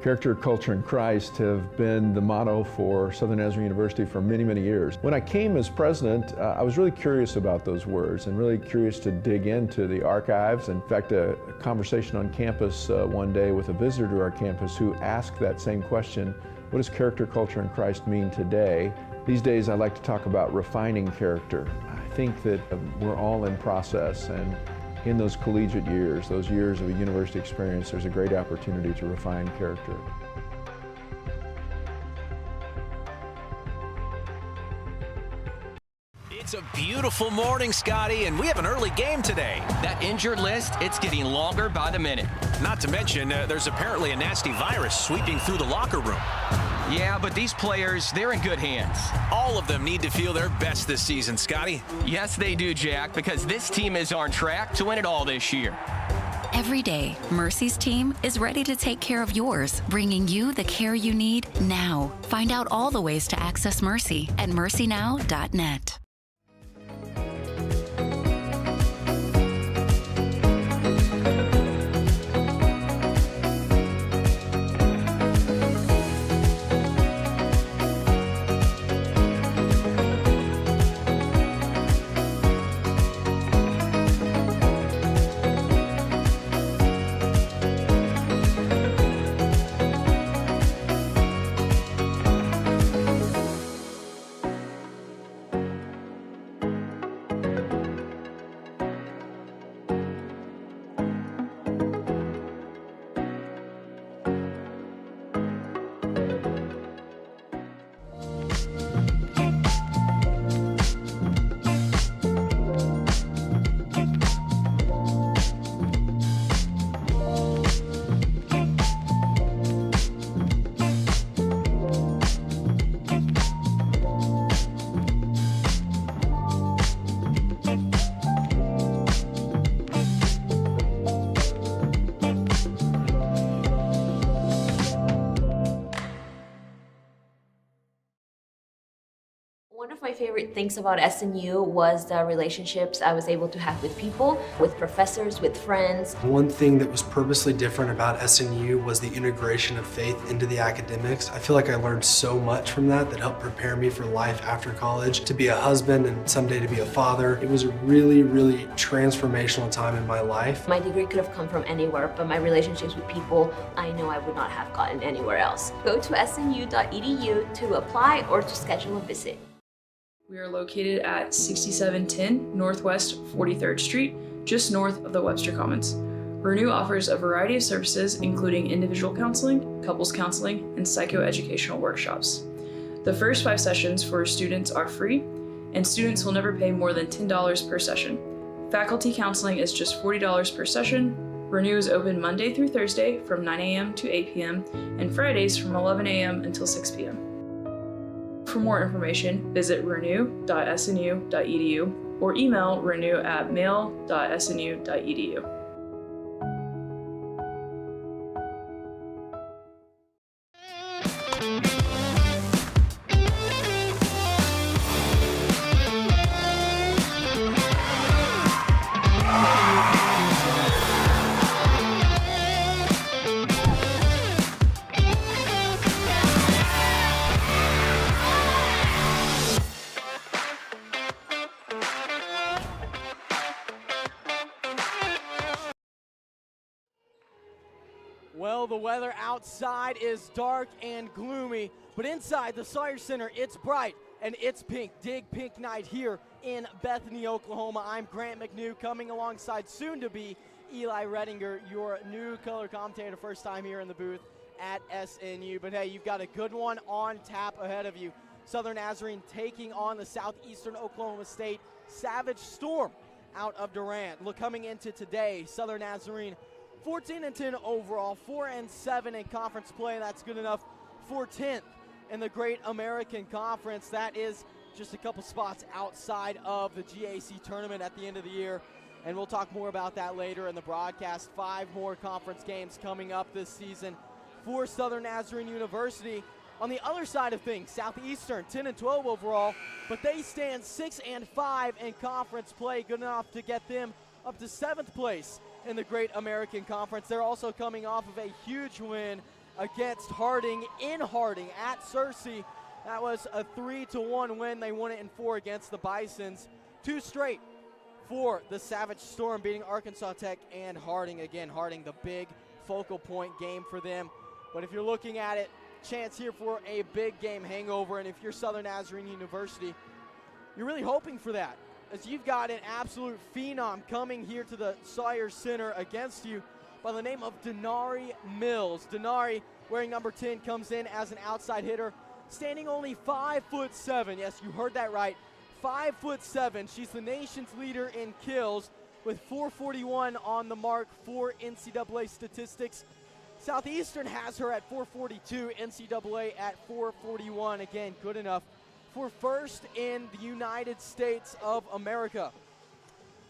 Character, culture, and Christ have been the motto for Southern Nazarene University for many, many years. When I came as president, I was really curious about those words and really curious to dig into the archives. In fact, a conversation on campus one day with a visitor to our campus who asked that same question: what does character, culture, and Christ mean today? These days I like to talk about refining character. I think that we're all in process, and in those collegiate years, those years of a university experience, there's a great opportunity to refine character. It's a beautiful morning, Scotty, and we have an early game today. That injured list, it's getting longer by the minute. Not to mention, there's apparently a nasty virus sweeping through the locker room. Yeah, but these players, they're in good hands. All of them need to feel their best this season, Scotty. Yes, they do, Jack, because this team is on track to win it all this year. Every day, Mercy's team is ready to take care of yours, bringing you the care you need now. Find out all the ways to access Mercy at mercynow.net. One of my favorite things about SNU was the relationships I was able to have with people, with professors, with friends. One thing that was purposely different about SNU was the integration of faith into the academics. I feel like I learned so much from that helped prepare me for life after college, to be a husband and someday to be a father. It was a really, really transformational time in my life. My degree could have come from anywhere, but my relationships with people, I know I would not have gotten anywhere else. Go to snu.edu to apply or to schedule a visit. We are located at 6710 Northwest 43rd Street, just north of the Webster Commons. Renew offers a variety of services, including individual counseling, couples counseling, and psychoeducational workshops. The first 5 sessions for students are free, and students will never pay more than $10 per session. Faculty counseling is just $40 per session. Renew is open Monday through Thursday from 9 a.m. to 8 p.m. and Fridays from 11 a.m. until 6 p.m. For more information, visit renew.snu.edu or email renew@mail.snu.edu. Well, the weather outside is dark and gloomy, but inside the Sawyer Center, it's bright and it's pink. Dig Pink Night here in Bethany, Oklahoma. I'm Grant McNew, coming alongside soon-to-be Eli Redinger, your new color commentator, first time here in the booth at SNU. But hey, you've got a good one on tap ahead of you. Southern Nazarene taking on the Southeastern Oklahoma State Savage Storm out of Durant. Look, coming into today, Southern Nazarene 14-10 overall, 4-7 in conference play. That's good enough for 10th in the Great American Conference. That is just a couple spots outside of the GAC tournament at the end of the year, and we'll talk more about that later in the broadcast. 5 more conference games coming up this season for Southern Nazarene University. On the other side of things, Southeastern 10-12 overall, but they stand 6-5 in conference play, good enough to get them up to 7th place in the Great American Conference. They're also coming off of a huge win against Harding in Harding at Searcy. That was a 3-1 win. They won it in 4 against the Bisons. 2 straight for the Savage Storm, beating Arkansas Tech and Harding. Again, Harding, the big focal point game for them. But if you're looking at it, chance here for a big game hangover, and if you're Southern Nazarene University, you're really hoping for that, as you've got an absolute phenom coming here to the Sawyer Center against you by the name of Denari Mills. Denari, wearing number 10, comes in as an outside hitter, standing only 5'7". Yes, you heard that right, 5'7". She's the nation's leader in kills with 441 on the mark for NCAA statistics. Southeastern has her at 442, NCAA at 441. Again, good enough for first in the United States of America.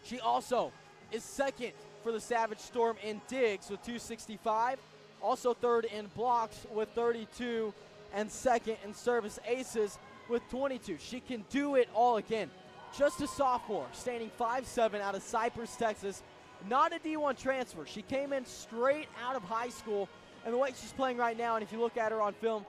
She also is second for the Savage Storm in digs with 265, also third in blocks with 32, and second in service aces with 22. She can do it all again. Just a sophomore, standing 5'7", out of Cypress, Texas. Not a D1 transfer. She came in straight out of high school, and the way she's playing right now, and if you look at her on film,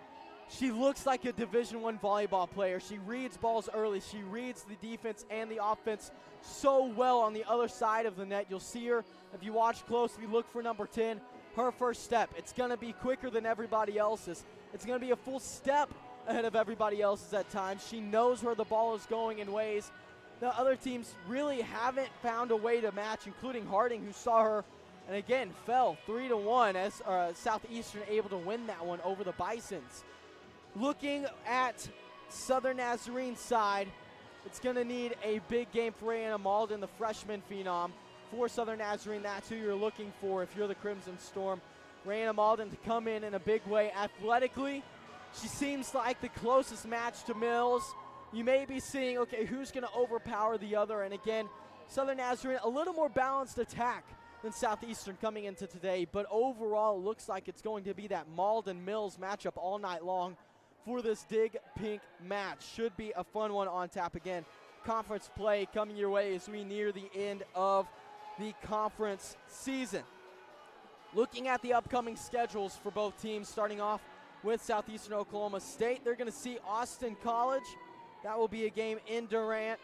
she looks like a Division I volleyball player. She reads balls early. She reads the defense and the offense so well on the other side of the net. You'll see her, if you watch closely, look for number 10, her first step. It's going to be quicker than everybody else's. It's going to be a full step ahead of everybody else's at times. She knows where the ball is going in ways the other teams really haven't found a way to match, including Harding, who saw her and again fell 3-1 as Southeastern able to win that one over the Bisons. Looking at Southern Nazarene's side, it's going to need a big game for Rayanna Malden, the freshman phenom. For Southern Nazarene, that's who you're looking for if you're the Crimson Storm. Rayanna Malden to come in a big way. Athletically, she seems like the closest match to Mills. You may be seeing, okay, who's going to overpower the other? And again, Southern Nazarene, a little more balanced attack than Southeastern coming into today. But overall, it looks like it's going to be that Malden-Mills matchup all night long for this Dig Pink match. Should be a fun one on tap again. Conference play coming your way as we near the end of the conference season. Looking at the upcoming schedules for both teams, starting off with Southeastern Oklahoma State. They're going to see Austin College. That will be a game in Durant.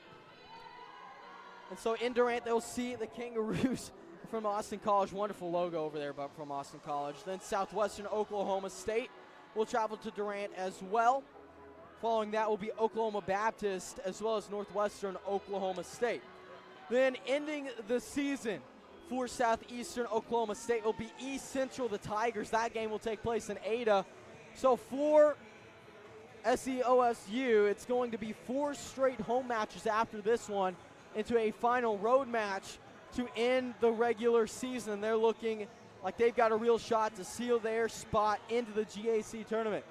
And so in Durant, they'll see the Kangaroos from Austin College. Wonderful logo over there from Austin College. Then Southwestern Oklahoma State will travel to Durant as well. Following that will be Oklahoma Baptist as well as Northwestern Oklahoma State. Then ending the season for Southeastern Oklahoma State will be East Central, the Tigers. That game will take place in Ada. So for SEOSU, it's going to be 4 straight home matches after this one into a final road match to end the regular season. They're looking like they've got a real shot to seal their spot into the GAC tournament.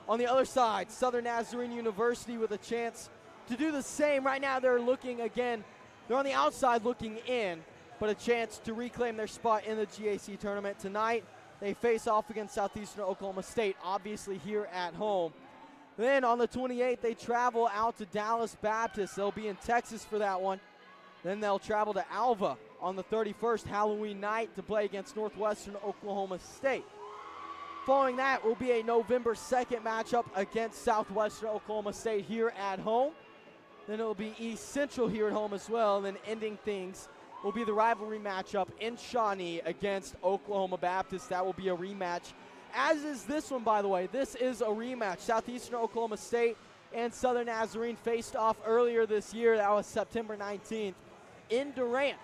On the other side, Southern Nazarene University with a chance to do the same. Right now they're looking again, they're on the outside looking in, but a chance to reclaim their spot in the GAC tournament. Tonight, they face off against Southeastern Oklahoma State, obviously here at home. Then on the 28th, they travel out to Dallas Baptist. They'll be in Texas for that one. Then they'll travel to Alva on the 31st, Halloween night, to play against Northwestern Oklahoma State. Following that will be a November 2nd matchup against Southwestern Oklahoma State here at home. Then it will be East Central here at home as well. And then ending things will be the rivalry matchup in Shawnee against Oklahoma Baptist. That will be a rematch, as is this one, by the way. This is a rematch. Southeastern Oklahoma State and Southern Nazarene faced off earlier this year. That was September 19th in Durant,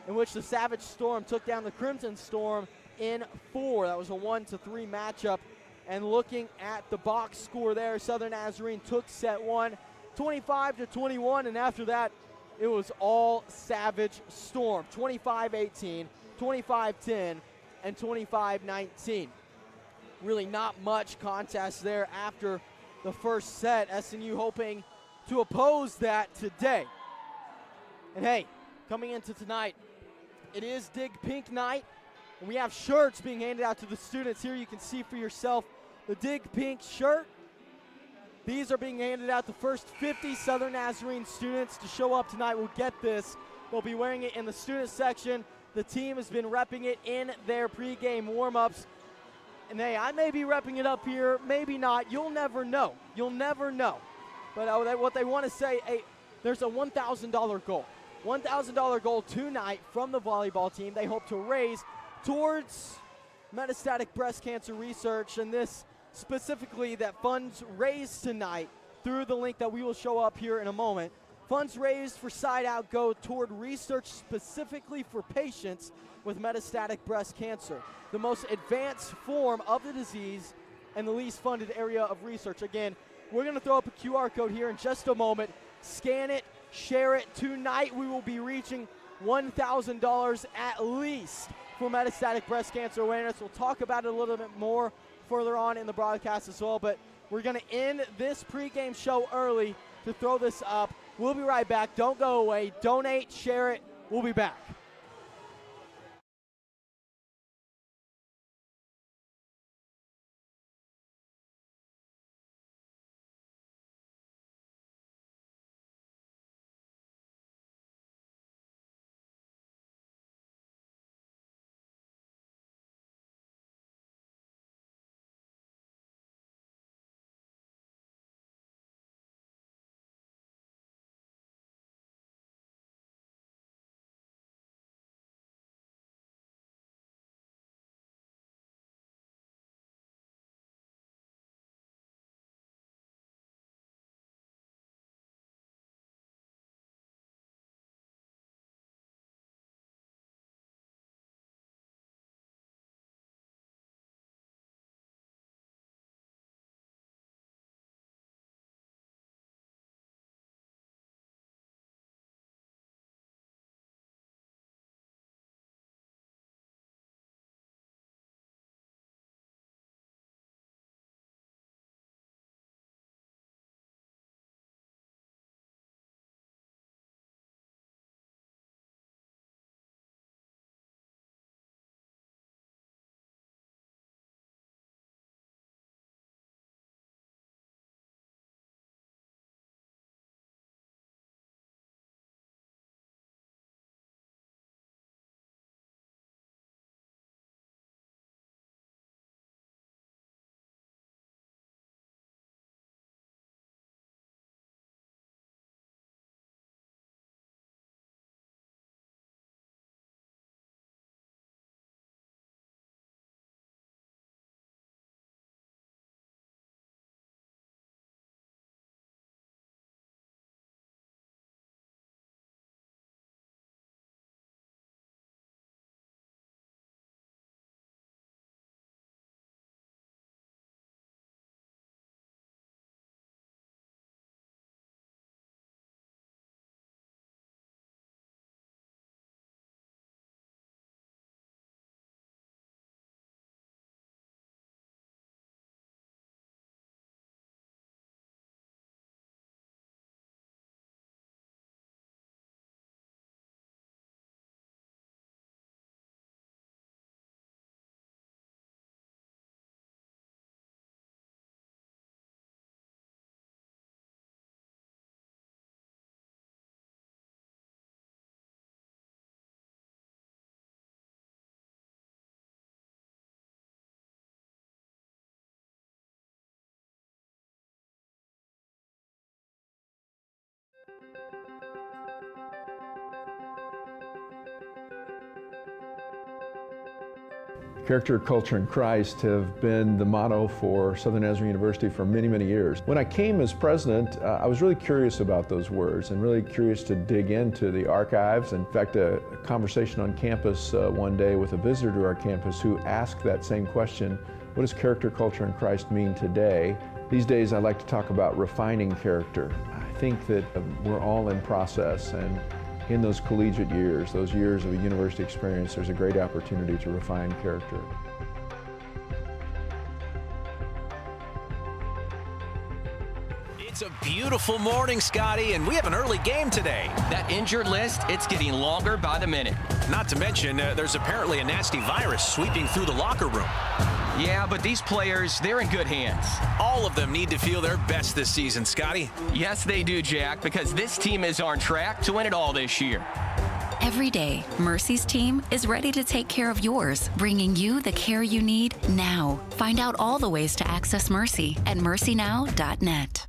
in which the Savage Storm took down the Crimson Storm in 4. That was a 1-3 matchup. And looking at the box score there, Southern Nazarene took set 1, 25-21, and after that, it was all Savage Storm. 25-18, 25-10, and 25-19. Really not much contest there after the first set. SNU hoping to oppose that today. And hey, coming into tonight, it is Dig Pink night. And we have shirts being handed out to the students here. You can see for yourself the Dig Pink shirt These are being handed out. The first 50 Southern Nazarene students to show up tonight will get this. They'll be wearing it in the student section. The team has been repping it in their pregame warm-ups. And hey, I may be repping it up here, maybe not. You'll never know. You'll never know. But what they want to say, hey, there's a $1,000 goal. $1,000 goal tonight from the volleyball team. They hope to raise towards metastatic breast cancer research, and this specifically that funds raised tonight through the link that we will show up here in a moment. Funds raised for Side Out go toward research specifically for patients with metastatic breast cancer, the most advanced form of the disease and the least funded area of research. Again, we're going to throw up a QR code here in just a moment. Scan it, share it. Tonight we will be reaching $1,000 at least for metastatic breast cancer awareness. We'll talk about it a little bit more further on in the broadcast as well, but we're going to end this pregame show early to throw this up. We'll be right back. Don't go away. Donate, share it. We'll be back. Character, culture, and Christ have been the motto for Southern Nazarene University for many, many years. When I came as president, I was really curious about those words and really curious to dig into the archives. In fact, a conversation on campus one day with a visitor to our campus who asked that same question, what does character, culture, and Christ mean today? These days I like to talk about refining character. I think that we're all in process, and in those collegiate years, those years of a university experience, there's a great opportunity to refine character. It's a beautiful morning, Scotty, and we have an early game today. That injured list, it's getting longer by the minute. Not to mention, there's apparently a nasty virus sweeping through the locker room. Yeah, but these players, they're in good hands. All of them need to feel their best this season, Scotty. Yes, they do, Jack, because this team is on track to win it all this year. Every day, Mercy's team is ready to take care of yours, bringing you the care you need now. Find out all the ways to access Mercy at mercynow.net.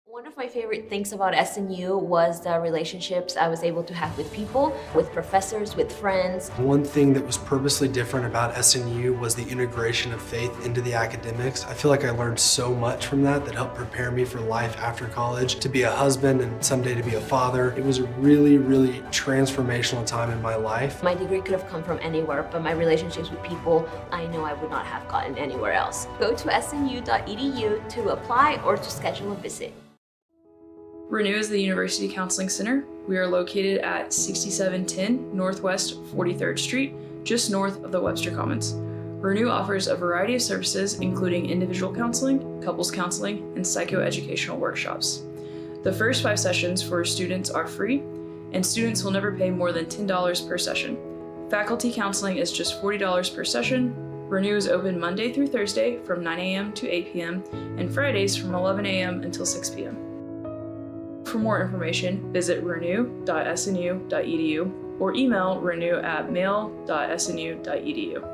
One of my favorite things about SNU was the relationships I was able to have with people, with professors, with friends. One thing that was purposely different about SNU was the integration of faith into the academics. I feel like I learned so much from that helped prepare me for life after college, to be a husband and someday to be a father. It was a really, really transformational time in my life. My degree could have come from anywhere, but my relationships with people, I know I would not have gotten anywhere else. Go to snu.edu to apply or to schedule a visit. Renew is the University Counseling Center. We are located at 6710 Northwest 43rd Street, just north of the Webster Commons. Renew offers a variety of services, including individual counseling, couples counseling, and psychoeducational workshops. The first 5 sessions for students are free, and students will never pay more than $10 per session. Faculty counseling is just $40 per session. Renew is open Monday through Thursday from 9 a.m. to 8 p.m. and Fridays from 11 a.m. until 6 p.m. For more information, visit renew.snu.edu or email renew@mail.snu.edu.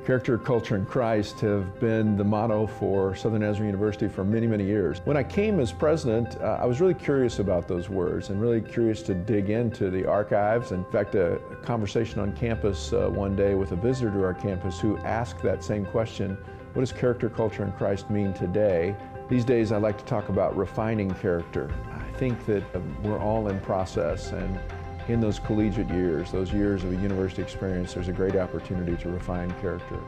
Character, culture, and Christ have been the motto for Southern Nazarene University for many, many years. When I came as president, I was really curious about those words and really curious to dig into the archives. In fact, a conversation on campus one day with a visitor to our campus who asked that same question: what does character, culture, and Christ mean today? These days I like to talk about refining character. I think that we're all in process, and in those collegiate years, those years of a university experience, there's a great opportunity to refine character.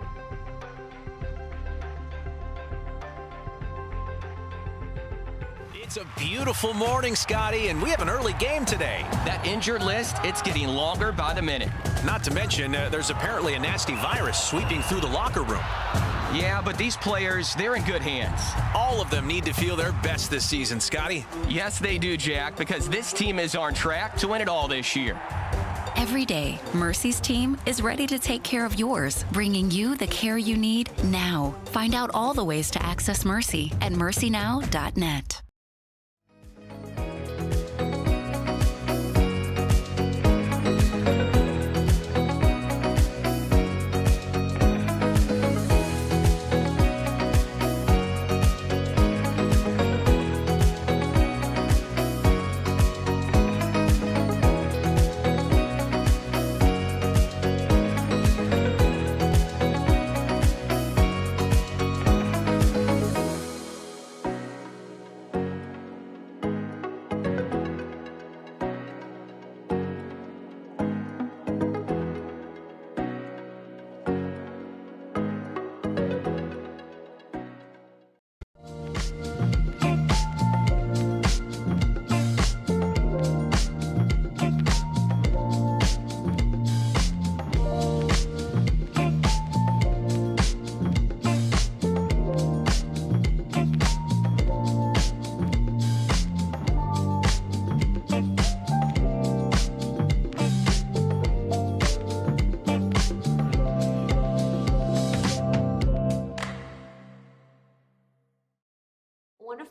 It's a beautiful morning, Scotty, and we have an early game today. That injured list, it's getting longer by the minute. Not to mention, there's apparently a nasty virus sweeping through the locker room. Yeah, but these players, they're in good hands. All of them need to feel their best this season, Scotty. Yes, they do, Jack, because this team is on track to win it all this year. Every day, Mercy's team is ready to take care of yours, bringing you the care you need now. Find out all the ways to access Mercy at mercynow.net.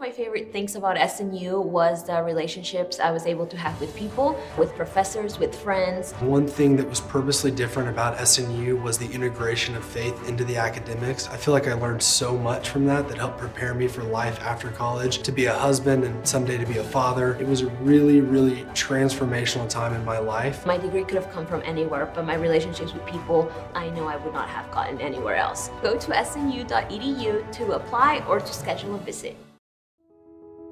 my favorite things about SNU was the relationships I was able to have with people, with professors, with friends. One thing that was purposely different about SNU was the integration of faith into the academics. I feel like I learned so much from that helped prepare me for life after college, to be a husband and someday to be a father. It was a really, really transformational time in my life. My degree could have come from anywhere, but my relationships with people, I know I would not have gotten anywhere else. Go to snu.edu to apply or to schedule a visit.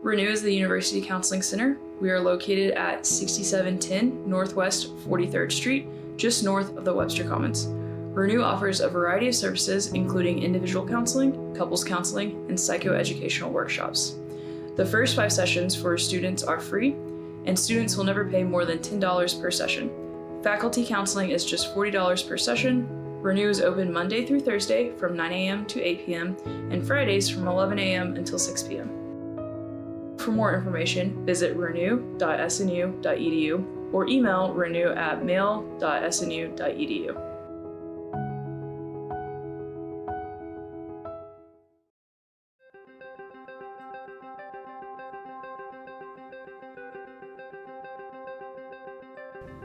Renew is the University Counseling Center. We are located at 6710 Northwest 43rd Street, just north of the Webster Commons. Renew offers a variety of services, including individual counseling, couples counseling, and psychoeducational workshops. The first 5 sessions for students are free, and students will never pay more than $10 per session. Faculty counseling is just $40 per session. Renew is open Monday through Thursday from 9 a.m. to 8 p.m. and Fridays from 11 a.m. until 6 p.m. For more information, visit renew.snu.edu or email renew@mail.snu.edu.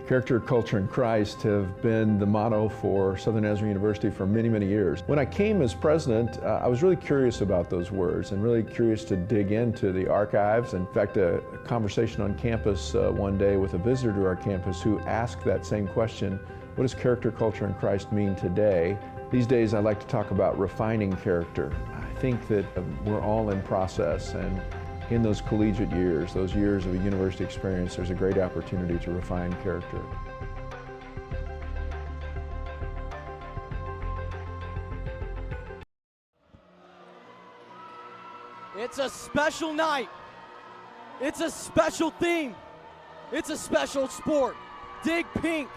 Character, culture, and Christ have been the motto for Southern Nazarene University for many, many years. When I came as president, I was really curious about those words and really curious to dig into the archives. In fact, a conversation on campus one day with a visitor to our campus who asked that same question: what does character, culture, and Christ mean today? These days I like to talk about refining character. I think that we're all in process, and in those collegiate years, those years of a university experience, there's a great opportunity to refine character. It's a special night. It's a special theme. It's a special sport. Dig Pink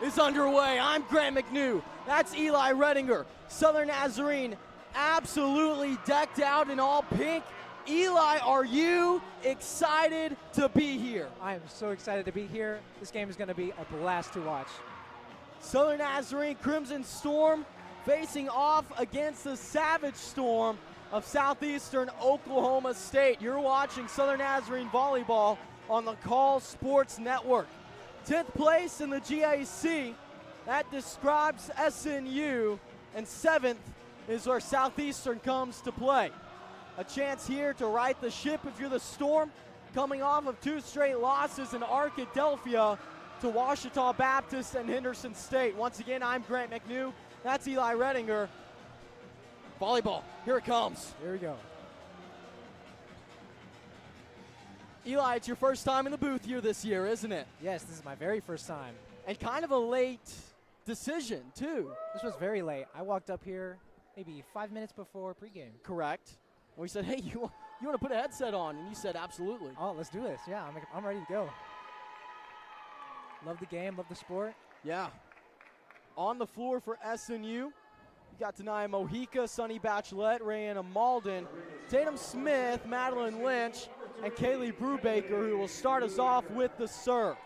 is underway. I'm Grant McNew. That's Eli Redinger. Southern Nazarene absolutely decked out in all pink. Eli, are you excited to be here? I am so excited to be here. This game is going to be a blast to watch. Southern Nazarene Crimson Storm facing off against the Savage Storm of Southeastern Oklahoma State. You're watching Southern Nazarene Volleyball on the Call Sports Network. 10th place in the GAC, that describes SNU, and 7th is where Southeastern comes to play. A chance here to right the ship if you're the Storm, coming off of 2 straight losses in Arkadelphia to Ouachita Baptist and Henderson State. Once again, I'm Grant McNew. That's Eli Redinger. Volleyball, here it comes. Here we go. Eli, it's your first time in the booth here this year, isn't it? Yes, this is my very first time. And kind of a late decision, too. This was very late. I walked up here maybe 5 minutes before pregame. Correct. And we said, hey, you want to put a headset on? And you said, absolutely. Oh, let's do this. Yeah, I'm ready to go. Love the game, love the sport. Yeah. On the floor for SNU, you got Tanaya Mojica, Sunny Bachelet, Rayanna Malden, Tatum Smith, Madeline Lynch, and Kaylee Brubaker, who will start us off with the serve.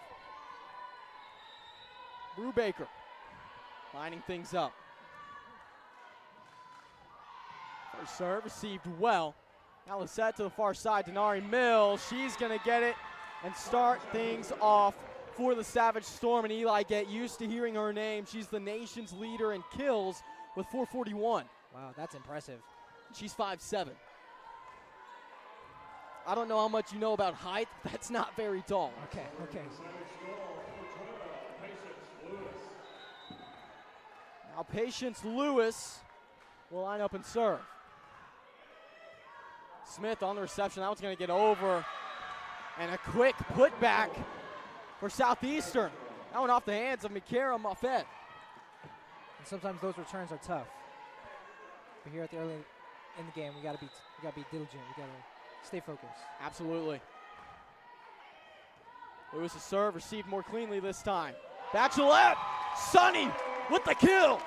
Brubaker lining things up. First serve received well. Now Lissette to the far side. Denari Mills, she's going to get it and start things off for the Savage Storm. And Eli, get used to hearing her name. She's the nation's leader in kills with 441. Wow, that's impressive. She's 5'7". I don't know how much you know about height. That's not very tall. Okay. Now Patience Lewis will line up and serve. Smith on the reception. That one's going to get over. And a quick putback for Southeastern. That one off the hands of Mikara Moffett. And sometimes those returns are tough. But here at the early in the game, we gotta be diligent. We gotta stay focused. Absolutely. Lewis' serve received more cleanly this time. Bachelet, Sunny with the kill.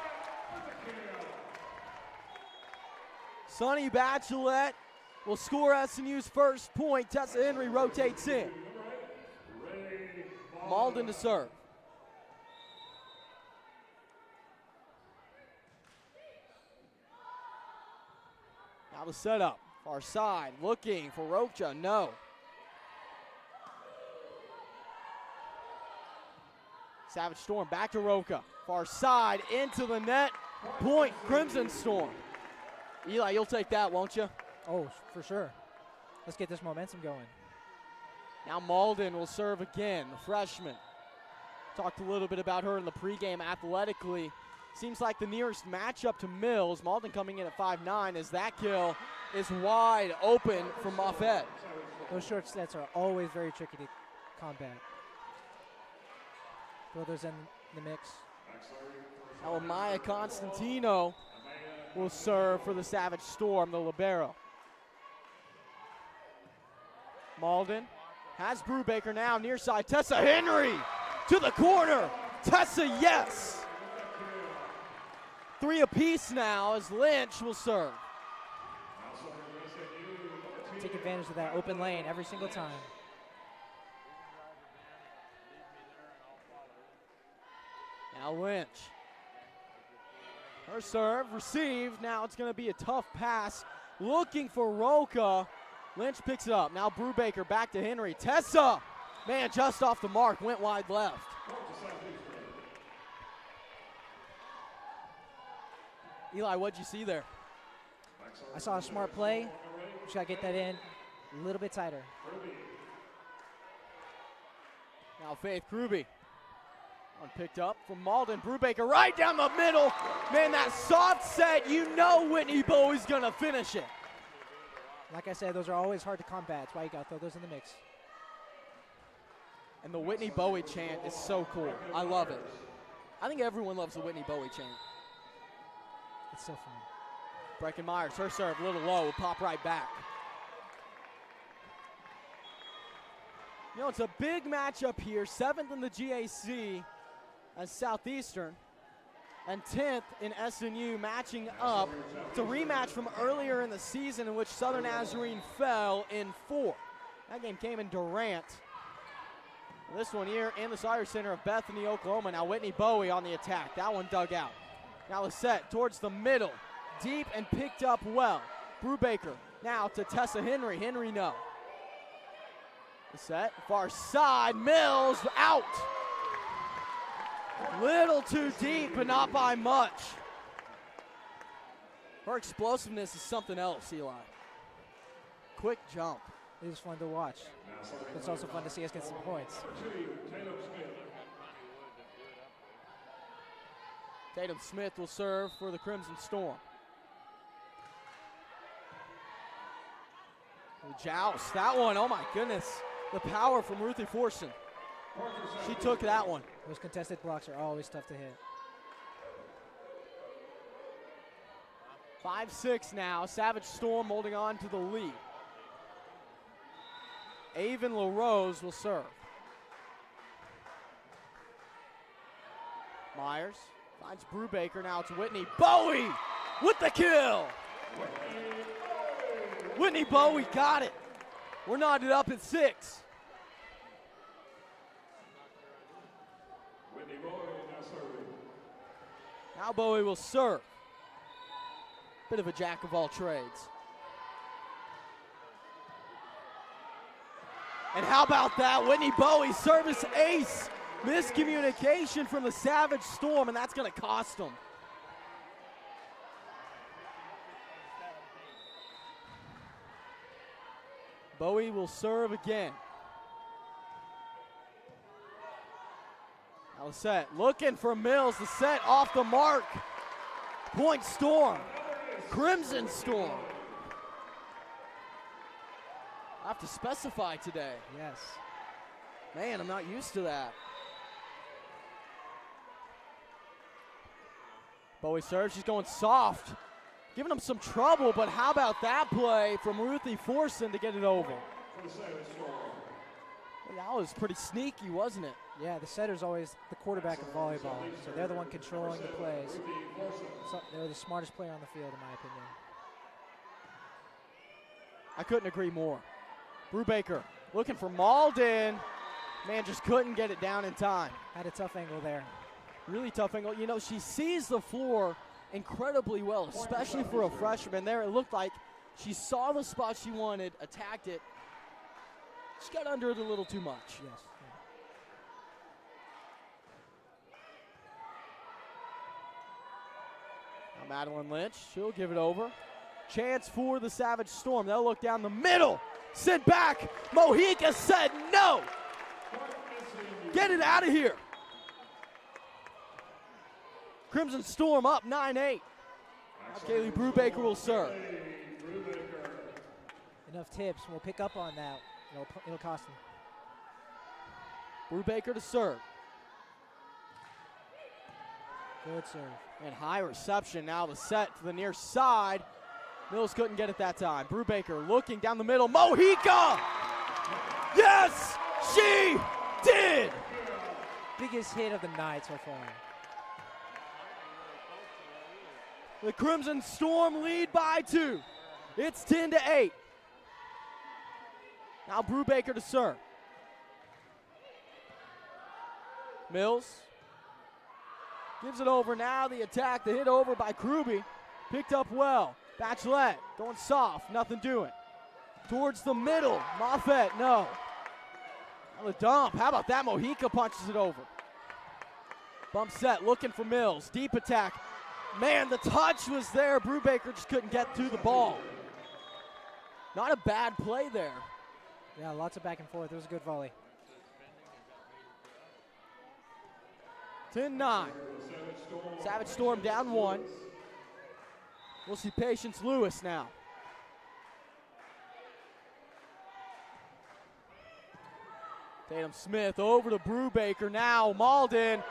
Sunny Bachelet will score SNU's first point. Tessa Henry rotates in. Malden to serve. Now the setup. Far side, looking for Rocha, no. Savage Storm back to Rocha. Far side, into the net. Point, Crimson Storm. Eli, you'll take that, won't you? Oh, for sure. Let's get this momentum going. Now Malden will serve again, the freshman. Talked a little bit about her in the pregame athletically. Seems like the nearest matchup to Mills. Malden coming in at 5'9", as that kill is wide open for Moffett. Those short sets are always very tricky to combat. Brothers in the mix. Now Amaya Constantino will serve for the Savage Storm, the libero. Malden has Brubaker now, near side. Tessa Henry to the corner. Tessa, yes. 3 apiece now as Lynch will serve. Take advantage of that open lane every single time. Now Lynch. Her serve received. Now it's going to be a tough pass. Looking for Rocha. Lynch picks it up. Now Brubaker back to Henry. Tessa, man, just off the mark, went wide left. Eli, what'd you see there? I saw a smart play. We got to get that in a little bit tighter. Now Faith Kruby. One picked up from Malden. Brubaker right down the middle. Man, that soft set, you know Whitney Bowie's going to finish it. Like I said, those are always hard to combat. That's why you got to throw those in the mix. And the Whitney Bowie chant is so cool. I love it. I think everyone loves the Whitney Bowie chant. It's so fun. Brecken Myers, her serve, a little low, will pop right back. You know, it's a big matchup here. 7th in the GAC as Southeastern, and 10th in SNU matching up. It's a rematch from earlier in the season in which Southern Nazarene fell in 4. That game came in Durant. This one here in the Sire Center of Bethany, Oklahoma. Now Whitney Bowie on the attack. That one dug out. Now Lissette towards the middle. Deep and picked up well. Brubaker now to Tessa Henry. Henry no. Lissette, far side. Mills out. Little too deep, but not by much. Her explosiveness is something else, Eli. Quick jump. It is fun to watch. It's also fun to see us get some points. Tatum Smith will serve for the Crimson Storm. The joust, that one, oh my goodness. The power from Ruthie Forson. She took that one. Those contested blocks are always tough to hit. 5-6 now. Savage Storm holding on to the lead. Avon LaRose will serve. Myers finds Brubaker. Now it's Whitney Bowie with the kill. Whitney Bowie got it. We're knotted up at 6. Now Bowie will serve. Bit of a jack of all trades. And how about that? Whitney Bowie, service ace. Miscommunication from the Savage Storm, and that's going to cost them. Bowie will serve again. Now Lissette looking for Mills. Lissette off the mark. Point Storm. Crimson Storm. I have to specify today. Yes. Man, I'm not used to that. Bowie serves. She's going soft. Giving him some trouble, but how about that play from Ruthie Forson to get it over? Well, that was pretty sneaky, wasn't it? Yeah, the setter's always the quarterback of volleyball, so they're the one controlling the plays. So they're the smartest player on the field, in my opinion. I couldn't agree more. Brubaker looking for Malden. Man, just couldn't get it down in time. Had a tough angle there. Really tough angle. You know, she sees the floor incredibly well, especially for a freshman. There it looked like She saw the spot she wanted, attacked it. She got under it a little too much. Yes. Now Madeline Lynch, she'll give it over. Chance for the Savage Storm. They'll look down the middle. Sent back. Mojica said no. Get it out of here. Crimson Storm up 9-8. Kaylee Brubaker will serve. Enough tips. We'll pick up on that. It'll cost them. Brubaker to serve. Good serve. And high reception. Now the set to the near side. Mills couldn't get it that time. Brubaker looking down the middle. Mojica! Yes, she did! Biggest hit of the night so far. The Crimson Storm lead by 2. It's 10-8. Now Brubaker to serve. Mills gives it over. Now the attack, the hit over by Kruby. Picked up well. Bachelet going soft, nothing doing. Towards the middle, Moffett, no. On the dump, how about that? Mojica punches it over. Bump set, looking for Mills. Deep attack. Man, the touch was there. Brubaker just couldn't get to the ball. Not a bad play there. Yeah, lots of back and forth. It was a good volley. 10-9. Savage Storm down 1. We'll see Patience Lewis now. Tatum Smith over to Brubaker now. Malden.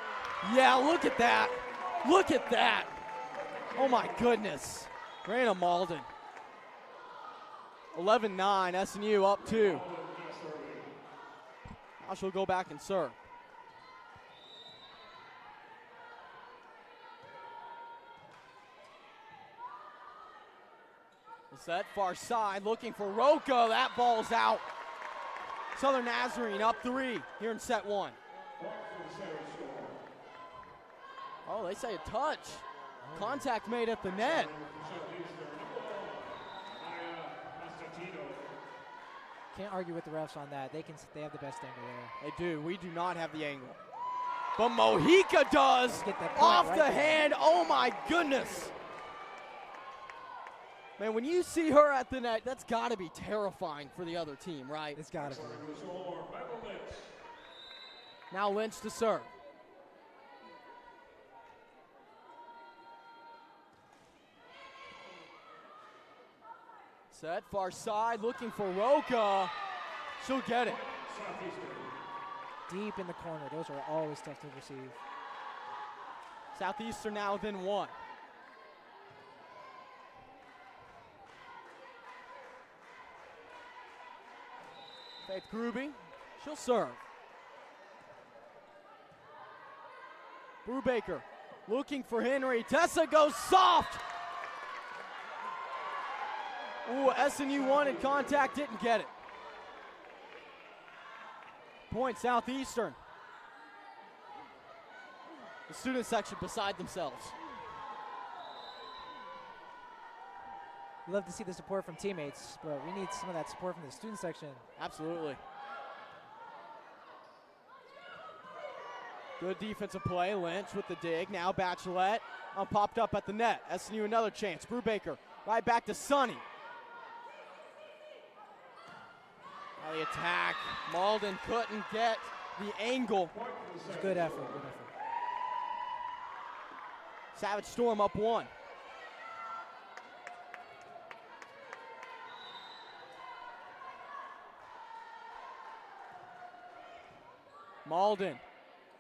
Yeah, look at that. Look at that. Oh my goodness. Grana Malden. 11-9, SNU up 2. Now she'll go back and serve. Set far side, looking for Roca. That ball's out. Southern Nazarene up 3 here in set 1. Oh, they say a touch. Contact made at the net. Can't argue with the refs on that. They have the best angle there. They do. We do not have the angle. But Mojica does. Get that point Off right the there. hand. Oh my goodness. Man, when you see her at the net, that's got to be terrifying for the other team, right? It's got to be. Now Lynch to serve. Set far side, looking for Roca. She'll get it. Deep in the corner. Those are always tough to receive. Southeastern now within 1. Faith Kruby, she'll serve. Brubaker looking for Henry. Tessa goes soft. Ooh, SNU wanted contact, didn't get it. Point Southeastern. The student section beside themselves. Love to see the support from teammates, but we need some of that support from the student section. Absolutely. Good defensive play. Lynch with the dig. Now Bachelet popped up at the net. SNU another chance. Brubaker right back to Sonny. Now the attack. Malden couldn't get the angle. It's good effort. Good effort. Savage Storm up 1. Malden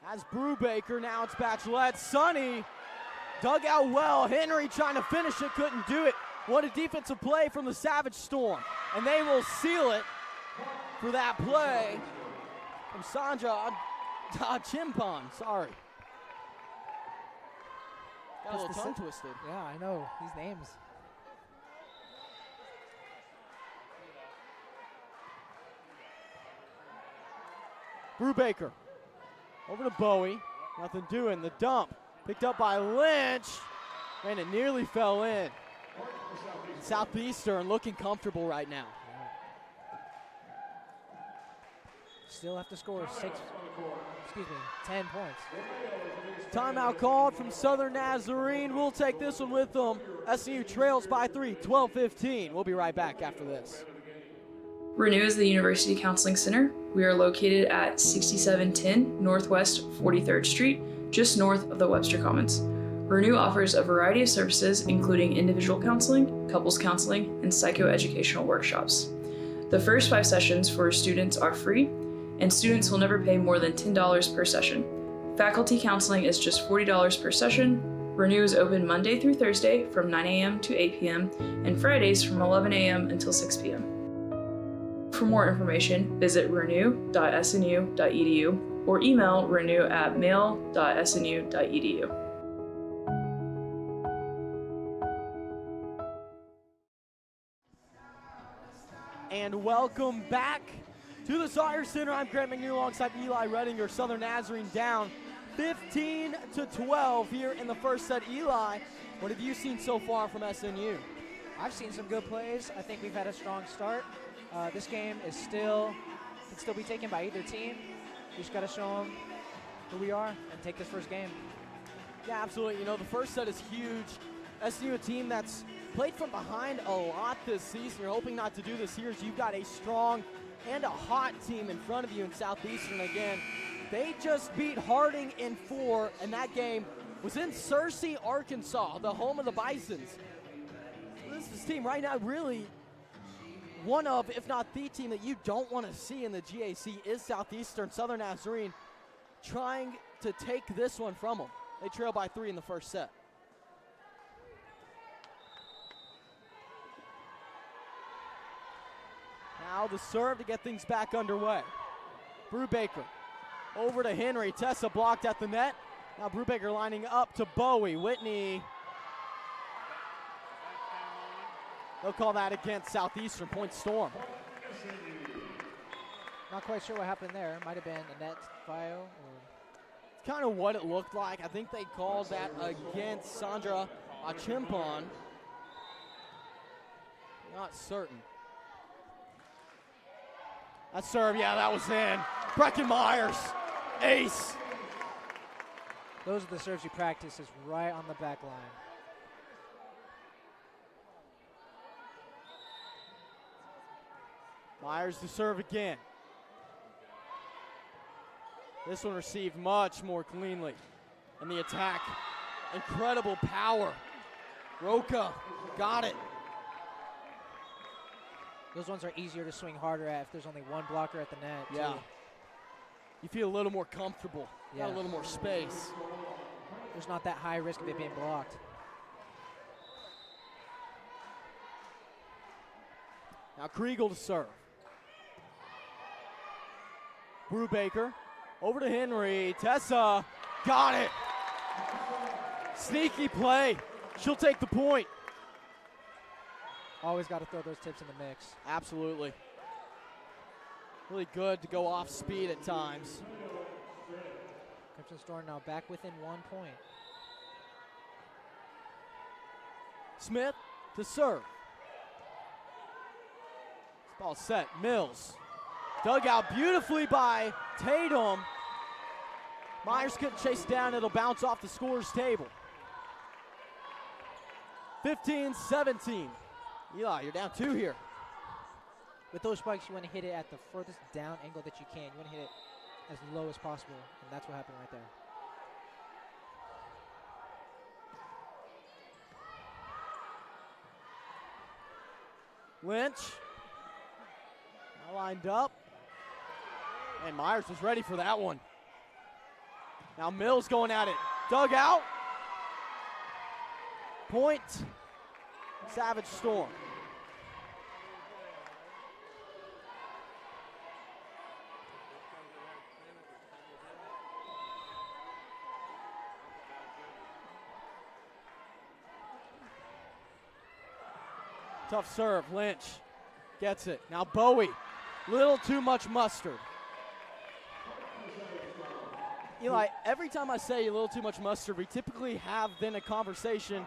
has Brubaker. Now it's Bachelet. Sonny dug out well. Henry trying to finish it, couldn't do it. What a defensive play from the Savage Storm. And they will seal it for that play from Sandra Chimpan. Sorry. Got a little tongue twisted. Yeah, I know. These names. Brubaker over to Bowie. Nothing doing. The dump picked up by Lynch. And it nearly fell in. Southeastern looking comfortable right now. Still have to score 10 points. Timeout called from Southern Nazarene. We'll take this one with them. SNU trails by 3, 12-15. We'll be right back after this. Renew is the University Counseling Center. We are located at 6710 Northwest 43rd Street, just north of the Webster Commons. Renew offers a variety of services, including individual counseling, couples counseling, and psychoeducational workshops. The first 5 sessions for students are free, and students will never pay more than $10 per session. Faculty counseling is just $40 per session. Renew is open Monday through Thursday from 9 a.m. to 8 p.m. and Fridays from 11 a.m. until 6 p.m. For more information, visit renew.snu.edu or email renew@mail.snu.edu. And welcome back to the Sire Center. I'm Grant McNeil alongside Eli Redding, your Southern Nazarene down 15-12 here in the first set. Eli, what have you seen so far from SNU? I've seen some good plays. I think we've had a strong start. This game is can still be taken by either team. We just got to show them who we are and take this first game. Yeah, absolutely. You know, the first set is huge. SNU, a team that's played from behind a lot this season. You're hoping not to do this here as you've got a strong and a hot team in front of you in Southeastern again. They just beat Harding in 4, and that game was in Searcy, Arkansas, the home of the Bisons. This is team right now really one of, if not the team that you don't want to see in the GAC is Southeastern. Southern Nazarene trying to take this one from them. They trail by 3 in the first set. Now the serve to get things back underway. Brubaker over to Henry. Tessa blocked at the net. Now Brubaker lining up to Bowie. Whitney. They'll call that against Southeastern. Point Storm. Not quite sure what happened there. Might have been a net file. It's kind of what it looked like. I think they called that against Sandra Achimpon. Not certain. That serve, yeah, that was in. Brecken Myers, ace. Those are the serves you practice, is right on the back line. Myers to serve again. This one received much more cleanly. And the attack, incredible power. Roca got it. Those ones are easier to swing harder at if there's only one blocker at the net. Yeah. Too. You feel a little more comfortable. Yeah. Got a little more space. There's not that high risk of it being blocked. Now Kriegel to serve. Brubaker over to Henry. Tessa got it. Sneaky play. She'll take the point. Always got to throw those tips in the mix. Absolutely. Really good to go off speed at times. Crimson Storm now back within 1 point. Smith to serve. This ball set. Mills. Dug out beautifully by Tatum. Myers couldn't chase it down. It'll bounce off the scorer's table. 15-17. Eli, you're down 2 here. With those spikes, you want to hit it at the furthest down angle that you can. You want to hit it as low as possible, and that's what happened right there. Lynch. Now lined up. And Myers was ready for that one. Now Mills going at it. Dug out. Point. Savage Storm. Tough serve, Lynch gets it. Now Bowie, little too much mustard. Eli, every time I say a little too much mustard, we typically have then a conversation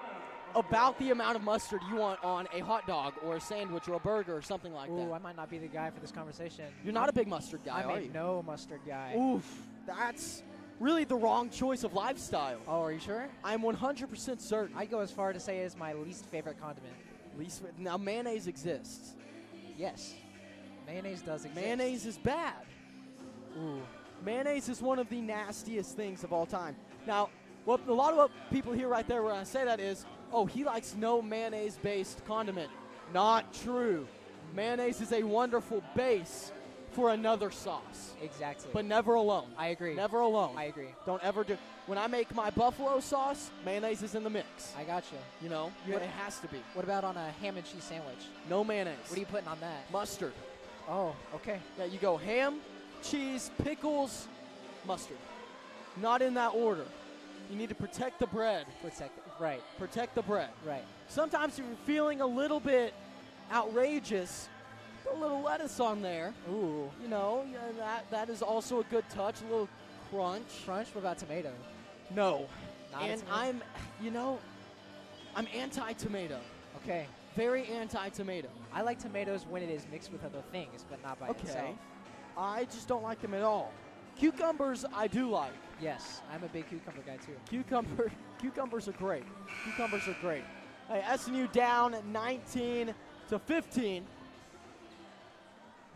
about the amount of mustard you want on a hot dog or a sandwich or a burger or something like Ooh, that. I might not be the guy for this conversation. You're not a big mustard guy, I'm are a you? no mustard guy. Oof, that's really the wrong choice of lifestyle. Oh, are you sure? I'm 100% certain. I'd go as far to say it's my least favorite condiment. Now, mayonnaise exists. Yes. Mayonnaise does exist. Mayonnaise is bad. Ooh. Mayonnaise is one of the nastiest things of all time. Now, a lot of what people hear right there when I say that is, oh, he likes no mayonnaise-based condiment. Not true. Mayonnaise is a wonderful base for another sauce. Exactly. But never alone. I agree. Never alone. I agree. Don't ever do. When I make my buffalo sauce, mayonnaise is in the mix. I gotcha. You know, What- it has to be. What about on a ham and cheese sandwich? No mayonnaise. What are you putting on that? Mustard. Oh, okay. Yeah, you go ham, cheese, pickles, mustard. Not in that order. You need to protect the bread. Right. Protect the bread. Right. Sometimes if you're feeling a little bit outrageous, put a little lettuce on there. Ooh. You know, yeah, that is also a good touch. A little crunch. Crunch? What about tomato? No. Not a And tomato? I'm anti-tomato. Okay. Very anti-tomato. I like tomatoes when it is mixed with other things, but not by Okay. itself. I just don't like them at all. Cucumbers, I do like. Yes, I'm a big cucumber guy too. Cucumbers are great. Cucumbers are great. Hey, SNU down 19-15.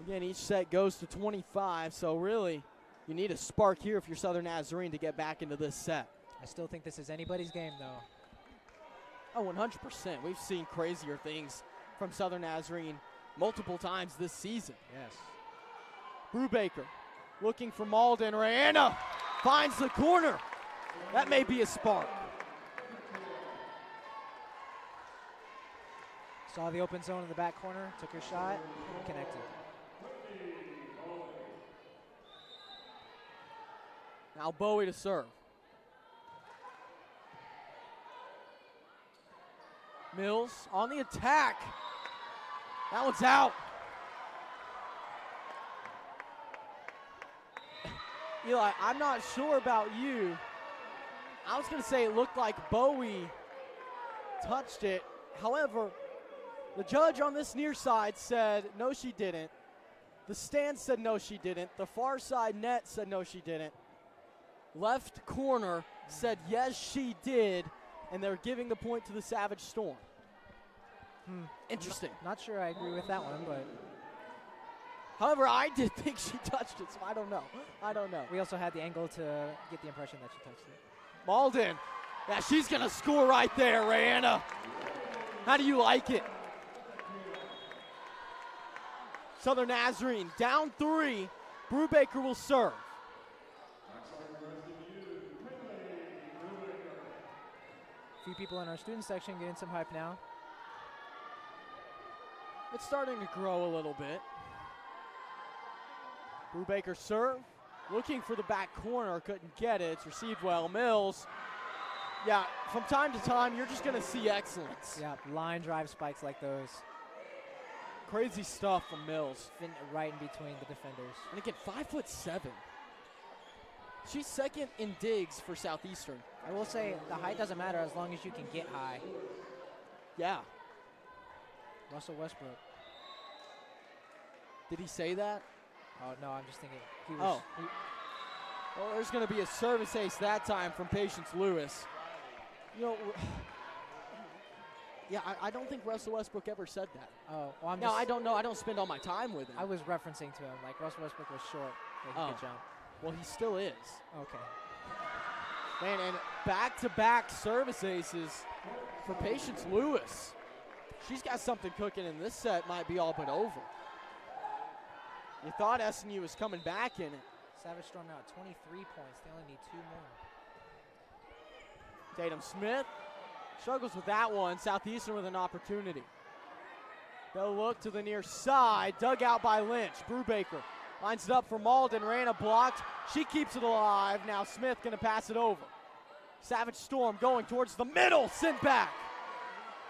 Again, each set goes to 25, so really you need a spark here if you're Southern Nazarene to get back into this set. I still think this is anybody's game though. Oh, 100%. We've seen crazier things from Southern Nazarene multiple times this season. Yes. Brubaker looking for Malden. Rihanna finds the corner. That may be a spark. Saw the open zone in the back corner, took her shot, connected. Now Bowie to serve. Mills on the attack. That one's out. Eli, I'm not sure about you. I was going to say it looked like Bowie touched it. However, the judge on this near side said, no, she didn't. The stand said, no, she didn't. The far side net said, no, she didn't. Left corner said, yes, she did. And they're giving the point to the Savage Storm. Interesting. Not sure I agree with that one, but however, I did think she touched it, so I don't know. we also had the angle to get the impression that she touched it. Malden. Yeah, she's going to score right there, Rihanna. How do you like it? Southern Nazarene down 3. Brubaker will serve. A few people in our student section getting some hype now. It's starting to grow a little bit. Brubaker serve. Looking for the back corner. Couldn't get it. It's received well. Mills. Yeah, from time to time, you're just going to see excellence. Yeah, line drive spikes like those. Crazy stuff from Mills. Right in between the defenders. And again, 5'7". She's second in digs for Southeastern. I will say the height doesn't matter as long as you can get high. Yeah. Russell Westbrook. Did he say that? Oh, no, I'm just thinking. He was, Well, there's going to be a service ace that time from Patience Lewis. You know, yeah, I don't think Russell Westbrook ever said that. Oh, well, No, I don't know. I don't spend all my time with him. I was referencing to him. Like, Russell Westbrook was short, but he could jump. Well, he still is. Okay. Man, and back-to-back service aces for Patience Lewis. She's got something cooking, and this set might be all but over. You thought SNU was coming back in it. Savage Storm now at 23 points. They only need 2 more. Tatum Smith struggles with that one. Southeastern with an opportunity. They'll look to the near side. Dug out by Lynch. Brubaker lines it up for Malden. Rana blocked. She keeps it alive. Now Smith going to pass it over. Savage Storm going towards the middle. Sent back.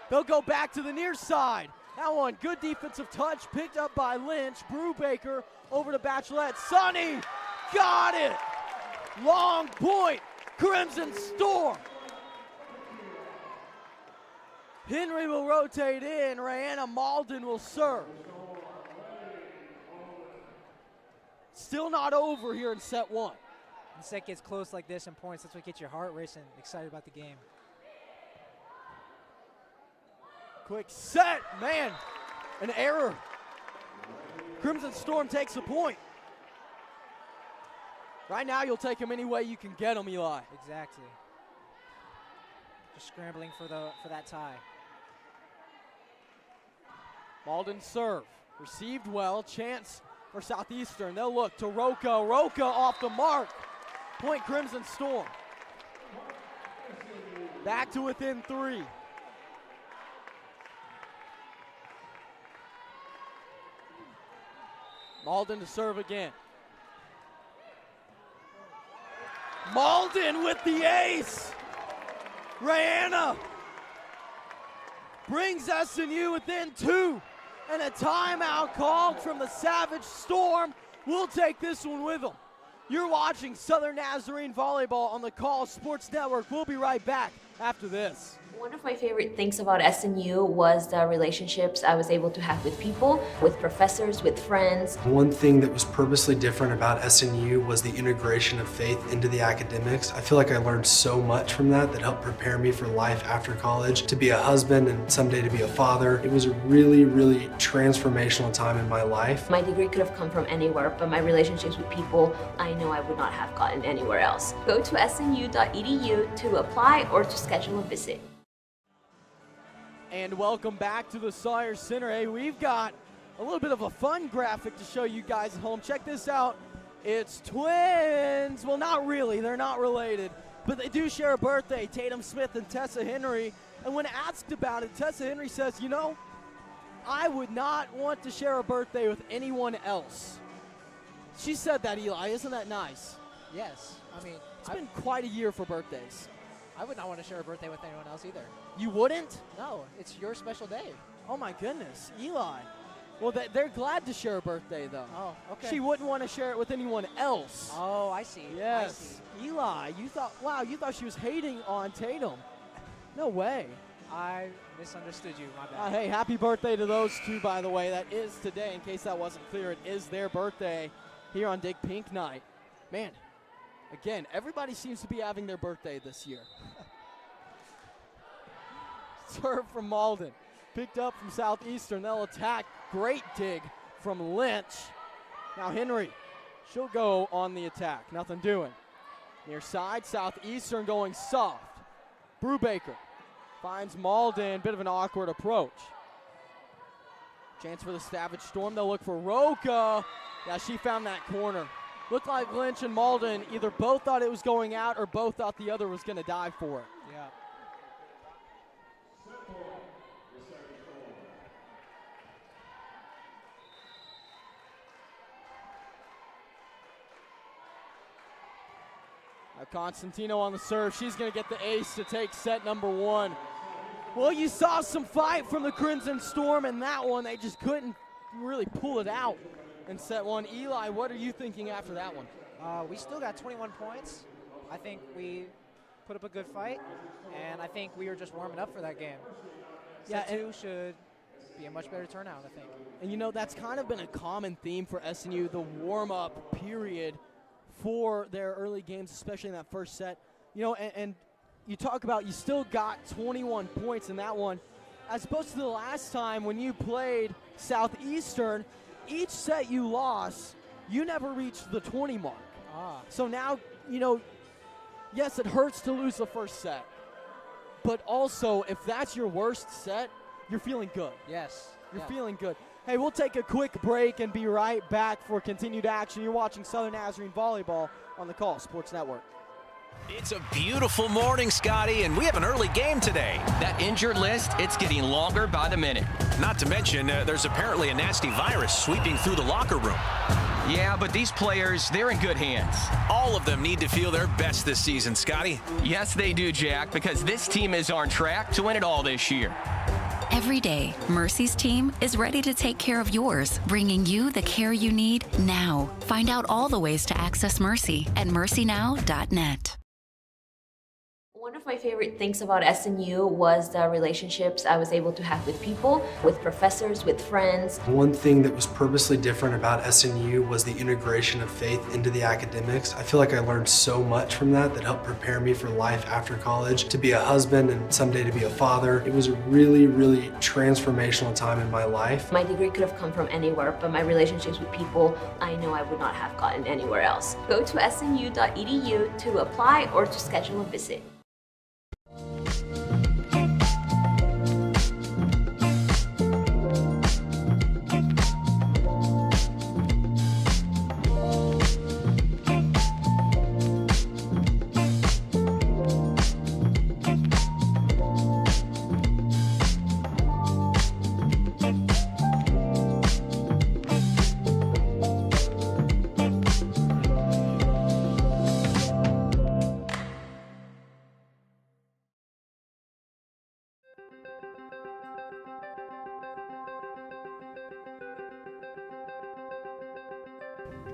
They'll go back to the near side. That one, good defensive touch. Picked up by Lynch. Brubaker over to Bachelette. Sonny got it. Long point. Crimson Storm. Henry will rotate in. Rayanna Malden will serve. Still not over here in set one. When set gets close like this in points, that's what gets your heart racing, excited about the game. Quick set, man, an error. Crimson Storm takes a point. Right now, you'll take him any way you can get him, Eli. Exactly. Just scrambling for that tie. Malden serve, received well, chance for Southeastern. They'll look to Roca. Roca off the mark. Point Crimson Storm. Back to within 3. Malden to serve again. Malden with the ace. Rayanna brings SNU within 2. And a timeout called from the Savage Storm. We'll take this one with them. You're watching Southern Nazarene Volleyball on the Call Sports Network. We'll be right back after this. One of my favorite things about SNU was the relationships I was able to have with people, with professors, with friends. One thing that was purposely different about SNU was the integration of faith into the academics. I feel like I learned so much from that helped prepare me for life after college, to be a husband and someday to be a father. It was a really, really transformational time in my life. My degree could have come from anywhere, but my relationships with people, I know I would not have gotten anywhere else. Go to snu.edu to apply or to schedule a visit. And welcome back to the Sawyer Center. Hey, we've got a little bit of a fun graphic to show you guys at home. Check this out. It's twins. Well, not really. They're not related. But they do share a birthday, Tatum Smith and Tessa Henry. And when asked about it, Tessa Henry says, you know, I would not want to share a birthday with anyone else. She said that, Eli. Isn't that nice? Yes. I mean, it's been quite a year for birthdays. I would not want to share a birthday with anyone else either. You wouldn't? No, it's your special day. Oh, my goodness. Eli. Well, they're glad to share a birthday, though. Oh, okay. She wouldn't want to share it with anyone else. Oh, I see. Yes. I see. Eli, you thought she was hating on Tatum. No way. I misunderstood you. My bad. Hey, happy birthday to those two, by the way. That is today. In case that wasn't clear, it is their birthday here on Dig Pink Night. Man, again, everybody seems to be having their birthday this year. Serve from Malden. Picked up from Southeastern. They'll attack. Great dig from Lynch. Now Henry. She'll go on the attack. Nothing doing. Near side, Southeastern going soft. Brubaker finds Malden. Bit of an awkward approach. Chance for the Savage Storm. They'll look for Roca. Yeah, she found that corner. Looked like Lynch and Malden either both thought it was going out or both thought the other was going to dive for it. Yeah. Now Constantino on the serve. She's going to get the ace to take set number 1. Well, you saw some fight from the Crimson Storm in that one. They just couldn't really pull it out in set 1. Eli, what are you thinking after that one? We still got 21 points. I think we put up a good fight, and I think we were just warming up for that game. Set 2 should be a much better turnout, I think. And you know, that's kind of been a common theme for SNU, the warm-up period for their early games, especially in that first set. You know, and you talk about you still got 21 points in that one, as opposed to the last time when you played Southeastern. Each set you lost, you never reached the 20 mark. So now, you know, yes, it hurts to lose the first set, but also if that's your worst set, you're feeling good. Yes. You're feeling good. Hey, we'll take a quick break and be right back for continued action. You're watching Southern Nazarene Volleyball on the Call Sports Network. It's a beautiful morning, Scotty, and we have an early game today. That injured list, it's getting longer by the minute. Not to mention, there's apparently a nasty virus sweeping through the locker room. Yeah, but these players, they're in good hands. All of them need to feel their best this season, Scotty. Yes, they do, Jack, because this team is on track to win it all this year. Every day, Mercy's team is ready to take care of yours, bringing you the care you need now. Find out all the ways to access Mercy at mercynow.net. One of of my favorite things about SNU was the relationships I was able to have with people, with professors, with friends. One thing that was purposely different about SNU was the integration of faith into the academics. I feel like I learned so much from that helped prepare me for life after college, to be a husband and someday to be a father. It was a really, really transformational time in my life. My degree could have come from anywhere, but my relationships with people, I know I would not have gotten anywhere else. Go to snu.edu to apply or to schedule a visit.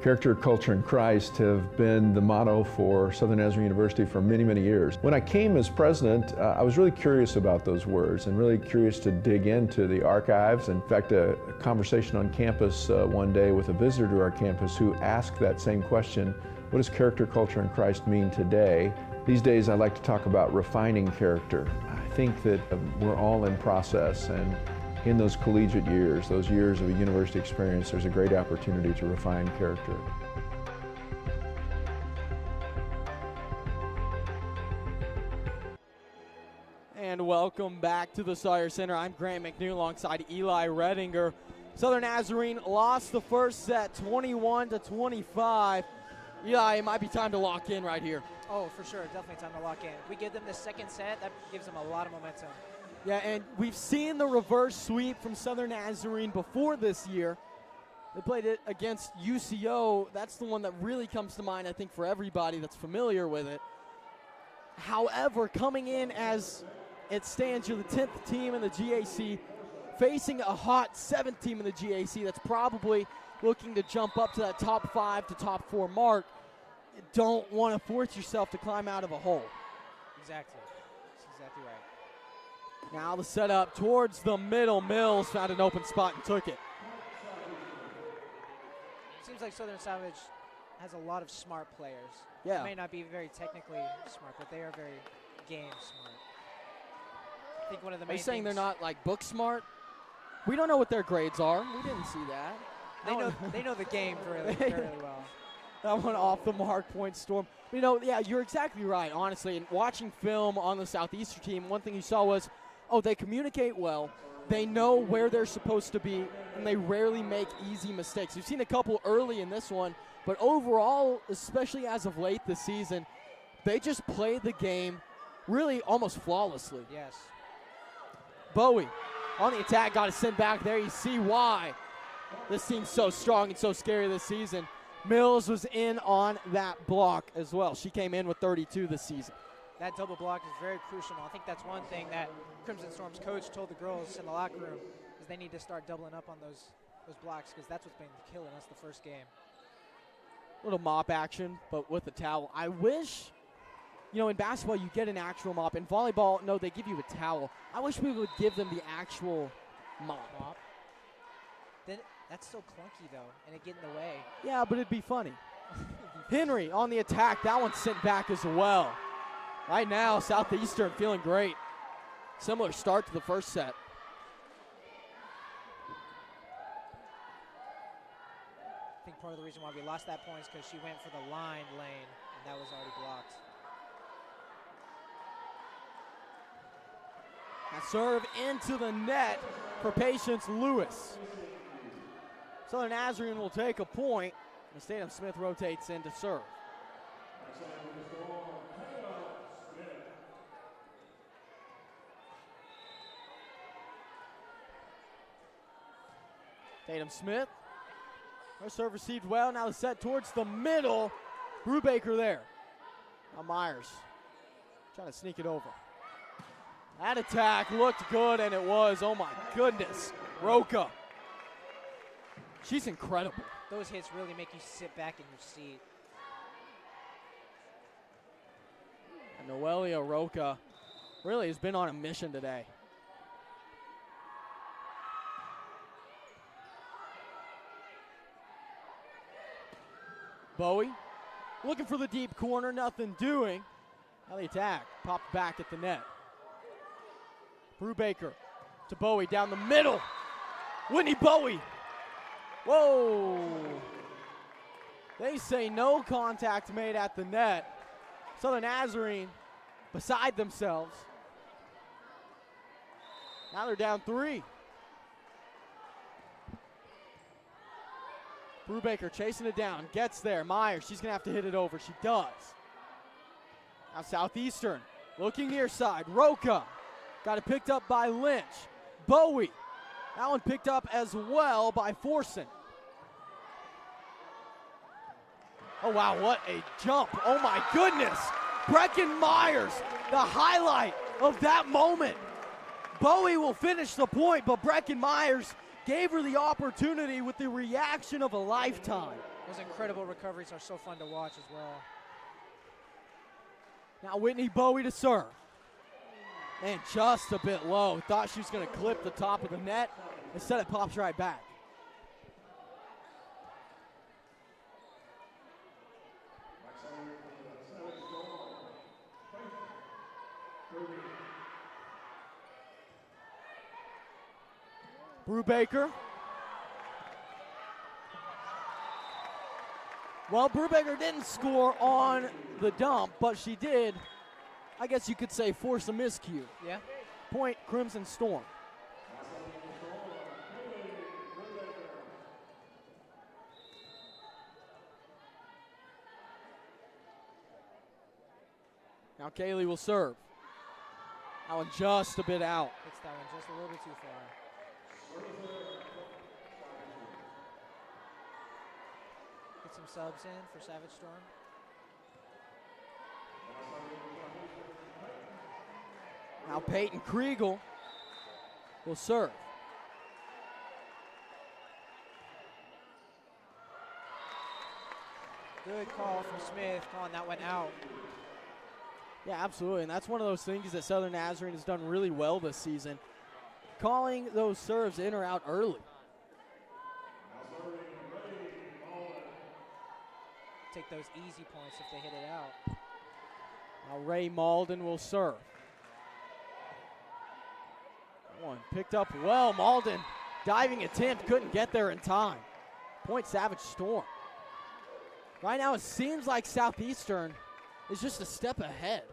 Character, culture, and Christ have been the motto for Southern Nazarene University for many, many years. When I came as president, I was really curious about those words and really curious to dig into the archives. In fact, a conversation on campus one day with a visitor to our campus who asked that same question: what does character, culture, and Christ mean today? These days I like to talk about refining character. I think that we're all in process, and in those collegiate years, those years of a university experience, there's a great opportunity to refine character. And welcome back to the Sawyer Center. I'm Grant McNew alongside Eli Redinger. Southern Nazarene lost the first set 21-25. Eli, it might be time to lock in right here. Oh, for sure. Definitely time to lock in. If we give them the second set, that gives them a lot of momentum. Yeah, and we've seen the reverse sweep from Southern Nazarene before this year. They played it against UCO. That's the one that really comes to mind, I think, for everybody that's familiar with it. However, coming in as it stands, you're the 10th team in the GAC, facing a hot 7th team in the GAC that's probably looking to jump up to that top 5 to top 4 mark. You don't want to force yourself to climb out of a hole. Exactly. That's exactly right. Now the setup towards the middle. Mills found an open spot and took it. Seems like Southern Savage has a lot of smart players. Yeah. They may not be very technically smart, but they are very game smart. I think one of the main Are you saying things they're not like book smart? We don't know what their grades are. We didn't see that. they know the game really well. That one off the mark, point Storm. You know, yeah, you're exactly right, honestly. And watching film on the Southeastern team, one thing you saw was, oh, they communicate well. They know where they're supposed to be, and they rarely make easy mistakes. You've seen a couple early in this one, but overall, especially as of late this season, they just played the game really almost flawlessly. Yes. Bowie on the attack, got it sent back there. You see why this team's so strong and so scary this season. Mills was in on that block as well. She came in with 32 this season. That double block is very crucial. I think that's one thing that Crimson Storm's coach told the girls in the locker room is they need to start doubling up on those blocks because that's what's been killing us the first game. Little mop action, but with a towel. I wish, you know, in basketball you get an actual mop. In volleyball, no, they give you a towel. I wish we would give them the actual mop. Then that's so clunky though, and it get in the way. Yeah, but it'd be funny. Henry on the attack. That one's sent back as well. Right now, Southeastern feeling great. Similar start to the first set. I think part of the reason why we lost that point is because she went for the line lane, and that was already blocked. That serve into the net for Patience Lewis. Southern Nazarene will take a point. The Tatum Smith rotates in to serve. Tatum Smith. Her serve received well. Now the set towards the middle. Brubaker there. Now Myers trying to sneak it over. That attack looked good, and it was. Oh my goodness. Roca. She's incredible. Those hits really make you sit back in your seat. Noelia Roca really has been on a mission today. Bowie looking for the deep corner, nothing doing. Now the attack, popped back at the net. Brubaker to Bowie down the middle. Whitney Bowie. Whoa. They say no contact made at the net. Southern Nazarene beside themselves. Now they're down 3. Brubaker chasing it down, gets there. Myers, she's going to have to hit it over. She does. Now Southeastern looking near side. Roca got it picked up by Lynch. Bowie, that one picked up as well by Forson. Oh, wow, what a jump. Oh, my goodness. Brecken Myers, the highlight of that moment. Bowie will finish the point, but Brecken Myers gave her the opportunity with the reaction of a lifetime. Those incredible recoveries are so fun to watch as well. Now Whitney Bowie to serve. Man, just a bit low. Thought she was going to clip the top of the net. Instead, it pops right back. Brubaker. Well, Brubaker didn't score on the dump, but she did, I guess you could say, force a miscue. Yeah. Point Crimson Storm. Now Kaylee will serve. That one just a bit out. Hits that one just a little bit too far. Get some subs in for Savage Storm. Now Peyton Kriegel will serve. Good call from Smith, calling that one out. Yeah, absolutely, and that's one of those things that Southern Nazarene has done really well this season. Calling those serves in or out early. Take those easy points if they hit it out. Now Ray Malden will serve. That one picked up well. Malden, diving attempt, couldn't get there in time. Point Savage Storm. Right now it seems like Southeastern is just a step ahead.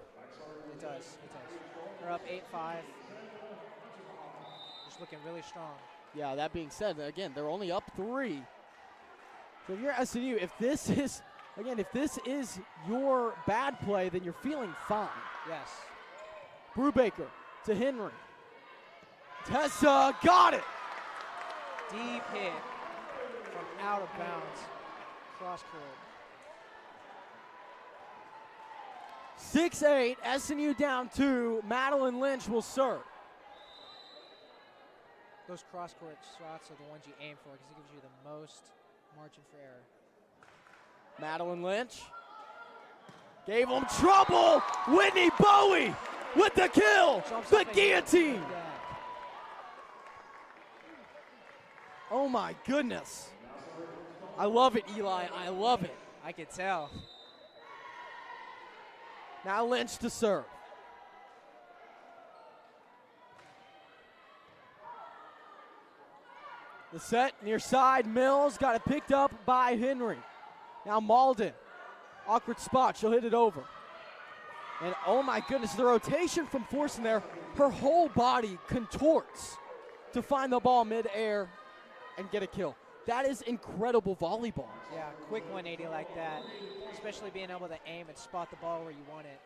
It does, it does. They're up 8-5. Just looking really strong. Yeah, that being said, again, they're only up 3. So if you're SNU, if this is your bad play, then you're feeling fine. Yes. Brubaker to Henry. Tessa got it. Deep hit from out of bounds. Cross court. 6-8, SNU down 2. Madeline Lynch will serve. Those cross-court shots are the ones you aim for because it gives you the most margin for error. Madeline Lynch gave them trouble. Whitney Bowie with the kill. The guillotine. Oh my goodness. I love it, Eli. I love it. I could tell. Now Lynch to serve. The set near side. Mills got it picked up by Henry. Now Malden. Awkward spot. She'll hit it over. And oh my goodness, the rotation from Forson there. Her whole body contorts to find the ball mid-air and get a kill. That is incredible volleyball. Yeah, quick 180 like that, especially being able to aim and spot the ball where you want it.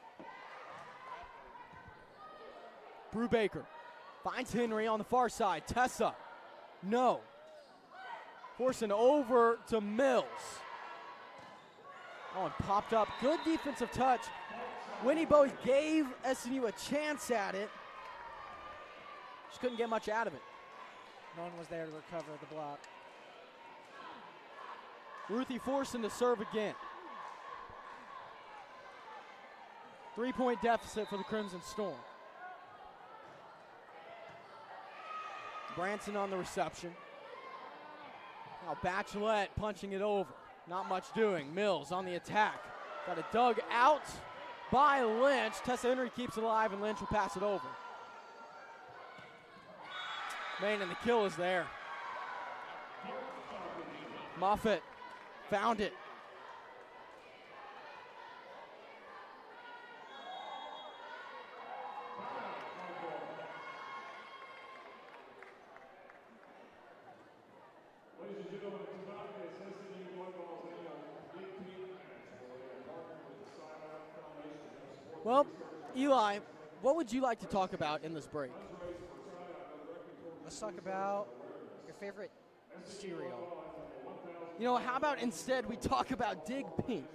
Brubaker finds Henry on the far side. Tessa, no. Forcing over to Mills. Oh, and popped up. Good defensive touch. Whitney Bowie gave SNU a chance at it. Just couldn't get much out of it. No one was there to recover the block. Ruthie Forson to serve again. 3-point deficit for the Crimson Storm. Branson on the reception. Now Bachelet punching it over. Not much doing. Mills on the attack. Got it dug out by Lynch. Tessa Henry keeps it alive, and Lynch will pass it over. Man, and the kill is there. Moffitt found it. Well, Eli, what would you like to talk about in this break? Let's talk about your favorite cereal. You know, how about instead we talk about Dig Pink?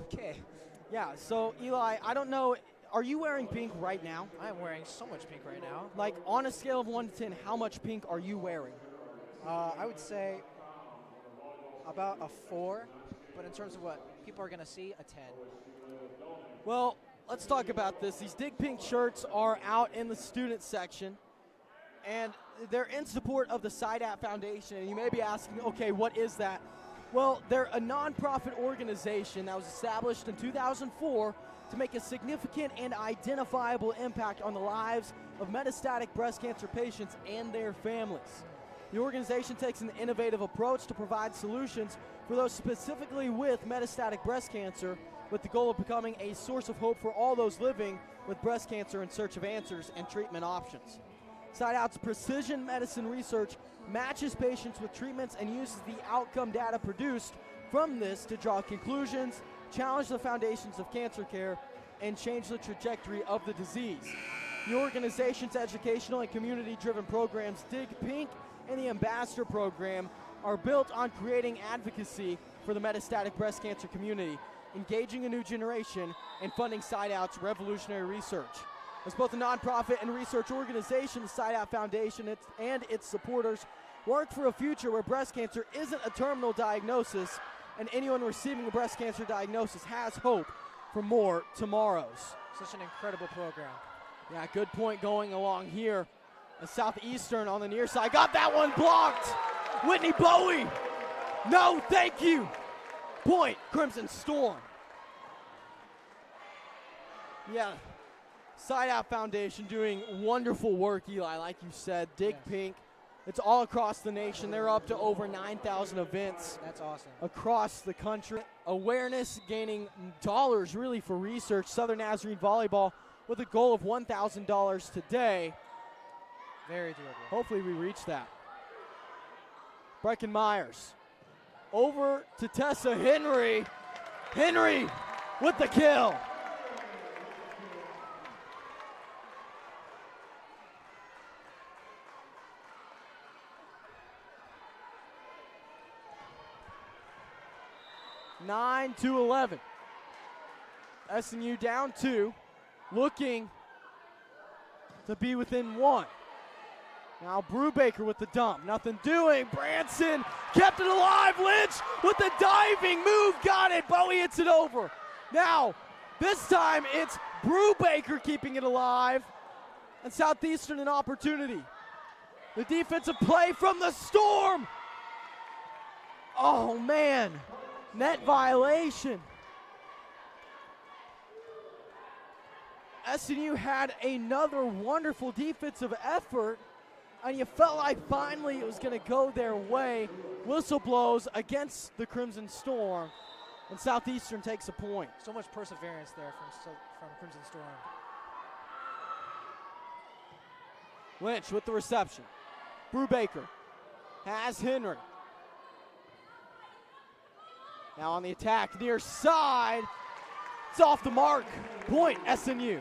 Okay. Yeah, so Eli, I don't know, are you wearing pink right now? I am wearing so much pink right now. Like, on a scale of 1 to 10, how much pink are you wearing? I would say about a 4, but in terms of what people are going to see, a 10. Well, let's talk about this. These Dig Pink shirts are out in the student section, and they're in support of the SIDAP Foundation. And you may be asking, okay, what is that? Well, they're a nonprofit organization that was established in 2004 to make a significant and identifiable impact on the lives of metastatic breast cancer patients and their families. The organization takes an innovative approach to provide solutions for those specifically with metastatic breast cancer, with the goal of becoming a source of hope for all those living with breast cancer in search of answers and treatment options. SideOut's precision medicine research matches patients with treatments and uses the outcome data produced from this to draw conclusions, challenge the foundations of cancer care, and change the trajectory of the disease. The organization's educational and community-driven programs, Dig Pink and the Ambassador Program, are built on creating advocacy for the metastatic breast cancer community, engaging a new generation, and funding SideOut's revolutionary research. As both a nonprofit and research organization, the SideOut Foundation and its supporters work for a future where breast cancer isn't a terminal diagnosis, and anyone receiving a breast cancer diagnosis has hope for more tomorrows. Such an incredible program. Yeah, good point going along here. A Southeastern on the near side. Got that one blocked. Whitney Bowie. No, thank you. Point, Crimson Storm. Yeah, SideOut Foundation doing wonderful work, Eli, like you said. Dig Pink. It's all across the nation. They're up to over 9,000 events. That's awesome. Across the country. Awareness gaining dollars really for research. Southern Nazarene Volleyball with a goal of $1,000 today. Very doable. Hopefully we reach that. Brecken Myers. Over to Tessa Henry. Henry with the kill. Nine to 11. SMU down 2, looking to be within 1. Now Brubaker with the dump, nothing doing. Branson kept it alive. Lynch with the diving move, got it. Bowie hits it over. Now, this time it's Brubaker keeping it alive, and Southeastern an opportunity. The defensive play from the Storm. Oh man, net violation. SNU had another wonderful defensive effort, and you felt like finally it was going to go their way. Whistle blows against the Crimson Storm, and Southeastern takes a point. So much perseverance there from Crimson Storm. Lynch with the reception. Brubaker has Henry. Now on the attack, near side. It's off the mark. Point, SNU.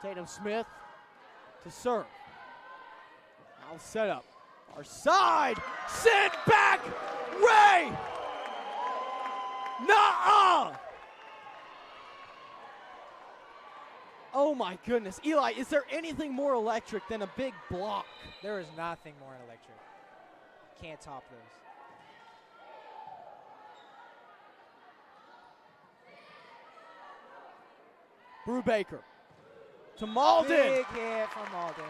Tatum Smith to serve. Now set up. Our side. Send back. Ray. Nuh-uh! Oh my goodness. Eli, is there anything more electric than a big block? There is nothing more electric. Can't top those. Brubaker to Malden. Big hit from Malden.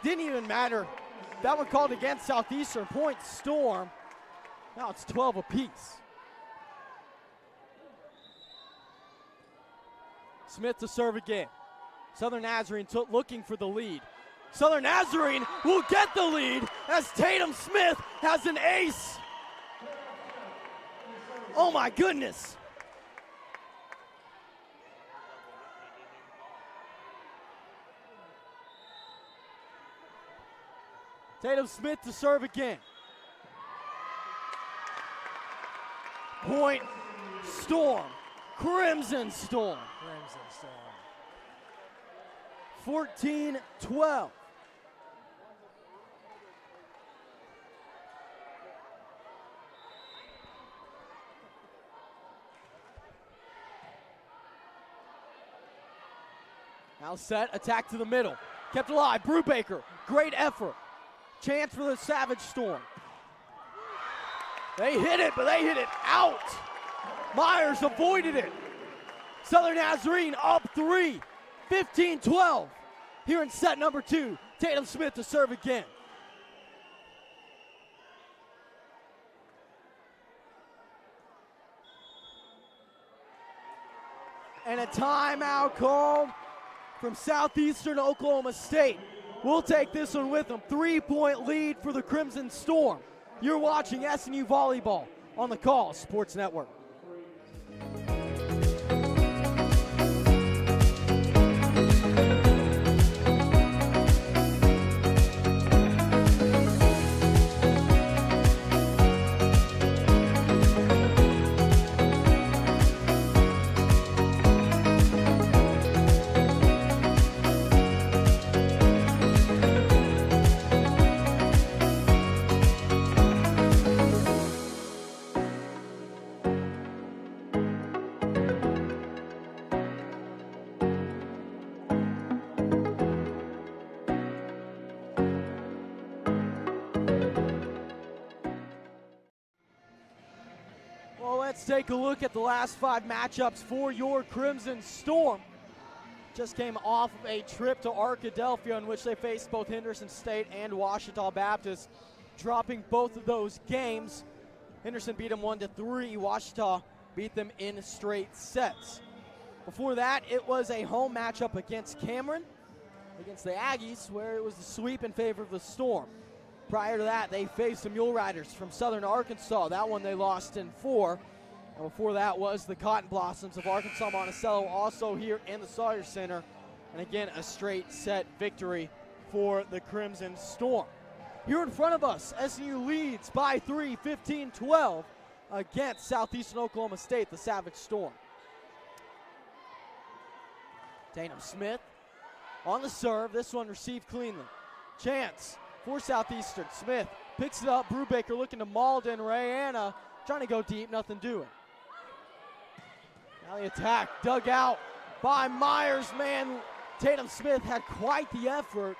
Didn't even matter. That one called against Southeastern. Point Storm. Now it's 12 apiece. Smith to serve again. Southern Nazarene looking for the lead. Southern Nazarene will get the lead as Tatum Smith has an ace. Oh my goodness. Tatum Smith to serve again. Point Storm. Crimson Storm. Crimson Storm. 14-12. Now set, attack to the middle. Kept alive, Brubaker, great effort. Chance for the Savage Storm. They hit it, but they hit it out. Myers avoided it. Southern Nazarene up 3, 15-12. Here in set number 2, Tatum Smith to serve again. And a timeout called from Southeastern Oklahoma State. We'll take this one with them. 3-point lead for the Crimson Storm. You're watching SNU Volleyball on the Call Sports Network. Let's take a look at the last 5 matchups for your Crimson Storm. Just came off of a trip to Arkadelphia in which they faced both Henderson State and Ouachita Baptist, dropping both of those games. Henderson beat them 1-3. Ouachita beat them in straight sets. Before that, it was a home matchup against Cameron, against the Aggies, where it was a sweep in favor of the Storm. Prior to that, they faced the Mule Riders from Southern Arkansas. That one they lost in 4. And before that was the Cotton Blossoms of Arkansas Monticello, also here in the Sawyer Center. And again, a straight set victory for the Crimson Storm. Here in front of us, SNU leads by 3, 15-12 against Southeastern Oklahoma State, the Savage Storm. Tatum Smith on the serve. This one received cleanly. Chance for Southeastern. Smith picks it up. Brubaker looking to Malden. Rayanna trying to go deep, nothing doing. Now the attack dug out by Myers. Man, Tatum Smith had quite the effort.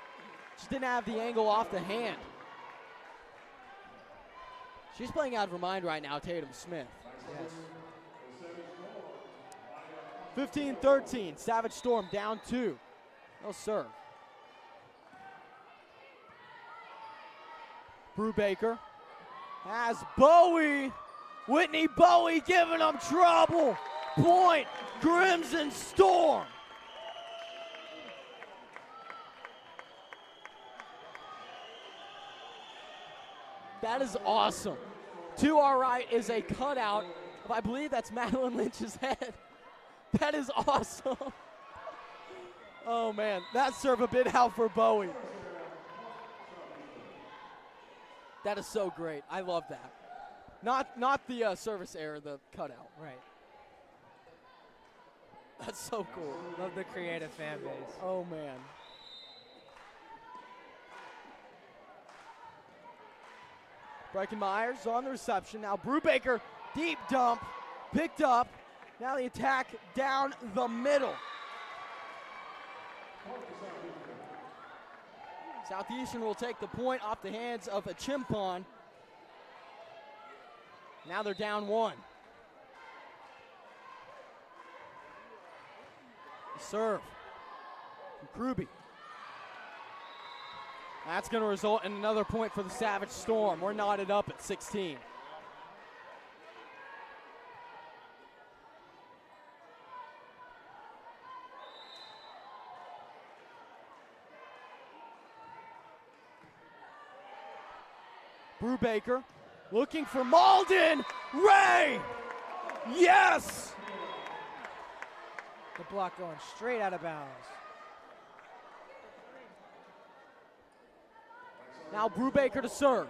Just didn't have the angle off the hand. She's playing out of her mind right now, Tatum Smith. Yes. 15-13, Savage Storm down 2. No serve. Brubaker has Bowie. Whitney Bowie giving them trouble. Point, Crimson Storm. That is awesome. To our right is a cutout of, I believe that's Madeline Lynch's head. That is awesome. Oh man, that serve a bit out for Bowie. That is so great. I love that. Not the service error, the cutout. Right. That's so cool. Love the creative fan base. Oh man. Breckenmeyer's on the reception. Now Brubaker, deep dump, picked up. Now the attack down the middle. Southeastern will take the point off the hands of a Chimpon. Now they're down 1. The serve from Kruby. That's going to result in another point for the Savage Storm. We're knotted up at 16. Brubaker looking for Malden. Ray! Yes! The block going straight out of bounds. Now Brubaker to serve.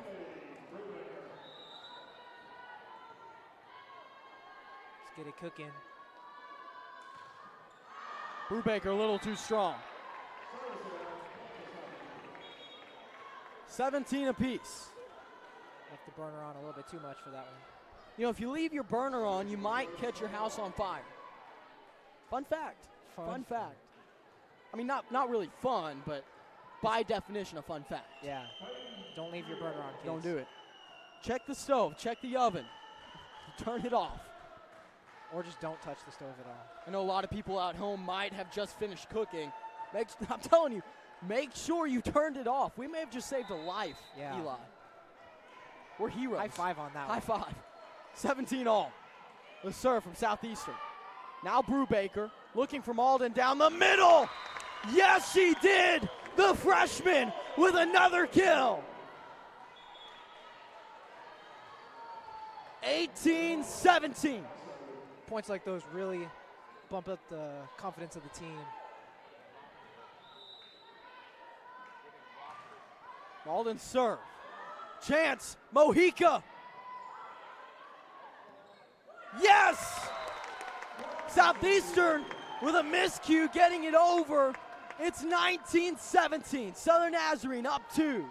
Let's get it cooking. Brubaker a little too strong. 17 apiece. Left the burner on a little bit too much for that one. You know, if you leave your burner on, you might catch your house on fire. Fun fact. Fun fact. I mean, not really fun, but by definition a fun fact. Yeah. Don't leave your burner on, kids. Don't do it. Check the stove. Check the oven. Turn it off. Or just don't touch the stove at all. I know a lot of people out home might have just finished cooking. I'm telling you, make sure you turned it off. We may have just saved a life, Yeah. Eli. We're heroes. High five on that High one. five. 17 all. The serve from Southeastern. Now Brubaker looking for Malden down the middle. Yes, she did. The freshman with another kill. 18-17. Points like those really bump up the confidence of the team. Malden serve. Chance. Mojica. Yes! Southeastern with a miscue getting it over. It's 19-17. Southern Nazarene up 2.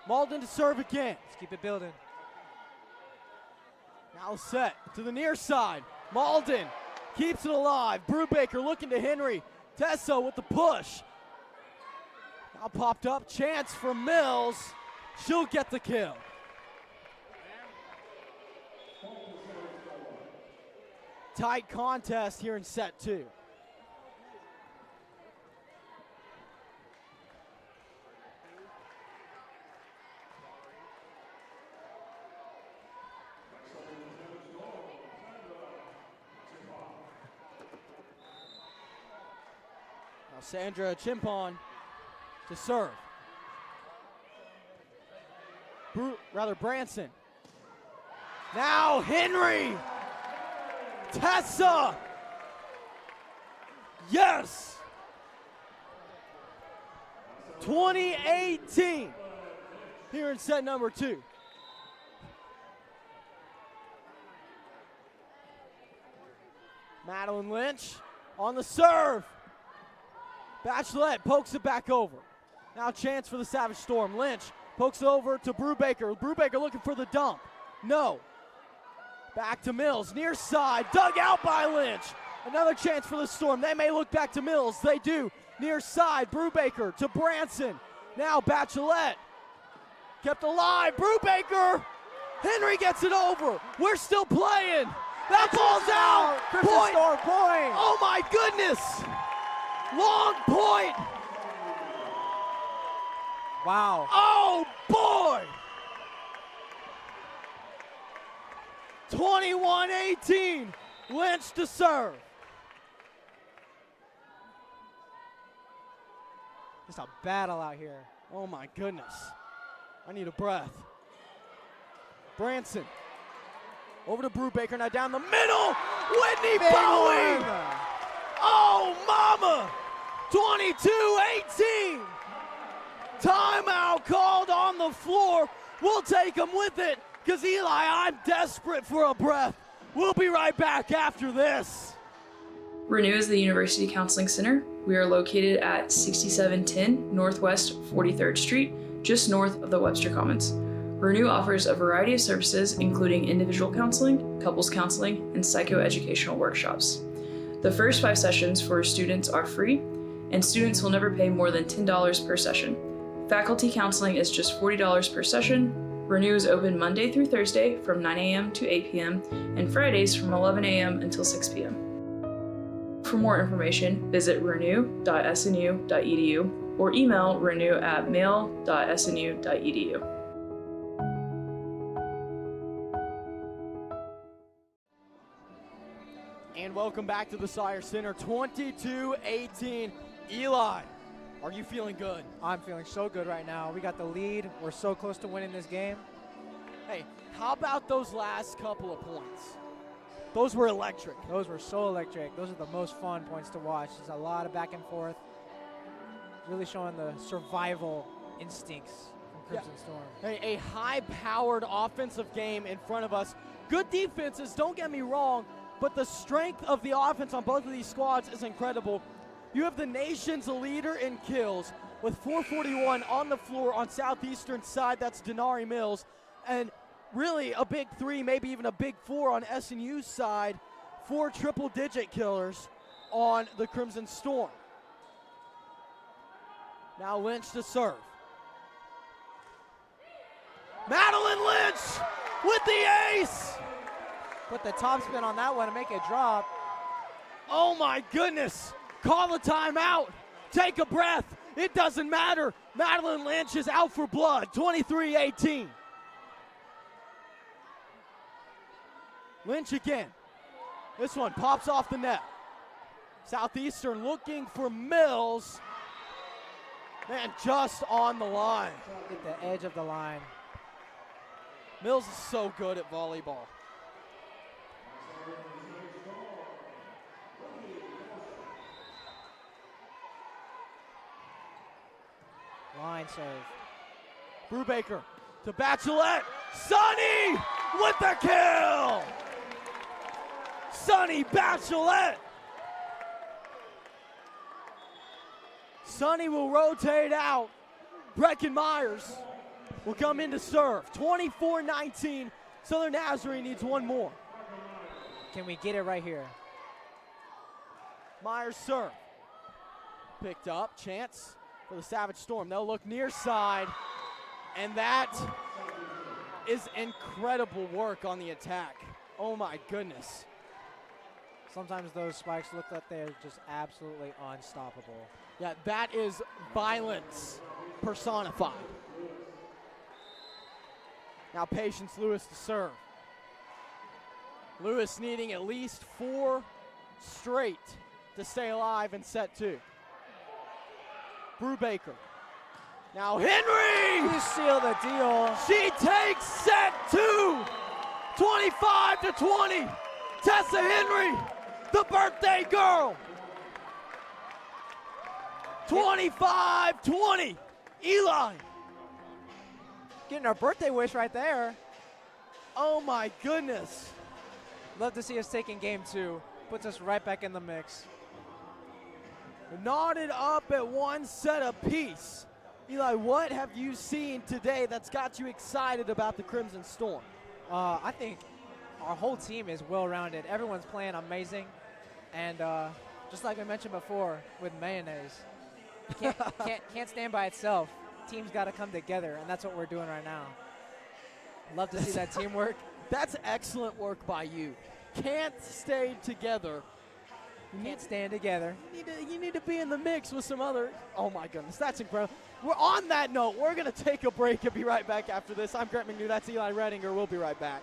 Malden to serve again. Let's keep it building. Now set to the near side. Malden keeps it alive. Brubaker looking to Henry. Tessa with the push. Now popped up. Chance for Mills. She'll get the kill. Tight contest here in set 2. Now Sandra Chimpon to serve. Branson. Now Henry. Tessa! Yes! 2018 here in set number 2. Madeline Lynch on the serve. Bachelet pokes it back over. Now chance for the Savage Storm. Lynch pokes it over to Brubaker. Brubaker looking for the dump. No. Back to Mills, near side, dug out by Lynch. Another chance for the Storm. They may look back to Mills. They do. Near side, Brubaker to Branson. Now Bachelet. Kept alive, Brubaker. Henry gets it over. We're still playing. That ball's out. Point. Storm point. Oh my goodness. Long point. Wow. Oh boy. 21-18, Lynch to serve. Just a battle out here. Oh my goodness. I need a breath. Branson. Over to Brubaker, now down the middle. Whitney Bowie. Oh, mama. 22-18. Timeout called on the floor. We'll take him with it. Because, Eli, I'm desperate for a breath. We'll be right back after this. Renew is the University Counseling Center. We are located at 6710 Northwest 43rd Street, just north of the Webster Commons. Renew offers a variety of services, including individual counseling, couples counseling, and psychoeducational workshops. The first 5 sessions for students are free, and students will never pay more than $10 per session. Faculty counseling is just $40 per session. Renew is open Monday through Thursday from 9 a.m. to 8 p.m. and Fridays from 11 a.m. until 6 p.m. For more information, visit renew.snu.edu or email renew@mail.snu.edu. And welcome back to the Sire Center, 22-18. Eli, are you feeling good? I'm feeling so good right now. We got the lead. We're so close to winning this game. Hey, how about those last couple of points? Those were electric. Those were so electric. Those are the most fun points to watch. There's a lot of back and forth. Really showing the survival instincts from Crimson Storm. Hey, a high-powered offensive game in front of us. Good defenses, don't get me wrong, but the strength of the offense on both of these squads is incredible. You have the nation's leader in kills with 441 on the floor on Southeastern side. That's Denari Mills. And really a big 3, maybe even a big 4 on SNU's side. 4 triple-digit killers on the Crimson Storm. Now Lynch to serve. Madeline Lynch with the ace! Put the top spin on that one and make it drop. Oh my goodness! Call a timeout. Take a breath. It doesn't matter. Madeline Lynch is out for blood. 23-18. Lynch again. This one pops off the net. Southeastern looking for Mills. And just on the line. Get the edge of the line. Mills is so good at volleyball. Line serve. Brubaker to Bachelet. Sonny with the kill! Sonny Bachelet! Sonny will rotate out. Brecken Myers will come in to serve. 24-19. Southern Nazarene needs one more. Can we get it right here? Myers serve. Picked up. Chance for the Savage Storm. They'll look near side. And that is incredible work on the attack. Oh my goodness. Sometimes those spikes look like they're just absolutely unstoppable. Yeah, that is violence personified. Now Patience Lewis to serve. Lewis needing at least 4 straight to stay alive in set 2. Brubaker. Now Henry! You seal the deal. She takes set 2. 25-20. Tessa Henry, the birthday girl. 25-20. Eli. Getting our birthday wish right there. Oh my goodness. Love to see us taking game 2. Puts us right back in the mix. Knotted up at 1 set apiece. Eli, what have you seen today that's got you excited about the Crimson Storm? I think our whole team is well-rounded. Everyone's playing amazing. And just like I mentioned before with mayonnaise, can't stand by itself. Team's got to come together, and that's what we're doing right now. Love to see that teamwork. That's excellent work by you. Can't stay together. Can't stand together. You need to be in the mix with some other. Oh my goodness, that's incredible. We're on that note. We're going to take a break and be right back after this. I'm Grant McNew. That's Eli Redinger. We'll be right back.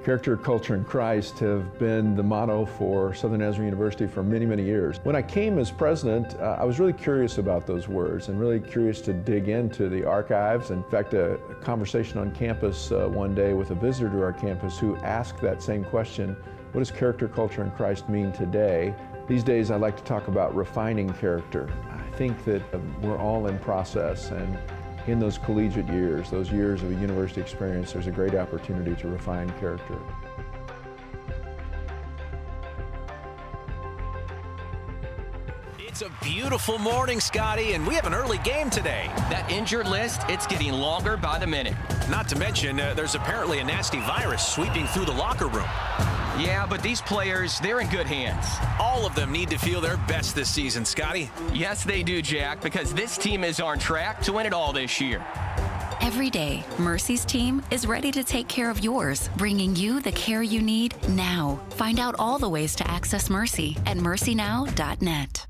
Character, culture, and Christ have been the motto for Southern Nazarene University for many, many years. When I came as president, I was really curious about those words and really curious to dig into the archives. In fact, a conversation on campus one day with a visitor to our campus who asked that same question: what does character, culture, and Christ mean today? These days, I like to talk about refining character. I think that we're all in process, and in those collegiate years, those years of a university experience, there's a great opportunity to refine character. It's a beautiful morning, Scotty, and we have an early game today. That injured list, it's getting longer by the minute. Not to mention, there's apparently a nasty virus sweeping through the locker room. Yeah, but these players, they're in good hands. All of them need to feel their best this season, Scotty. Yes, they do, Jack, because this team is on track to win it all this year. Every day, Mercy's team is ready to take care of yours, bringing you the care you need now. Find out all the ways to access Mercy at mercynow.net.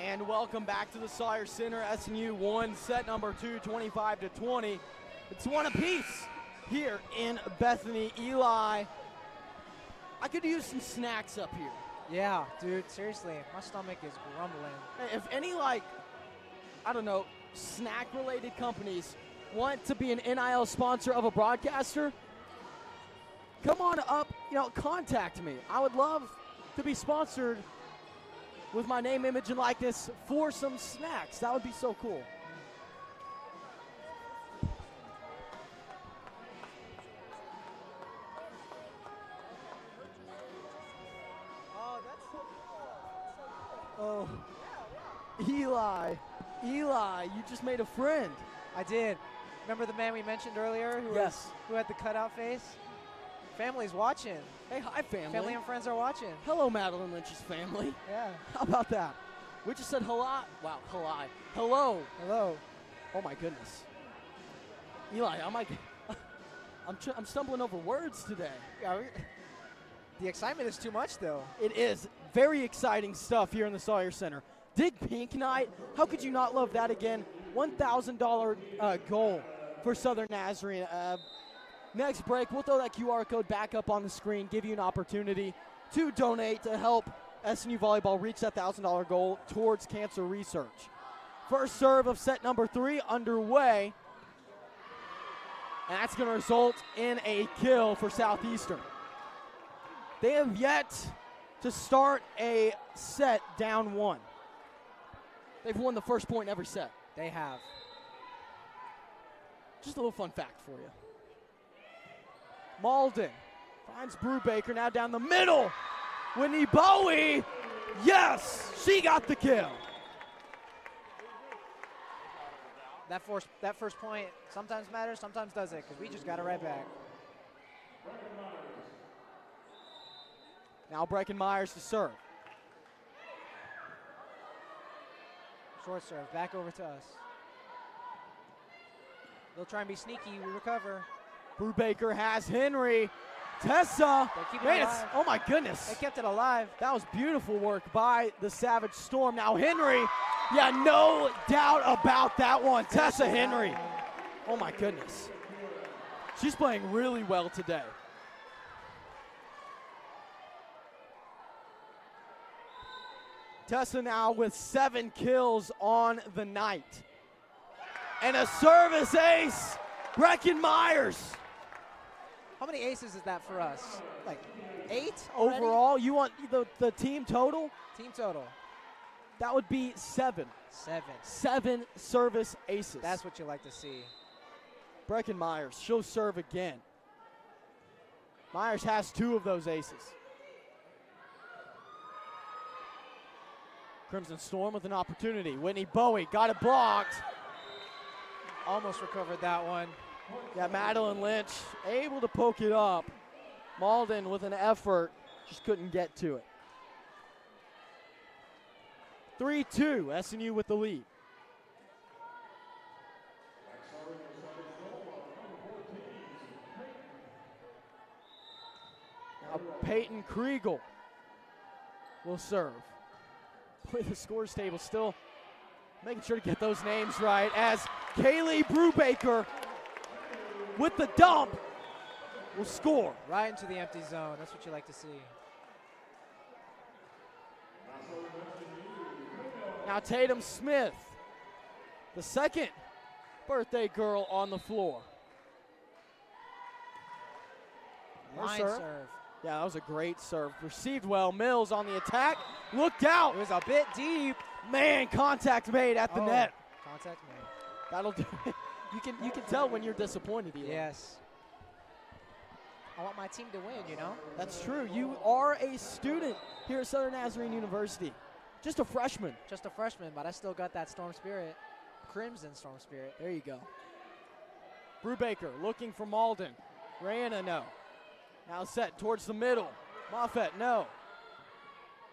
And welcome back to the Sawyer Center. SMU won set number 2, 25-20. It's one apiece here in Bethany. Eli, I could use some snacks up here. Yeah, dude, seriously, my stomach is grumbling. Hey, if any, snack-related companies want to be an NIL sponsor of a broadcaster, come on up, contact me. I would love to be sponsored with my name, image, and likeness for some snacks. That would be so cool. Oh, that's so cool. Oh, Eli, you just made a friend. I did. Remember the man we mentioned earlier who had the cutout face? Family's watching. Hey, hi, family. Family and friends are watching. Hello, Madeline Lynch's family. Yeah. How about that? We just said hello. Wow, hello. Hello. Oh my goodness. Eli, I'm stumbling over words today. Yeah, the excitement is too much, though. It is very exciting stuff here in the Sawyer Center. Dig Pink Night. How could you not love that again? $1,000 goal for Southern Nazarene. Next break, we'll throw that QR code back up on the screen, give you an opportunity to donate to help SNU Volleyball reach that $1,000 goal towards cancer research. First serve of set number 3 underway, and that's going to result in a kill for Southeastern. They have yet to start a set down 1. They've won the first point in every set. They have. Just a little fun fact for you. Malden finds Brubaker now down the middle. Whitney Bowie, yes, she got the kill. That first point sometimes matters, sometimes doesn't, because we just got it right back. Now Breckenmeyers to serve. Short serve, back over to us. They'll try and be sneaky, we recover. Brubaker has Henry. Tessa. Oh my goodness. They kept it alive. That was beautiful work by the Savage Storm. Now Henry. Yeah, no doubt about that one. Tessa Henry. Oh my goodness. She's playing really well today. Tessa now with 7 kills on the night. And a service ace. Breckenmeyers. How many aces is that for us? Like 8 already? Overall, you want the team total? Team total. That would be 7. 7 service aces. That's what you like to see. Breckenmeyers, she'll serve again. Myers has 2 of those aces. Crimson Storm with an opportunity. Whitney Bowie got it blocked. Almost recovered that one. Yeah, Madeline Lynch able to poke it up. Malden with an effort, just couldn't get to it. 3-2, SNU with the lead. Now Peyton Kriegel will serve. Boy, the scores table still Making sure to get those names right as Kaylee Brubaker with the dump will score. Right into the empty zone. That's what you like to see. Now Tatum Smith, the second birthday girl on the floor. Line serve. Yeah, that was a great serve. Received well. Mills on the attack. Looked out. It was a bit deep. Man, contact made at the net. Contact made. That'll do it. You can tell when you're disappointed, Eli. Yes. I want my team to win, you know? That's true. You are a student here at Southern Nazarene University. Just a freshman. Just a freshman, but I still got that Storm Spirit. Crimson Storm Spirit. There you go. Brubaker looking for Malden. Rayana, no. Now set towards the middle. Moffett, no.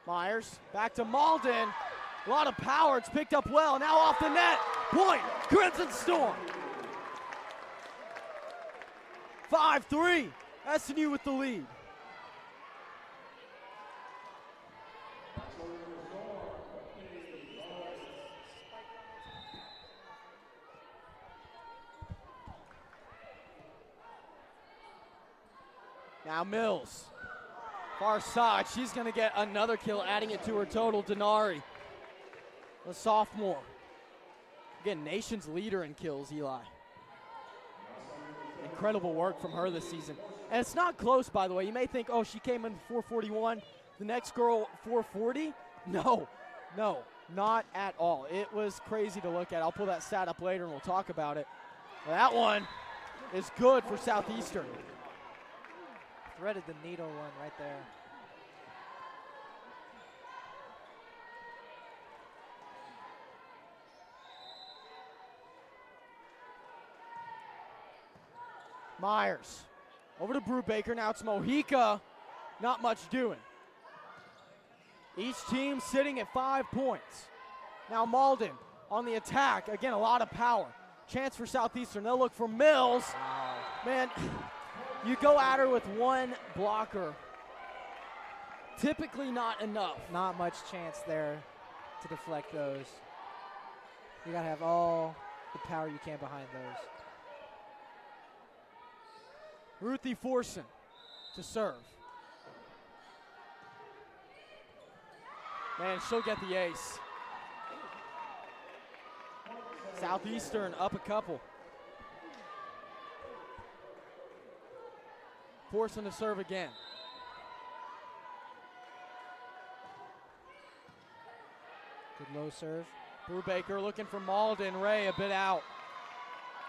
Myers, back to Malden. A lot of power, it's picked up well. Now off the net. Point, Crimson Storm. 5-3, SNU with the lead. Now Mills, far side, she's gonna get another kill, adding it to her total. Denari, the sophomore. Again, nation's leader in kills, Eli. Incredible work from her this season. And it's not close, by the way. You may think, oh, she came in 441. The next girl, 440. No, not at all. It was crazy to look at. I'll pull that stat up later and we'll talk about it. Well, that one is good for Southeastern. Threaded the needle one right there. Myers over to Brubaker. Now it's Mojica. Not much doing. Each team sitting at 5 points. Now Malden on the attack. Again, a lot of power. Chance for Southeastern. They'll look for Mills. Wow. Man, you go at her with one blocker. Typically not enough. Not much chance there to deflect those. You gotta have all the power you can behind those. Ruthie Forson to serve. Man, she'll get the ace. Southeastern up a couple. Forson to serve again. Good low serve. Brubaker looking for Malden. Ray a bit out.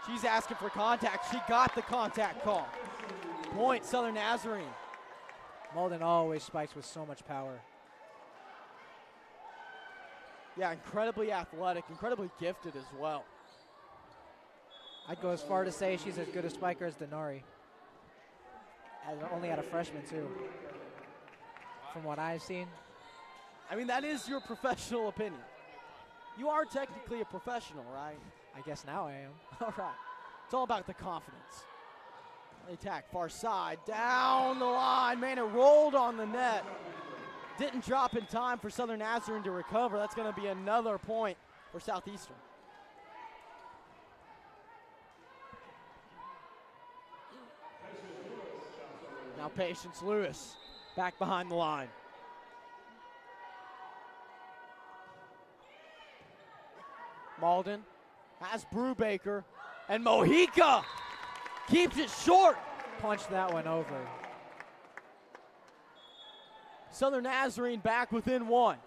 She's asking for contact. She got the contact call. Point, Southern Nazarene. Malden always spikes with so much power. Yeah, incredibly athletic, incredibly gifted as well. I'd go as far to say she's as good a spiker as Denari. Only at a freshman, too. From what I've seen. I mean, that is your professional opinion. You are technically a professional, right? I guess now I am. All right. It's all about the confidence. The attack, far side, down the line. Man, it rolled on the net. Didn't drop in time for Southern Nazarene to recover. That's going to be another point for Southeastern. Now Patience Lewis back behind the line. Malden has Brubaker, and Mojica keeps it short. Punched that one over. Southern Nazarene back within one.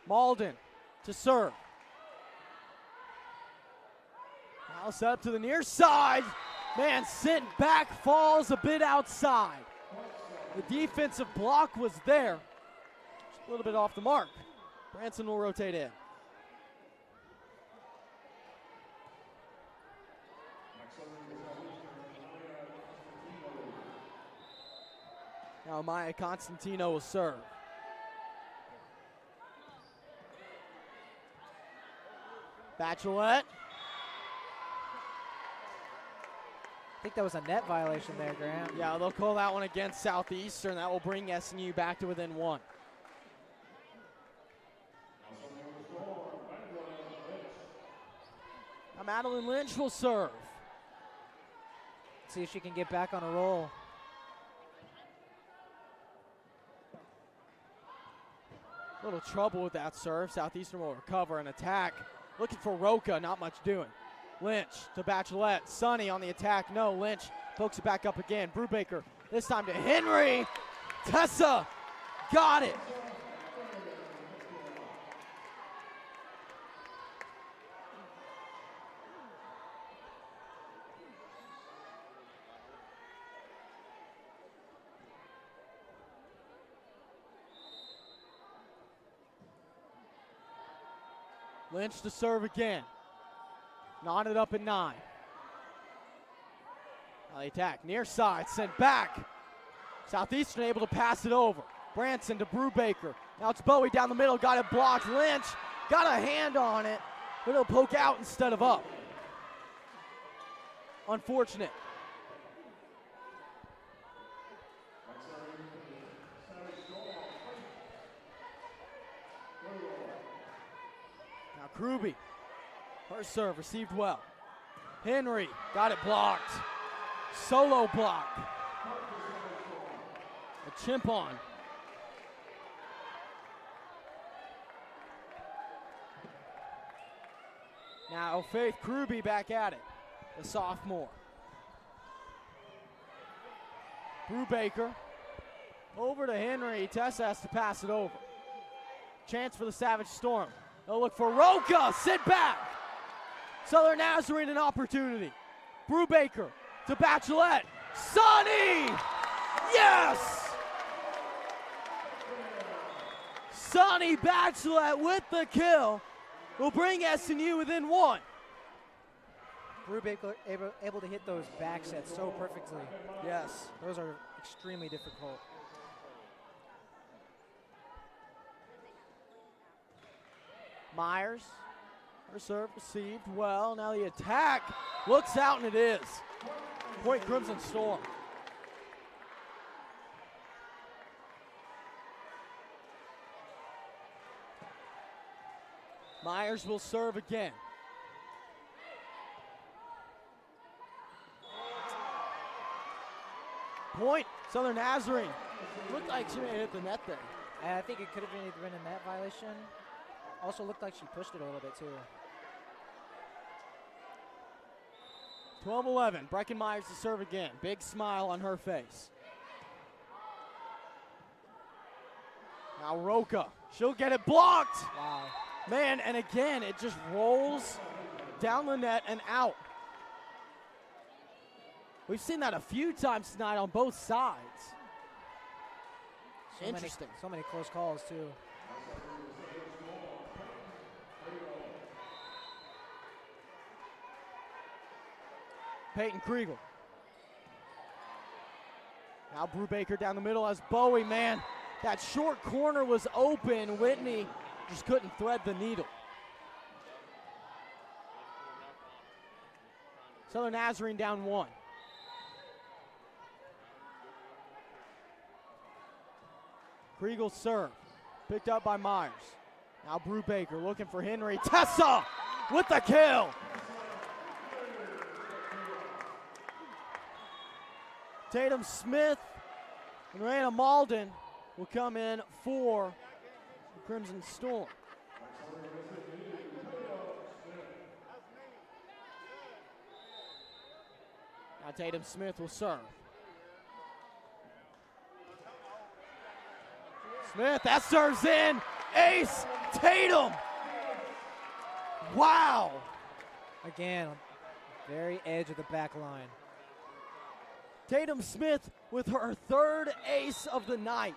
Malden to serve. Now set up to the near side. Man, sent back, falls a bit outside. The defensive block was there. Just a little bit off the mark. Branson will rotate in. Now Maya Constantino will serve. Bachelette. I think that was a net violation there, Grant. Yeah, they'll call that one against Southeastern. That will bring SNU back to within 1. Now Madeline Lynch will serve. See if she can get back on a roll. A little trouble with that serve. Southeastern will recover and attack. Looking for Roca, not much doing. Lynch to Bachelette. Sonny on the attack. No, Lynch pokes it back up again. Brubaker, this time to Henry. Tessa got it. Lynch to serve again. Knotted up at 9. Now the attack, near side, sent back. Southeastern able to pass it over. Branson to Brubaker. Now it's Bowie down the middle, got it blocked. Lynch got a hand on it, but it'll poke out instead of up. Unfortunate. Now Kruby. Her serve received well. Henry got it blocked. Solo block. A chimp on. Now Faith Kruby back at it. The sophomore. Brubaker. Over to Henry. Tessa has to pass it over. Chance for the Savage Storm. They'll look for Roca. Sit back. Southern Nazarene an opportunity. Brubaker to Bachelette. Sonny! Yes! Sonny Bachelette with the kill will bring SNU within 1. Brubaker able to hit those back sets so perfectly. Yes. Those are extremely difficult. Myers, her serve received well. Now the attack looks out, and it is. Point Crimson Storm. Myers will serve again. Point, Southern Nazarene. Looked like she may have hit the net there. I think it could have been a net violation. Also looked like she pushed it a little bit too. 12-11, Brecken Myers to serve again. Big smile on her face. Now Roca, she'll get it blocked. Wow. Man, and again, it just rolls down the net and out. We've seen that a few times tonight on both sides. Interesting. So many close calls too. Peyton Kriegel. Now Brubaker down the middle as Bowie, man. That short corner was open. Whitney just couldn't thread the needle. Southern Nazarene down 1. Kriegel's serve. Picked up by Myers. Now Brubaker looking for Henry. Tessa with the kill. Tatum Smith and Raina Malden will come in for the Crimson Storm. Now Tatum Smith will serve. Smith, that serves in. Ace Tatum. Wow. Again, very edge of the back line. Tatum Smith with her 3rd ace of the night.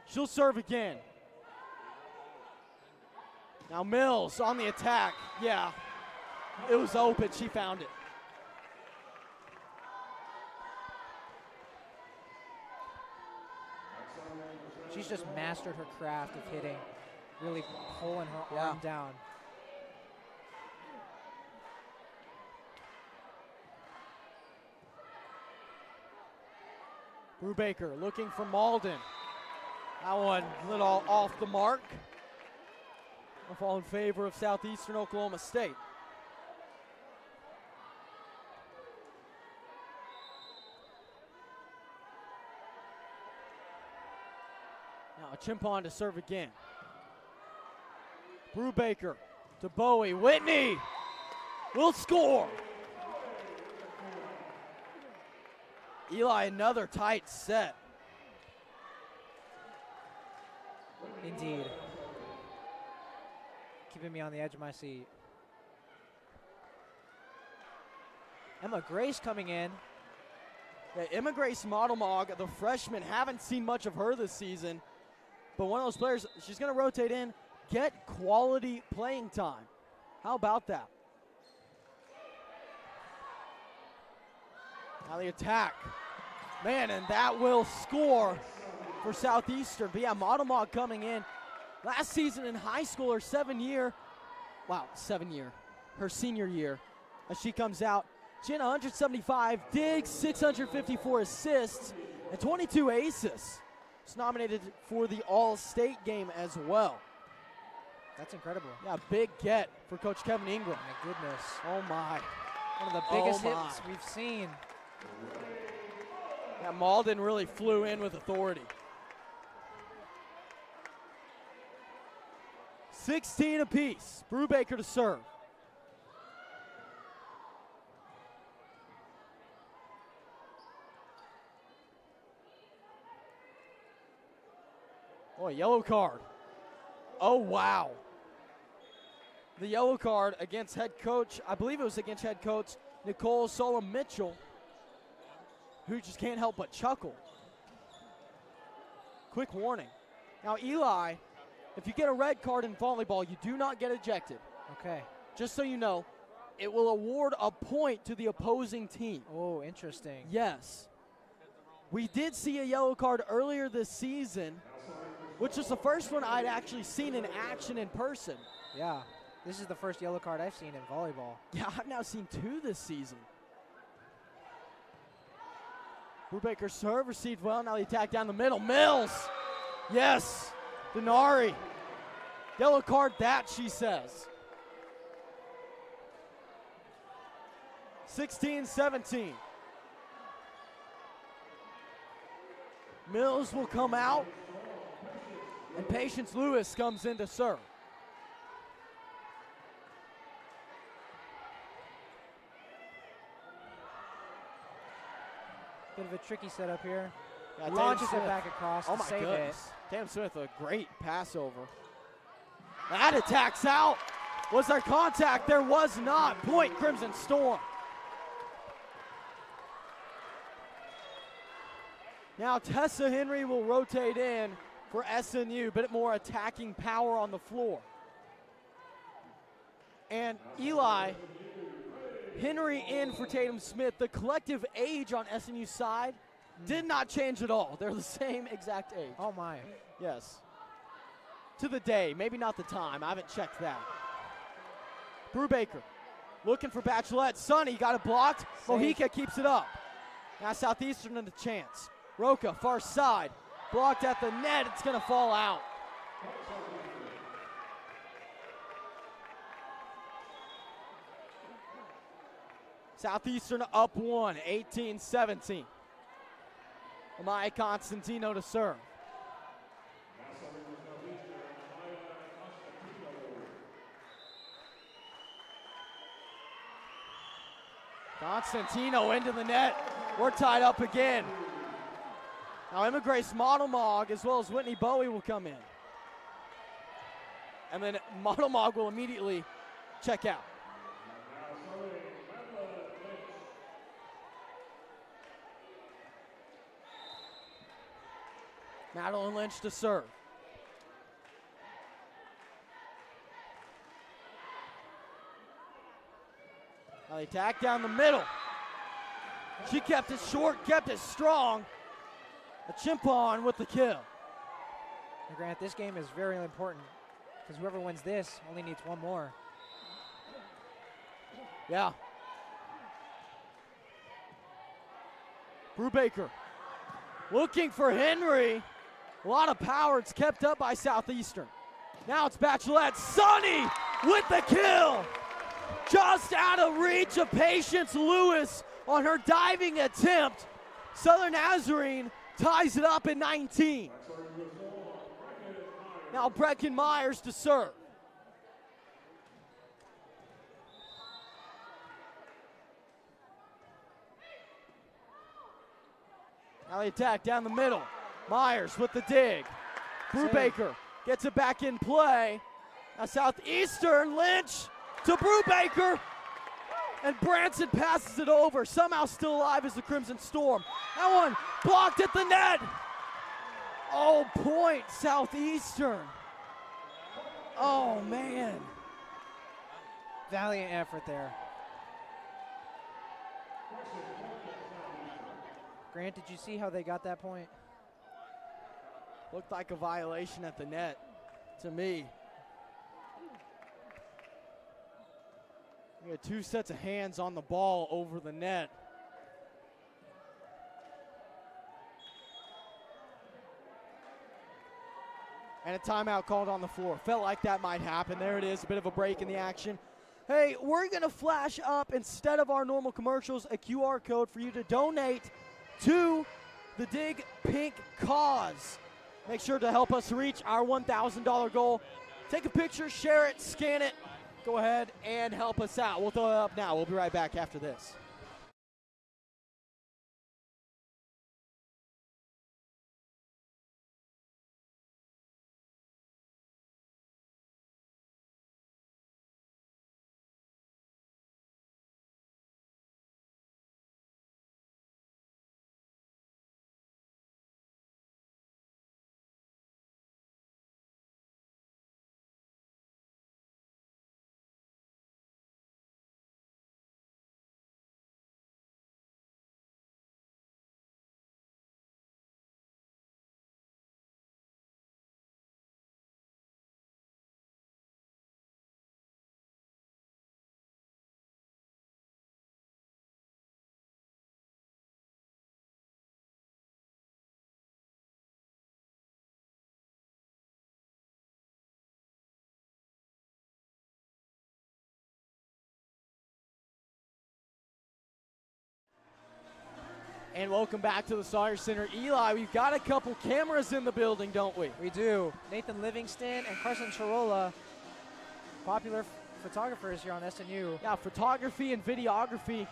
She'll serve again. Now Mills on the attack. Yeah, it was open. She found it. She's just mastered her craft of hitting, really pulling her arm down. Brubaker looking for Malden. That one a little off the mark. A fall in favor of Southeastern Oklahoma State. Now Chimpon to serve again. Brubaker to Bowie. Whitney will score. Eli, another tight set. Indeed. Keeping me on the edge of my seat. Emma Grace coming in. Yeah, Emma Grace Modelmog, the freshman, haven't seen much of her this season, but one of those players, she's going to rotate in, get quality playing time. How about that? Now the attack. Man, and that will score for Southeastern. But yeah, Modelmog coming in. Last season in high school, her her senior year, as she comes out. She had 175 digs, 654 assists, and 22 aces. She's nominated for the All-State game as well. That's incredible. Yeah, big get for Coach Kevin Ingram. My goodness. Oh my. One of the biggest hits we've seen. Yeah, Malden really flew in with authority. 16 apiece. Brubaker to serve. Oh, yellow card. Oh, wow. The yellow card against head coach, I believe it was against head coach Nicole Solom-Mitchell, who just can't help but chuckle. Quick warning. Now, Eli, if you get a red card in volleyball, you do not get ejected. Okay. Just so you know, it will award a point to the opposing team. Oh, interesting. Yes. We did see a yellow card earlier this season, which was the first one I'd actually seen in action in person. Yeah. This is the first yellow card I've seen in volleyball. Yeah, I've now seen 2 this season. Brubaker serve, received well. Now the attack down the middle. Mills. Yes. Denari. Yellow card that, she says. 16-17. Mills will come out. And Patience Lewis comes in to serve. Bit of a tricky setup here. Yeah, launches it back across to save it. Tatum Smith, a great pass over. That attack's out. Was there contact? There was not. Point Crimson Storm. Now Tessa Henry will rotate in for SNU, a bit more attacking power on the floor. And Eli, Henry in for Tatum Smith. The collective age on SNU's side did not change at all. They're the same exact age. Oh my. Yes. To the day, maybe not the time. I haven't checked that. Brubaker looking for Bachelette. Sonny got it blocked. Mojica keeps it up. Now Southeastern in the chance. Roca, far side. Blocked at the net. It's going to fall out. Southeastern up 1, 18-17. Amaya Constantino to serve. Constantino into the net. We're tied up again. Now Emma Grace Modelmog as well as Whitney Bowie will come in. And then Modelmog will immediately check out. Madeline Lynch to serve. Now the attack down the middle. She kept it short, kept it strong. A Chimpon with the kill. And Grant, this game is very important because whoever wins this only needs one more. Yeah. Brubaker Looking for Henry. A lot of power. It's kept up by Southeastern. Now it's Bachelette. Sonny with the kill. Just out of reach of Patience Lewis on her diving attempt. Southern Nazarene ties it up at 19. Now Brecken Myers to serve. Now the attack down the middle. Myers with the dig. Brubaker gets it back in play. Now Southeastern, Lynch to Brubaker. And Branson passes it over. Somehow still alive is the Crimson Storm. That one blocked at the net. Oh, point Southeastern. Oh, man. Valiant effort there. Grant, did you see how they got that point? Looked like a violation at the net to me. We had two sets of hands on the ball over the net. And a timeout called on the floor. Felt like that might happen. There it is, a bit of a break in the action. Hey, we're going to flash up, instead of our normal commercials, a QR code for you to donate to the Dig Pink cause. Make sure to help us reach our $1,000 goal. Take a picture, share it, scan it. Go ahead and help us out. We'll throw it up now. We'll be right back after this. And welcome back to the Sawyer Center. Eli, we've got a couple cameras in the building, don't we? We do. Nathan Livingston and Carson Chirola, popular photographers here on SNU. Yeah, photography and videography.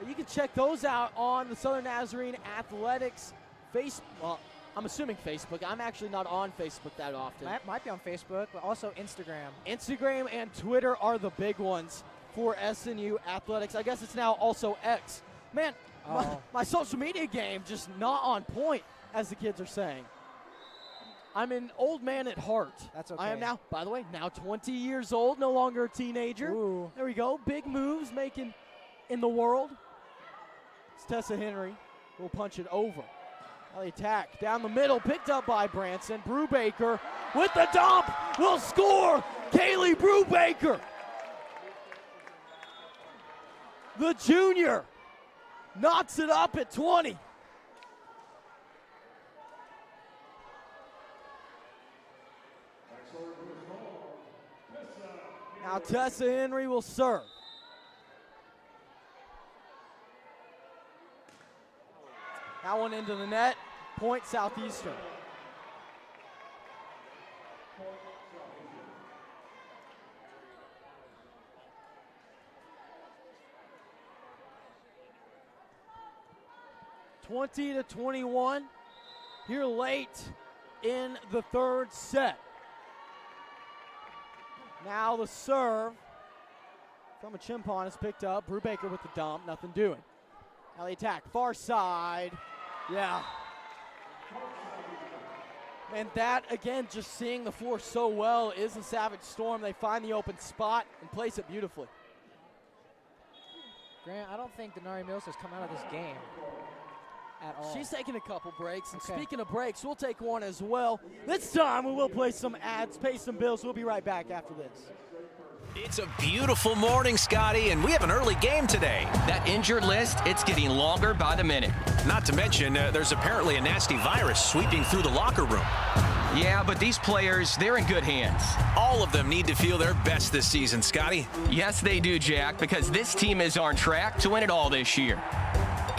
You can check those out on the Southern Nazarene Athletics Facebook. Well, I'm assuming Facebook. I'm actually not on Facebook that often. Might be on Facebook, but also Instagram. Instagram and Twitter are the big ones for SNU Athletics. I guess it's now also X. Man, my social media game just not on point, as the kids are saying. I'm an old man at heart. That's okay. I am now, by the way, now 20 years old, no longer a teenager. Ooh. There we go. Big moves making in the world. It's Tessa Henry. Will punch it over. Now the attack down the middle, picked up by Branson. Brubaker with the dump will score. Kaylee Brubaker, the junior, knocks it up at 20. Now Tessa Henry will serve. That one into the net. Point Southeastern. (20-21) here late in the third set. Now the serve from a Chimpon is picked up. Brubaker with the dump, nothing doing. Now the attack, far side. Yeah. And that, again, just seeing the floor so well is the Savage Storm. They find the open spot and place it beautifully. Grant, I don't think Denari Mills has come out of this game at all. She's taking a couple breaks. And speaking of breaks, we'll take one as well. This time we will play some ads, pay some bills. We'll be right back after this. It's a beautiful morning, Scotty, and we have an early game today. That injured list, it's getting longer by the minute. Not to mention, there's apparently a nasty virus sweeping through the locker room. Yeah, but these players, they're in good hands. All of them need to feel their best this season, Scotty. Yes, they do, Jack, because this team is on track to win it all this year.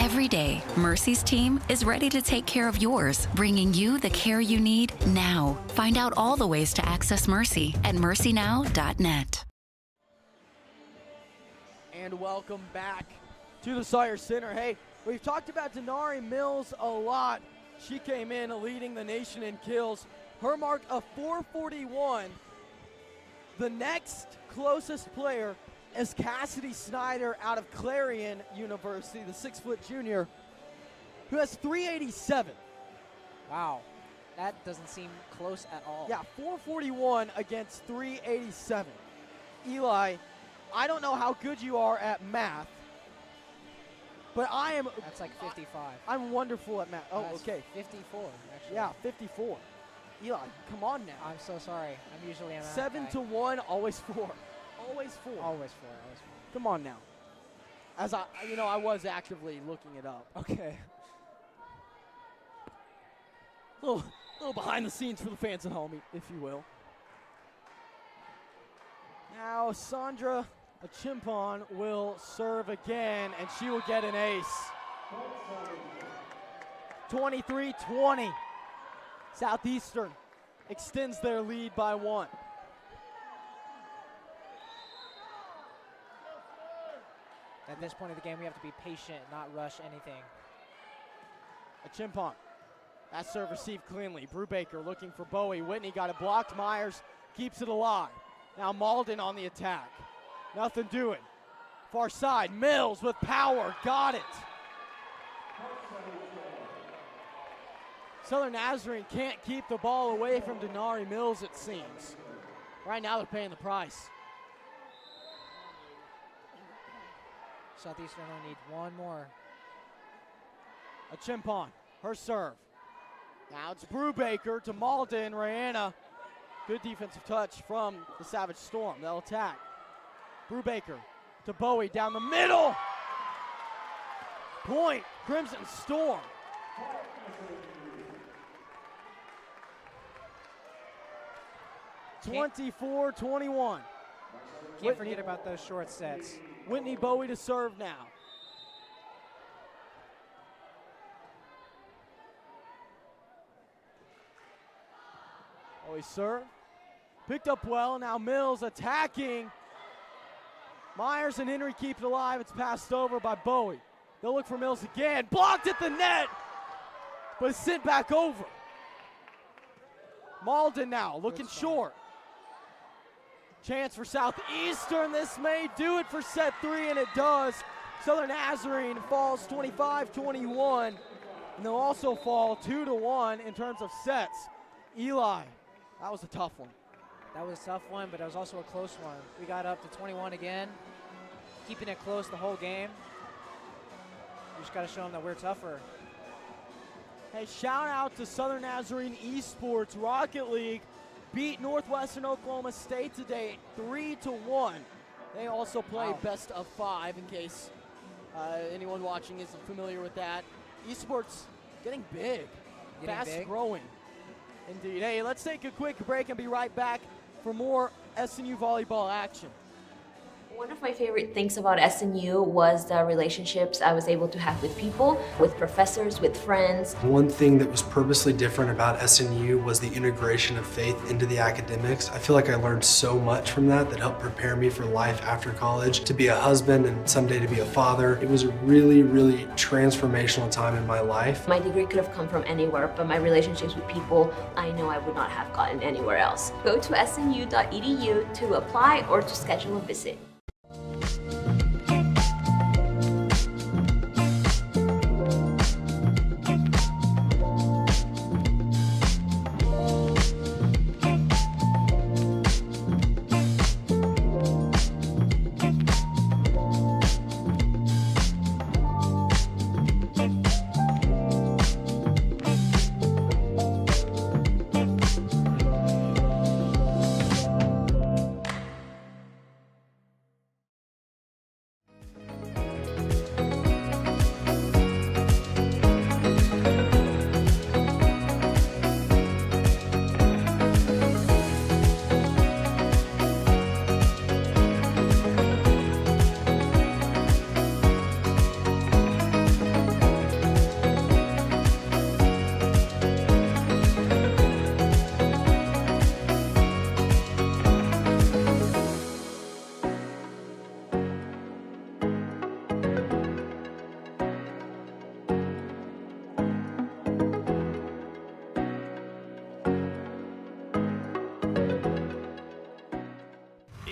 Every day, Mercy's team is ready to take care of yours, bringing you the care you need now. Find out all the ways to access Mercy at mercynow.net. And welcome back to the Sawyer Center. Hey, we've talked about Denari Mills a lot. She came in leading the nation in kills. Her mark of 441. The next closest player is Cassidy Snyder out of Clarion University, the 6-foot junior, who has 387. Wow, that doesn't seem close at all. Yeah, 441 against 387. Eli, I don't know how good you are at math, but I am. That's like 55. I'm wonderful at math. Oh, That's okay. 54, actually. Yeah, 54. Eli, come on now. I'm so sorry. I'm usually a math 7 guy. to 1, always 4. Always 4. Always 4. Come on now. As I was actively looking it up. Okay. Little behind the scenes for the fans at home, if you will. Now Sandra Chimpon will serve again, and she will get an ace. 23-20. Southeastern extends their lead by 1. At this point of the game, we have to be patient, not rush anything. A Chimpon. That serve received cleanly. Brubaker looking for Bowie. Whitney got it blocked. Myers keeps it alive. Now Malden on the attack. Nothing doing. Far side. Mills with power. Got it. Southern Nazarene can't keep the ball away from Denari Mills, it seems. Right now they're paying the price. Southeastern only need one more. A Chimpon. Her serve. Now it's Brubaker to Malden. Rihanna. Good defensive touch from the Savage Storm. They'll attack. Brubaker to Bowie down the middle. Point, Crimson Storm. Can't 24-21. Can't forget about those short sets. Whitney Bowie to serve now. Bowie serve. Picked up well. Now Mills attacking. Myers and Henry keep it alive. It's passed over by Bowie. They'll look for Mills again. Blocked at the net, but it's sent back over. Malden now looking short. Chance for Southeastern. This may do it for set 3, and it does. Southern Nazarene falls 25-21, and they'll also fall 2-1 in terms of sets. Eli, that was a tough one. That was a tough one, but it was also a close one. We got up to 21 again, keeping it close the whole game. We just got to show them that we're tougher. Hey, shout out to Southern Nazarene Esports. Rocket League beat Northwestern Oklahoma State today 3-1. They also play best of 5 in case anyone watching isn't familiar with that. Esports getting big, fast growing. Indeed. Hey, let's take a quick break and be right back for more SNU volleyball action. One of my favorite things about SNU was the relationships I was able to have with people, with professors, with friends. One thing that was purposely different about SNU was the integration of faith into the academics. I feel like I learned so much from that helped prepare me for life after college, to be a husband and someday to be a father. It was a really, really transformational time in my life. My degree could have come from anywhere, but my relationships with people, I know I would not have gotten anywhere else. Go to snu.edu to apply or to schedule a visit.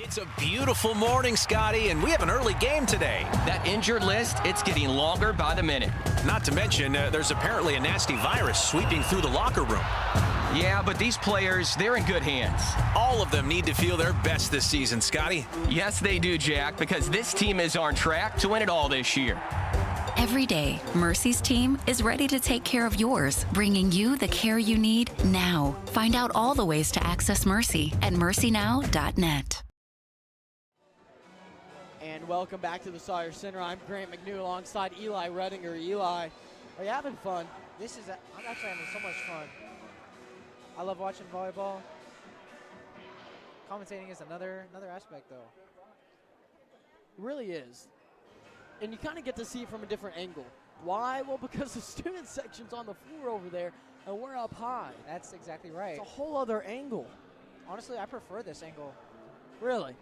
It's a beautiful morning, Scotty, and we have an early game today. That injured list, it's getting longer by the minute. Not to mention, there's apparently a nasty virus sweeping through the locker room. Yeah, but these players, they're in good hands. All of them need to feel their best this season, Scotty. Yes, they do, Jack, because this team is on track to win it all this year. Every day, Mercy's team is ready to take care of yours, bringing you the care you need now. Find out all the ways to access Mercy at mercynow.net. And welcome back to the Sawyer Center. I'm Grant McNew alongside Eli Redinger. Eli, are you having fun? I'm actually having so much fun. I love watching volleyball. Commentating is another aspect, though. It really is. And you kind of get to see it from a different angle. Why? Well, because the student section's on the floor over there, and we're up high. That's exactly right. It's a whole other angle. Honestly, I prefer this angle. Really?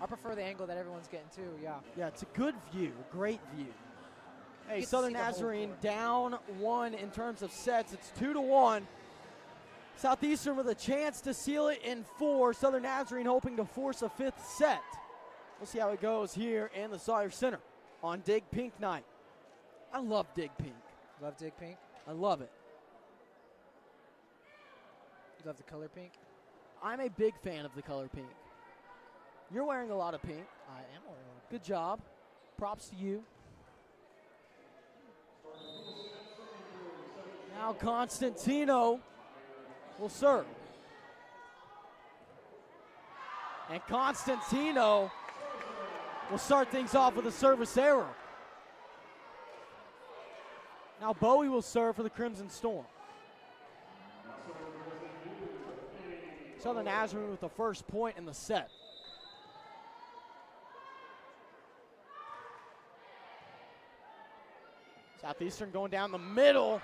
I prefer the angle that everyone's getting to, yeah. Yeah, it's a good view, a great view. Hey, get to Southern see the whole Nazarene court. down 1 in terms of sets. It's 2-1. Southeastern with a chance to seal it in 4. Southern Nazarene hoping to force a 5th set. We'll see how it goes here in the Sawyer Center on Dig Pink night. I love Dig Pink. Love Dig Pink? I love it. You love the color pink? I'm a big fan of the color pink. You're wearing a lot of pink. I am wearing one. Good job. Props to you. Now Constantino will serve. And Constantino will start things off with a service error. Now Bowie will serve for the Crimson Storm. Southern Nazarene with the first point in the set. Southeastern going down the middle.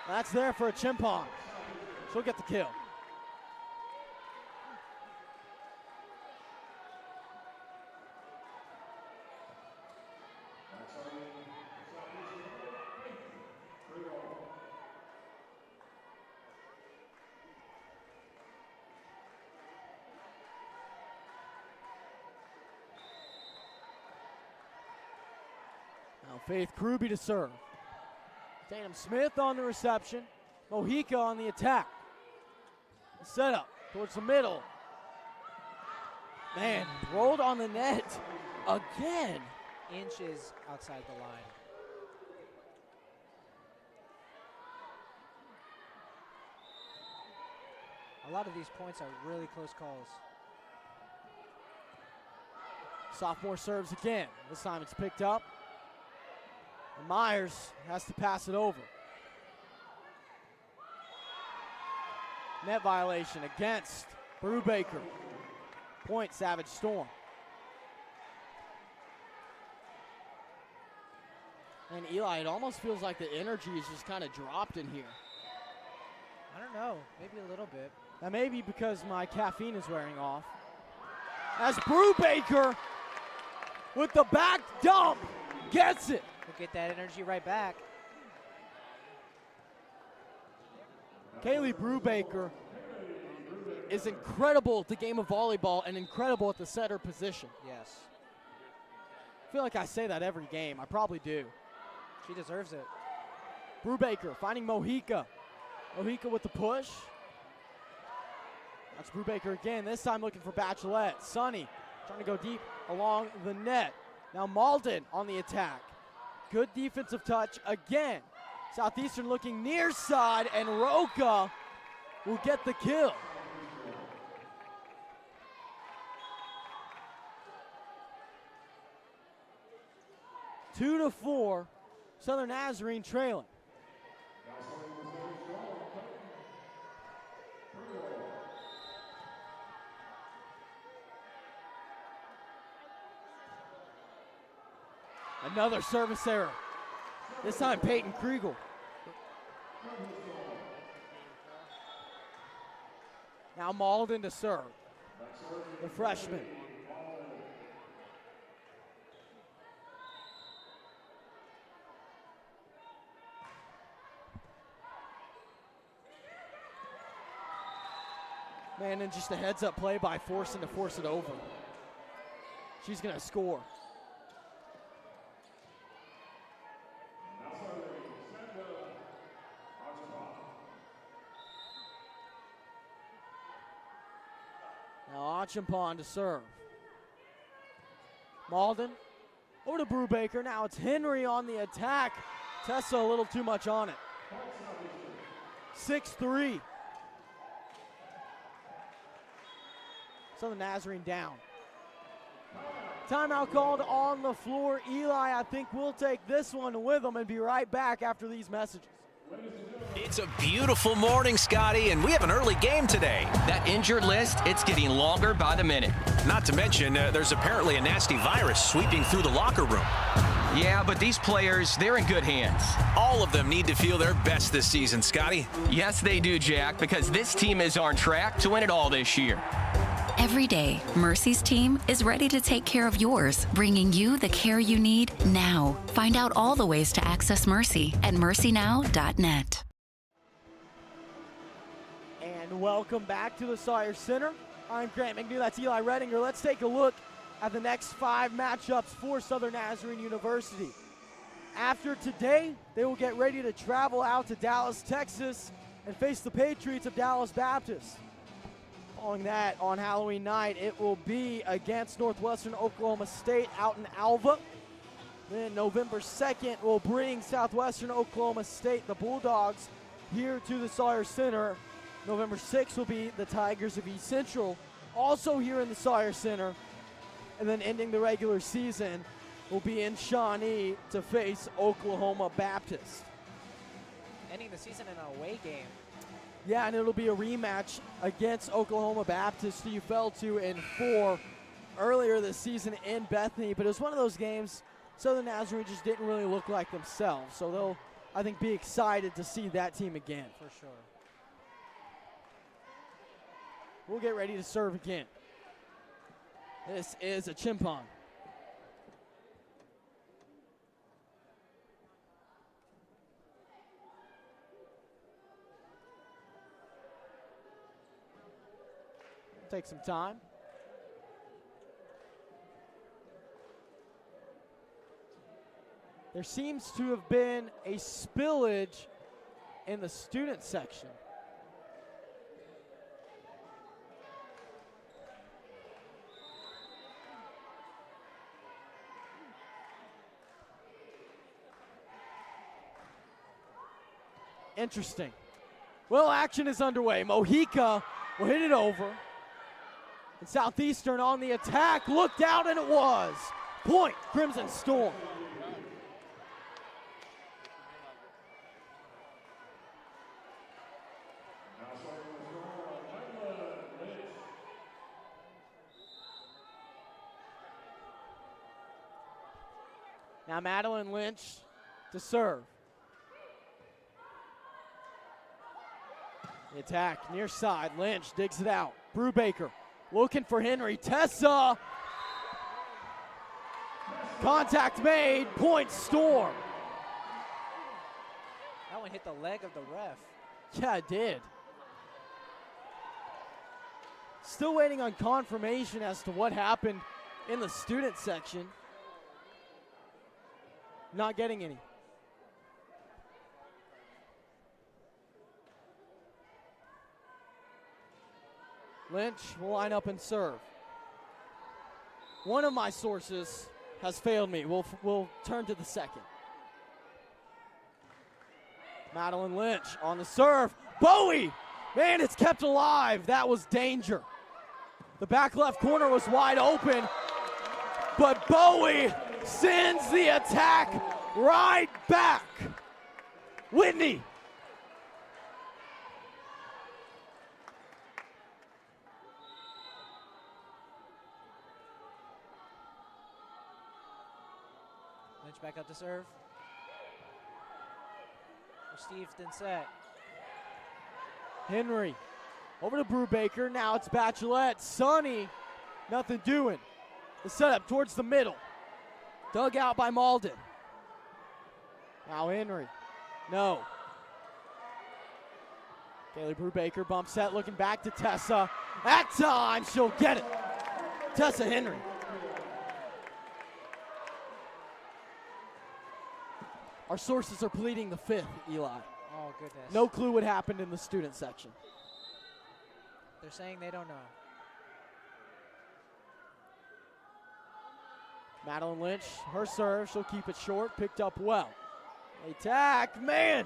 That's there for a Chimpong. She'll get the kill. Now Faith Kruby to serve. Tatum Smith on the reception. Mojica on the attack. The setup towards the middle. Man, rolled on the net again. Inches outside the line. A lot of these points are really close calls. Sophomore serves again. This time it's picked up. And Myers has to pass it over. Net violation against Brubaker. Point Savage Storm. And Eli, it almost feels like the energy is just kind of dropped in here. I don't know, maybe a little bit. That may be because my caffeine is wearing off. As Brubaker with the back dump gets it. We'll get that energy right back. Kaylee Brubaker is incredible at the game of volleyball and incredible at the setter position. Yes. I feel like I say that every game. I probably do. She deserves it. Brubaker finding Mojica. Mojica with the push. That's Brubaker again, this time looking for Bachelette. Sonny trying to go deep along the net. Now Malden on the attack. Good defensive touch again. Southeastern looking near side, and Roca will get the kill. Two to 4, Southern Nazarene trailing. Another service error. This time Peyton Kriegel. Now Malden to serve. The freshman. Man, and just a heads-up play by Forson to force it over. she's going to score. Now Achimpong to serve. Malden over to Brubaker. Now it's Henry on the attack. Tessa a little too much on it. 6-3. Southern Nazarene down. Timeout called on the floor. Eli, I think we'll take this one with them and be right back after these messages. It's a beautiful morning, Scotty, and we have an early game today. That injured list, it's getting longer by the minute. Not to mention, there's apparently a nasty virus sweeping through the locker room. Yeah, but these players, they're in good hands. All of them need to feel their best this season, Scotty. Yes, they do, Jack, because this team is on track to win it all this year. Every day, Mercy's team is ready to take care of yours, bringing you the care you need now. Find out all the ways to access Mercy at mercynow.net. And welcome back to the Sawyer Center. I'm Grant McNew, that's Eli Redinger. Let's take a look at the next 5 matchups for Southern Nazarene University. After today, they will get ready to travel out to Dallas, Texas, and face the Patriots of Dallas Baptist. Following that, on Halloween night, it will be against Northwestern Oklahoma State out in Alva. Then November 2nd, will bring Southwestern Oklahoma State, the Bulldogs, here to the Sawyer Center. November 6th will be the Tigers of East Central, also here in the Sawyer Center. And then ending the regular season will be in Shawnee to face Oklahoma Baptist. Ending the season in an away game. Yeah, and it'll be a rematch against Oklahoma Baptist, who you fell to in 4 earlier this season in Bethany. But it was one of those games Southern Nazarene just didn't really look like themselves. So they'll, I think, be excited to see that team again. For sure. We'll get ready to serve again. This is Achimpong. Take some time. There seems to have been a spillage in the student section. Interesting. Well, action is underway. Mojica will hit it over. And Southeastern on the attack. Looked out, and it was. Point, Crimson Storm. Now Madeline Lynch to serve. The attack near side. Lynch digs it out. Brubaker looking for Henry. Tessa. Contact made. Point Storm. That one hit the leg of the ref. Yeah, it did. Still waiting on confirmation as to what happened in the student section. Not getting any. Lynch will line up and serve. One of my sources has failed me. We'll turn to the second. Madeline Lynch on the serve. Bowie! Man, it's kept alive. That was danger. The back left corner was wide open, but Bowie sends the attack right back. Whitney. Lynch back up to serve. Steve Dinsett. Henry over to Brubaker. Now it's Bachelet. Sonny, nothing doing. The setup towards the middle. Dug out by Malden. Now Henry. No. Kaylee Brubaker bump set, looking back to Tessa. That time she'll get it. Tessa Henry. Our sources are pleading the fifth, Eli. Oh, goodness. No clue what happened in the student section. They're saying they don't know. Madeline Lynch, her serve, she'll keep it short, picked up well. Attack, man!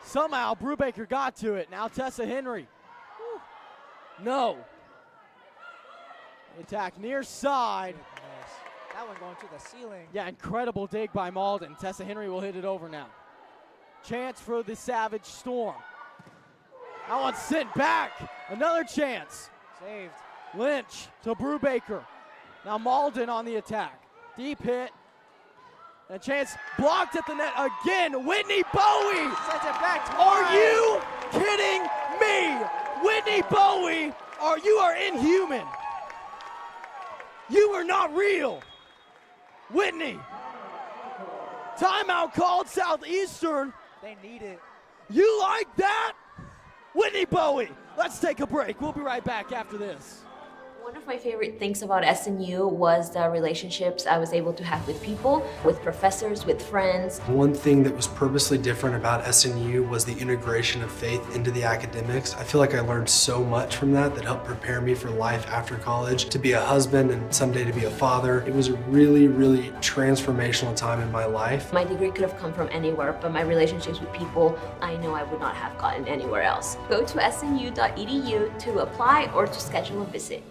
Somehow Brubaker got to it. Now Tessa Henry. Whew. No. Attack near side. Goodness. That one going to the ceiling. Yeah, incredible dig by Malden. Tessa Henry will hit it over now. Chance for the Savage Storm. That one's sent back. Another chance. Saved. Lynch to Brubaker. Now Malden on the attack. Deep hit. And a chance blocked at the net again. Whitney Bowie. Sends it back twice. Are you kidding me? Whitney Bowie, you are inhuman. You are not real. Whitney. Timeout called Southeastern. They need it. You like that? Whitney Bowie. Let's take a break. We'll be right back after this. One of my favorite things about SNU was the relationships I was able to have with people, with professors, with friends. One thing that was purposely different about SNU was the integration of faith into the academics. I feel like I learned so much from that helped prepare me for life after college, to be a husband and someday to be a father. It was a really, really transformational time in my life. My degree could have come from anywhere, but my relationships with people, I know I would not have gotten anywhere else. Go to snu.edu to apply or to schedule a visit.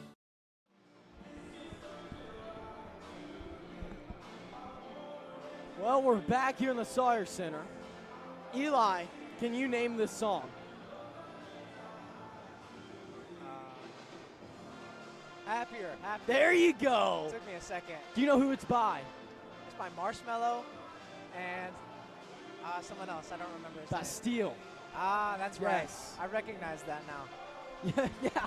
Well, we're back here in the Sawyer Center. Eli, can you name this song? Happier. There you go. Took me a second. Do you know who it's by? It's by Marshmello and someone else. I don't remember his Bastille. Ah, that's right. Yes. I recognize that now. Yeah.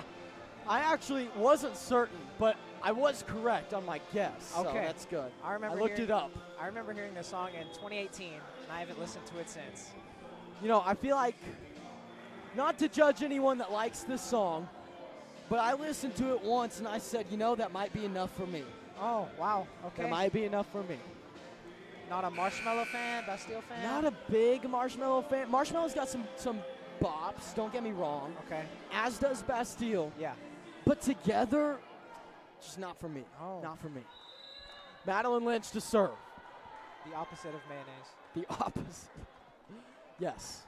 I actually wasn't certain, but I was correct on my guess. Okay. So that's good. I looked it up. I remember hearing this song in 2018, and I haven't listened to it since. You know, I feel like, not to judge anyone that likes this song, but I listened to it once and I said, you know, that might be enough for me. Oh, wow. Okay. That might be enough for me. Not a Marshmello fan, Bastille fan? Not a big Marshmello fan. Marshmello's got some bops, don't get me wrong. Okay. As does Bastille. Yeah. But together, just not for me. Oh. Not for me. Madeline Lynch to serve. The opposite of mayonnaise. The opposite. Yes.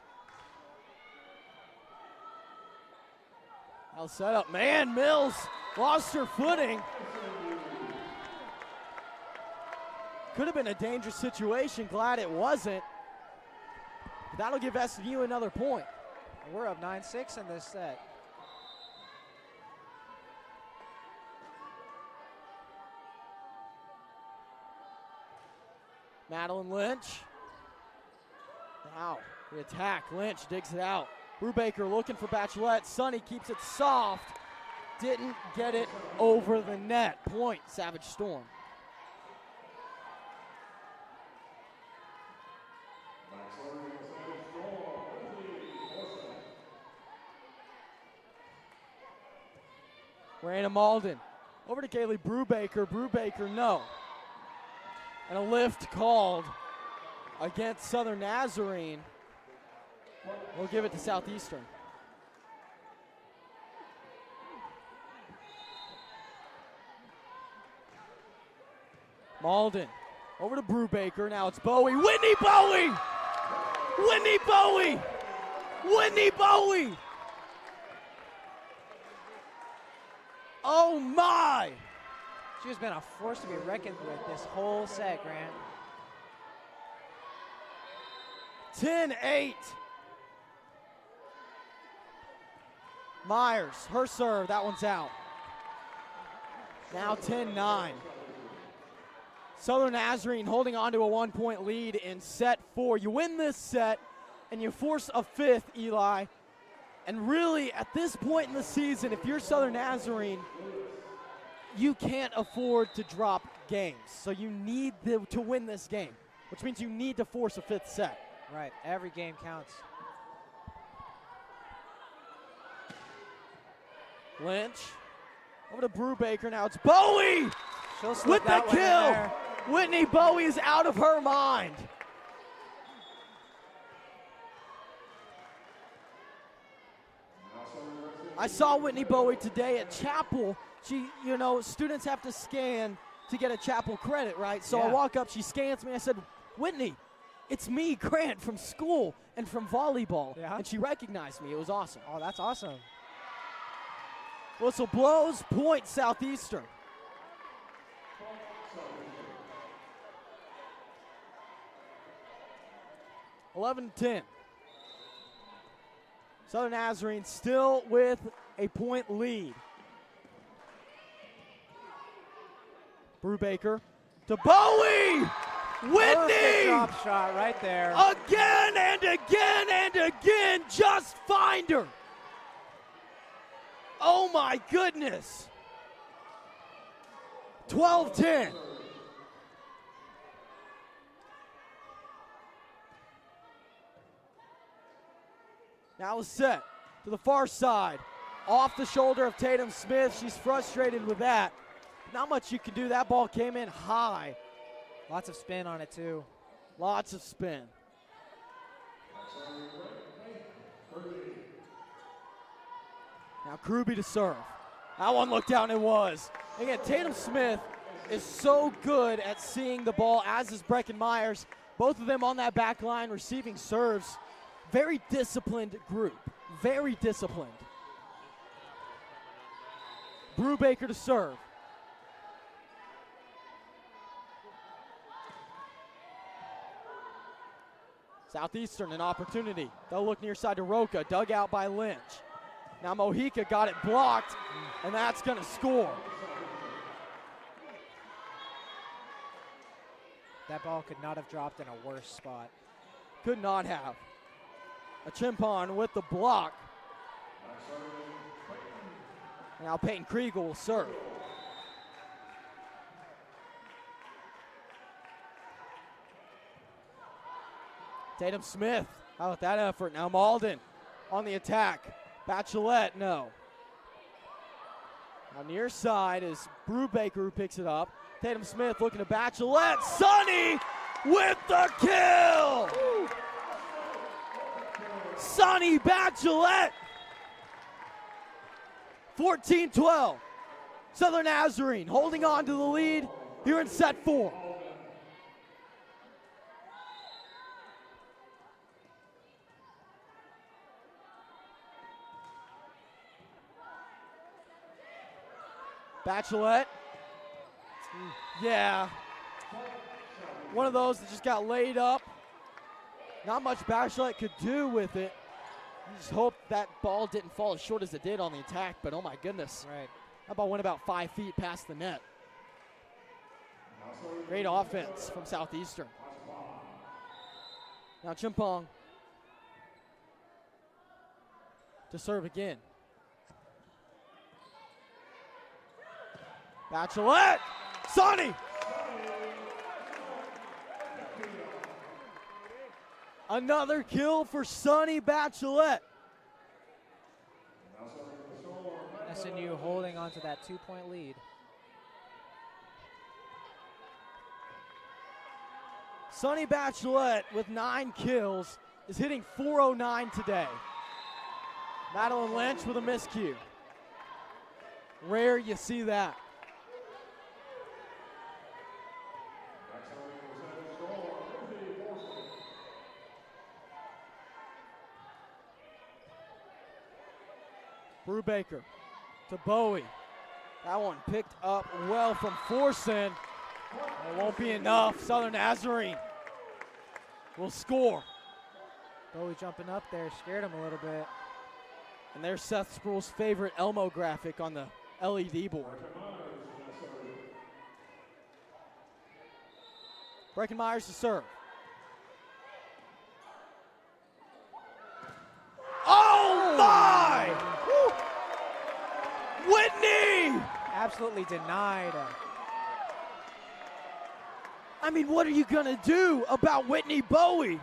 I'll set up. Man, Mills lost her footing. Could have been a dangerous situation. Glad it wasn't. But that'll give SNU another point. We're up 9-6 in this set. Madeline Lynch. Now, the attack. Lynch digs it out. Brubaker looking for Bachelette. Sonny keeps it soft. Didn't get it over the net. Point, Savage Storm. Raina Malden. Over to Kaylee Brubaker. Brubaker, no. And a lift called against Southern Nazarene. We'll give it to Southeastern. Malden over to Brubaker. Now it's Bowie. Whitney Bowie! Whitney Bowie! Whitney Bowie! Oh my! She has been a force to be reckoned with this whole set, Grant. 10-8. Myers, her serve, that one's out. Now 10-9. Southern Nazarene holding on to a 1-point lead in set 4. You win this set and you force a fifth, Eli. And really, at this point in the season, if you're Southern Nazarene, you can't afford to drop games. So you need to win this game, which means you need to force a fifth set. Right, every game counts. Lynch over to Brubaker. Now it's Bowie with the kill. Whitney Bowie is out of her mind. I saw Whitney Bowie today at Chapel. Students have to scan to get a Chapel credit, right? So I walk up, she scans me. I said, Whitney, it's me, Grant, from school and from volleyball. Yeah. And she recognized me. It was awesome. Oh, that's awesome. Whistle blows, point Southeastern. (11-10). Southern Nazarene still with a point lead. Brubaker to Bowie! Whitney! Perfect drop shot right there. Again and again and again, just find her. Oh my goodness. 12-10. Now is set to the far side. Off the shoulder of Tatum Smith. She's frustrated with that. Not much you can do. That ball came in high. Lots of spin on it, too. Lots of spin. Now Kruby to serve. That one looked out and it was. Again, Tatum Smith is so good at seeing the ball, as is Brecken Myers. Both of them on that back line receiving serves. Very disciplined group. Very disciplined. Brubaker to serve. Southeastern, an opportunity. They'll look near side to Roca, dug out by Lynch. Now Mojica got it blocked, and that's going to score. That ball could not have dropped in a worse spot. Could not have. A Chimpon with the block. Now Peyton Kriegel will serve. Tatum Smith, how about that effort? Now Malden on the attack. Bachelet, no. Now near side is Brubaker who picks it up. Tatum Smith looking to Bachelet. Sonny with the kill! Woo. Sonny Bachelet. 14-12. Southern Nazarene holding on to the lead here in set 4. Bachelet. Yeah. One of those that just got laid up. Not much Bachelet could do with it. You just hope that ball didn't fall as short as it did on the attack, but oh my goodness. Right. That ball went about 5 feet past the net. Great offense from Southeastern. Now Chimpong to serve again. Bachelet! Sonny! Another kill for Sonny Bachelet. SNU holding on to that 2-point lead. Sonny Bachelet with 9 kills is hitting .409 today. Madeline Lynch with a miscue. Rare you see that. Brubaker to Bowie. That one picked up well from Forsen. It won't be enough. Southern Nazarene will score. Bowie jumping up there scared him a little bit. And there's Seth Sproul's favorite Elmo graphic on the LED board. Brecken Myers to serve. Oh my! Woo. Whitney! Absolutely denied. I mean, what are you gonna do about Whitney Bowie?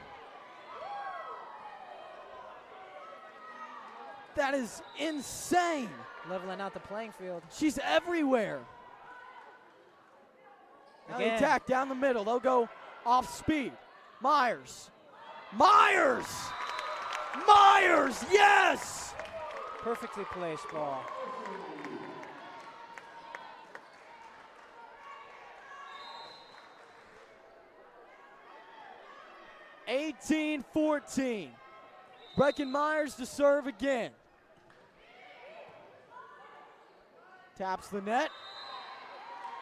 That is insane. Leveling out the playing field. She's everywhere. Now the attack down the middle. They'll go off speed. Myers. Myers! Myers, yes! Perfectly placed ball. (18-14). Breckenmeyers to serve again. Taps the net.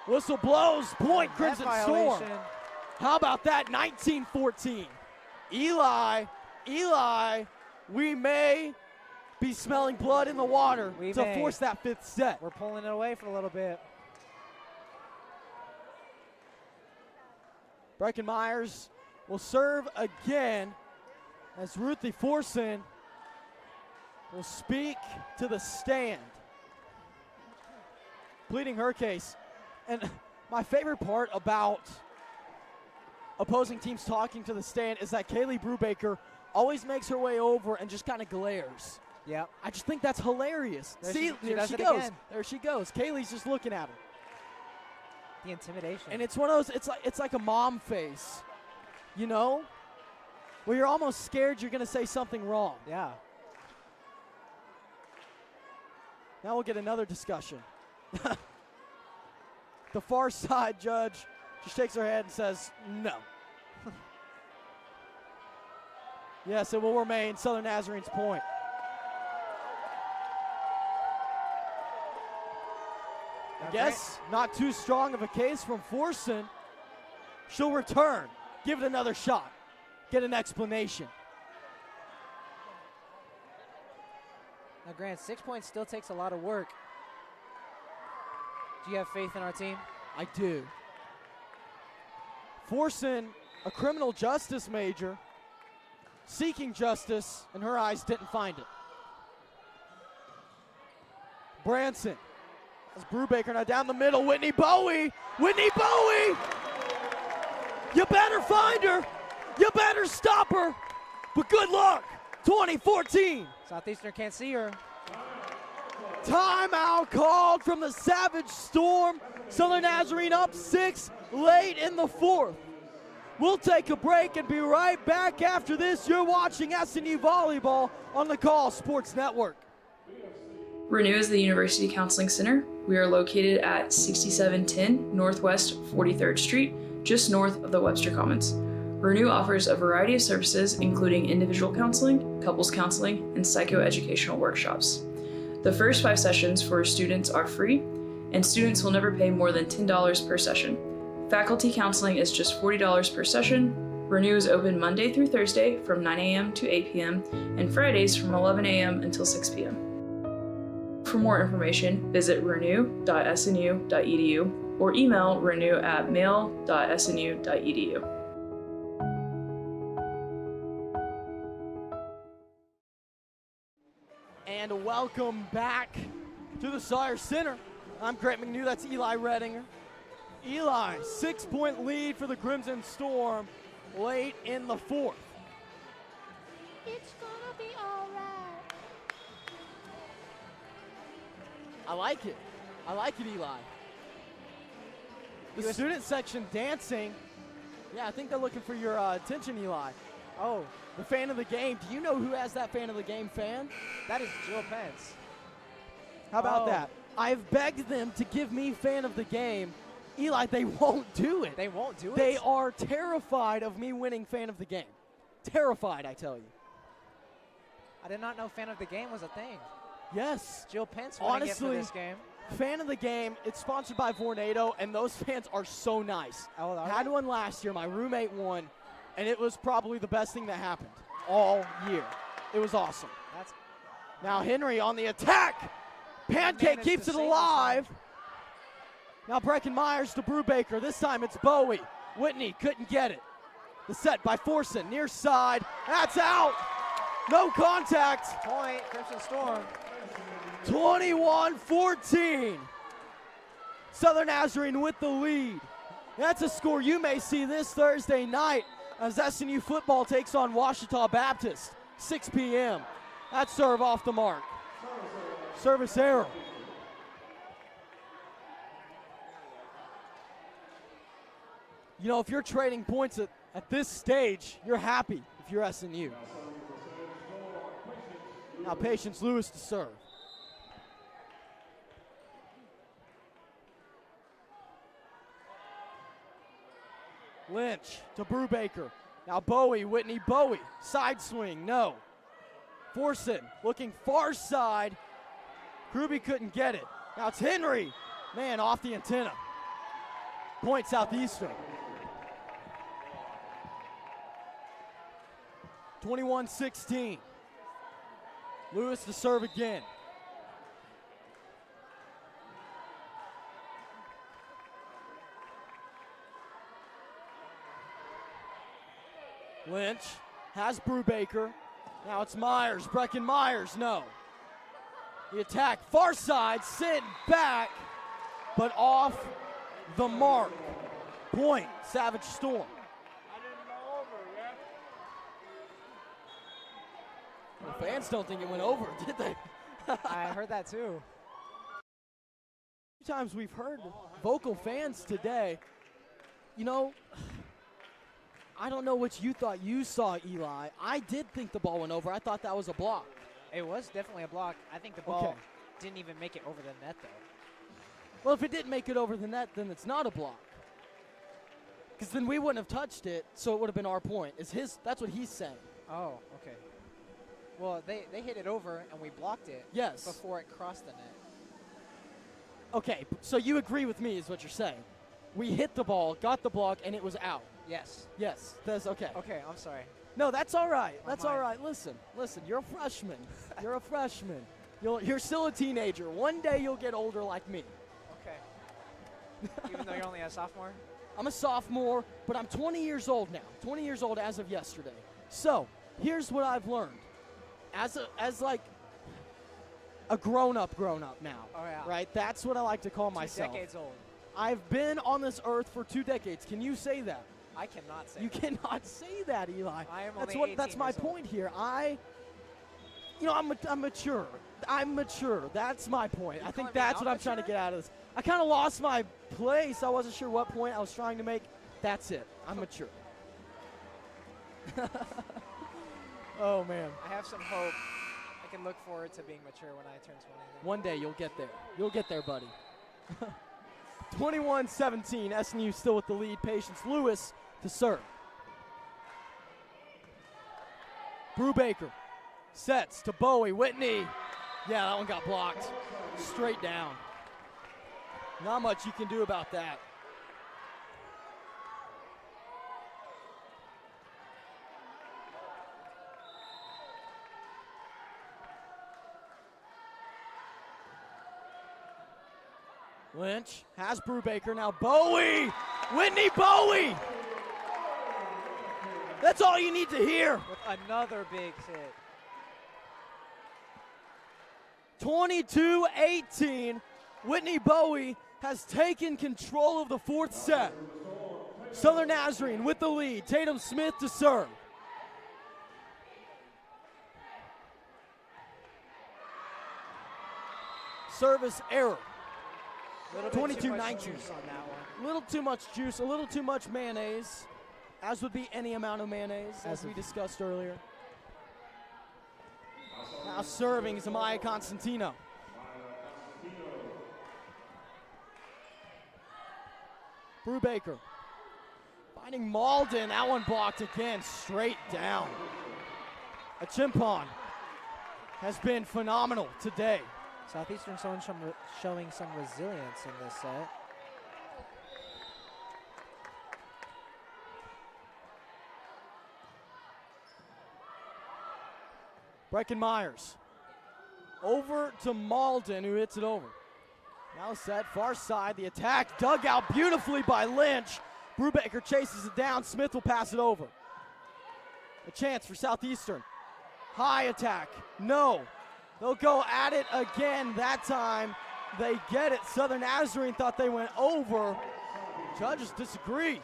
Whistle blows. Point Crimson Storm. How about that? 19-14. Eli, we may be smelling blood in the water to force that 5th set. We're pulling it away for a little bit. Breckenmeyers will serve again as Ruthie Forson will speak to the stand, pleading her case. And my favorite part about opposing teams talking to the stand is that Kaylee Brubaker always makes her way over and just kind of glares. Yeah. I just think that's hilarious. See, there she goes. There she goes. Kaylee's just looking at her. The intimidation. And it's one of those, it's like a mom face, you know? Where you're almost scared you're going to say something wrong. Yeah. Now we'll get another discussion. The far side judge just shakes her head and says, no. Yes, it will remain Southern Nazarene's point. I guess not too strong of a case from Forson. She'll return, give it another shot, get an explanation. Now, Grant, 6 points still takes a lot of work. Do you have faith in our team? I do. Forson, a criminal justice major, seeking justice, in her eyes, didn't find it. Branson. That's Brubaker now down the middle. Whitney Bowie! Whitney Bowie! You better find her! You better stop her! But good luck! 2014! Southeastern can't see her. Timeout called from the Savage Storm. Southern Nazarene up 6 late in the 4th. We'll take a break and be right back after this. You're watching SNU Volleyball on the Call Sports Network. Renew is the University Counseling Center. We are located at 6710 Northwest 43rd Street, just north of the Webster Commons. Renew offers a variety of services, including individual counseling, couples counseling, and psychoeducational workshops. The first 5 sessions for students are free, and students will never pay more than $10 per session. Faculty counseling is just $40 per session. Renew is open Monday through Thursday from 9 a.m. to 8 p.m. and Fridays from 11 a.m. until 6 p.m. For more information, visit renew.snu.edu or email renew@mail.snu.edu. And welcome back to the Sire Center. I'm Grant McNew, that's Eli Redinger. Eli, 6-point lead for the Crimson Storm late in the 4th. It's gonna be all right. I like it. I like it, Eli. The student section dancing. Yeah, I think they're looking for your attention, Eli. Oh, the fan of the game. Do you know who has that fan of the game fan? That is Jill Pence. How about that? I've begged them to give me fan of the game. Eli, they won't do it. They won't do it? They are terrified of me winning fan of the game. Terrified, I tell you. I did not know fan of the game was a thing. Yes. Jill Pence winning it for this game. Fan of the game, it's sponsored by Vornado, and those fans are so nice. Oh, had one last year. My roommate won, and it was probably the best thing that happened all year. It was awesome. Now Henry on the attack. Pancake keeps it alive. Now Breckenmeyers to Brubaker. This time it's Bowie. Whitney couldn't get it. The set by Forson, near side. That's out. No contact. Point, Crimson Storm. 21-14. Southern Nazarene with the lead. That's a score you may see this Thursday night as SNU football takes on Ouachita Baptist, 6 p.m. That serve off the mark. Service error. You know, if you're trading points at this stage, you're happy if you're SNU. Now Patience Lewis to serve. Lynch to Brubaker. Now Bowie, Whitney Bowie. Side swing, no. Forson looking far side. Ruby couldn't get it. Now it's Henry. Man, off the antenna. Point Southeastern. 21-16. Lewis to serve again. Lynch has Brubaker. Now it's Myers. Brecken Myers, no. The attack, far side, sent back, but off the mark. Point, Savage Storm. The fans don't think it went over, did they? I heard that too. Times we've heard vocal fans today. You know, I don't know what you thought you saw, Eli. I did think the ball went over. I thought that was a block. It was definitely a block. I think the ball didn't even make it over the net, though. Well, if it didn't make it over the net, then it's not a block. Because then we wouldn't have touched it, so it would have been our point. That's what he's saying. Oh, okay. Well, they hit it over, and we blocked it before it crossed the net. Okay, so you agree with me is what you're saying. We hit the ball, got the block, and it was out. Yes. Yes, that's okay. Okay, I'm sorry. No, that's all right. That's all right. Listen, you're a freshman. You're a freshman. You're still a teenager. One day you'll get older like me. Okay. Even though you're only a sophomore? I'm a sophomore, but I'm 20 years old now. 20 years old as of yesterday. So, here's what I've learned. As like a grown-up now. Oh, yeah. Right? That's what I like to call myself. 2 decades old. I've been on this earth for 2 decades. Can you say that? I cannot say You that. cannot say that, Eli. I am only 18 That's my years old. point here. I'm mature. I'm mature. That's my point. I think that's what I'm trying to get out of this. I kind of lost my place. I wasn't sure what point I was trying to make. That's it. I'm mature. Oh, man. I have some hope. I can look forward to being mature when I turn 20. One day you'll get there. You'll get there, buddy. 21-17. SNU still with the lead. Patience Lewis to serve. Brubaker sets to Bowie. Whitney. Yeah, that one got blocked. Straight down. Not much you can do about that. Lynch has Brubaker. Now Bowie. Whitney Bowie. That's all you need to hear. With another big hit. 22-18. Whitney Bowie has taken control of the fourth set. Southern Nazarene with the lead. Tatum Smith to serve. Service error. 22-19. Little too much juice, a little too much mayonnaise, as would be any amount of mayonnaise, as we discussed earlier. Now serving is Amaya Constantino. Brubaker finding Malden. That one blocked again, straight down. A Chimpon has been phenomenal today. Southeastern showing some resilience in this set. Brecken Myers over to Malden, who hits it over. Now set, far side, the attack dug out beautifully by Lynch. Brubaker chases it down. Smith will pass it over. A chance for Southeastern. High attack, no. They'll go at it again. That time they get it. Southern Nazarene thought they went over. Judges disagree.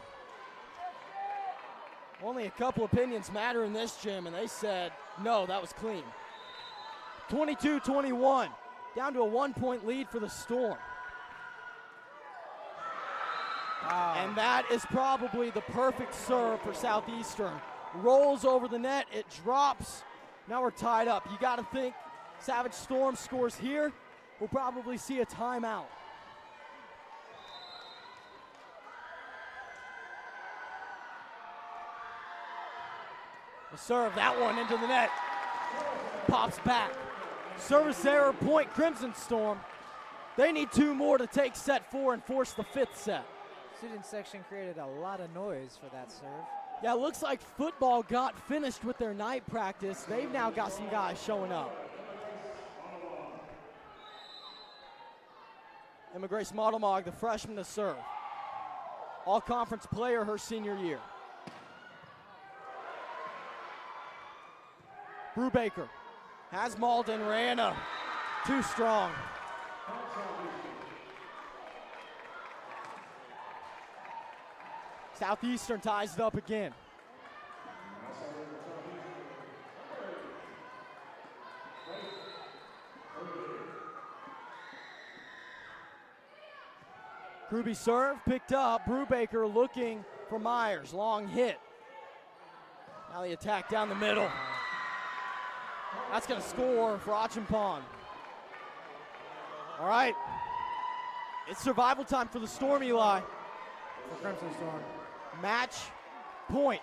Only a couple opinions matter in this gym, and they said, no, that was clean. 22-21, down to a 1-point lead for the Storm. Wow. And that is probably the perfect serve for Southeastern. Rolls over the net, it drops. Now we're tied up. You got to think Savage Storm scores here. We'll probably see a timeout. The serve, that one into the net. Pops back. Service error, point Crimson Storm. They need 2 more to take set 4 and force the 5th set. Student section created a lot of noise for that serve. Yeah, it looks like football got finished with their night practice. They've now got some guys showing up. Emma Grace Modelmog, the freshman to serve. All-conference player her senior year. Brubaker has Malden, Rihanna, too strong. Southeastern ties it up again. Ruby serve, picked up. Brubaker looking for Myers. Long hit. Now the attack down the middle. That's going to score for Achampong. All right. It's survival time for the Storm, Eli. For Crimson Storm. Match point.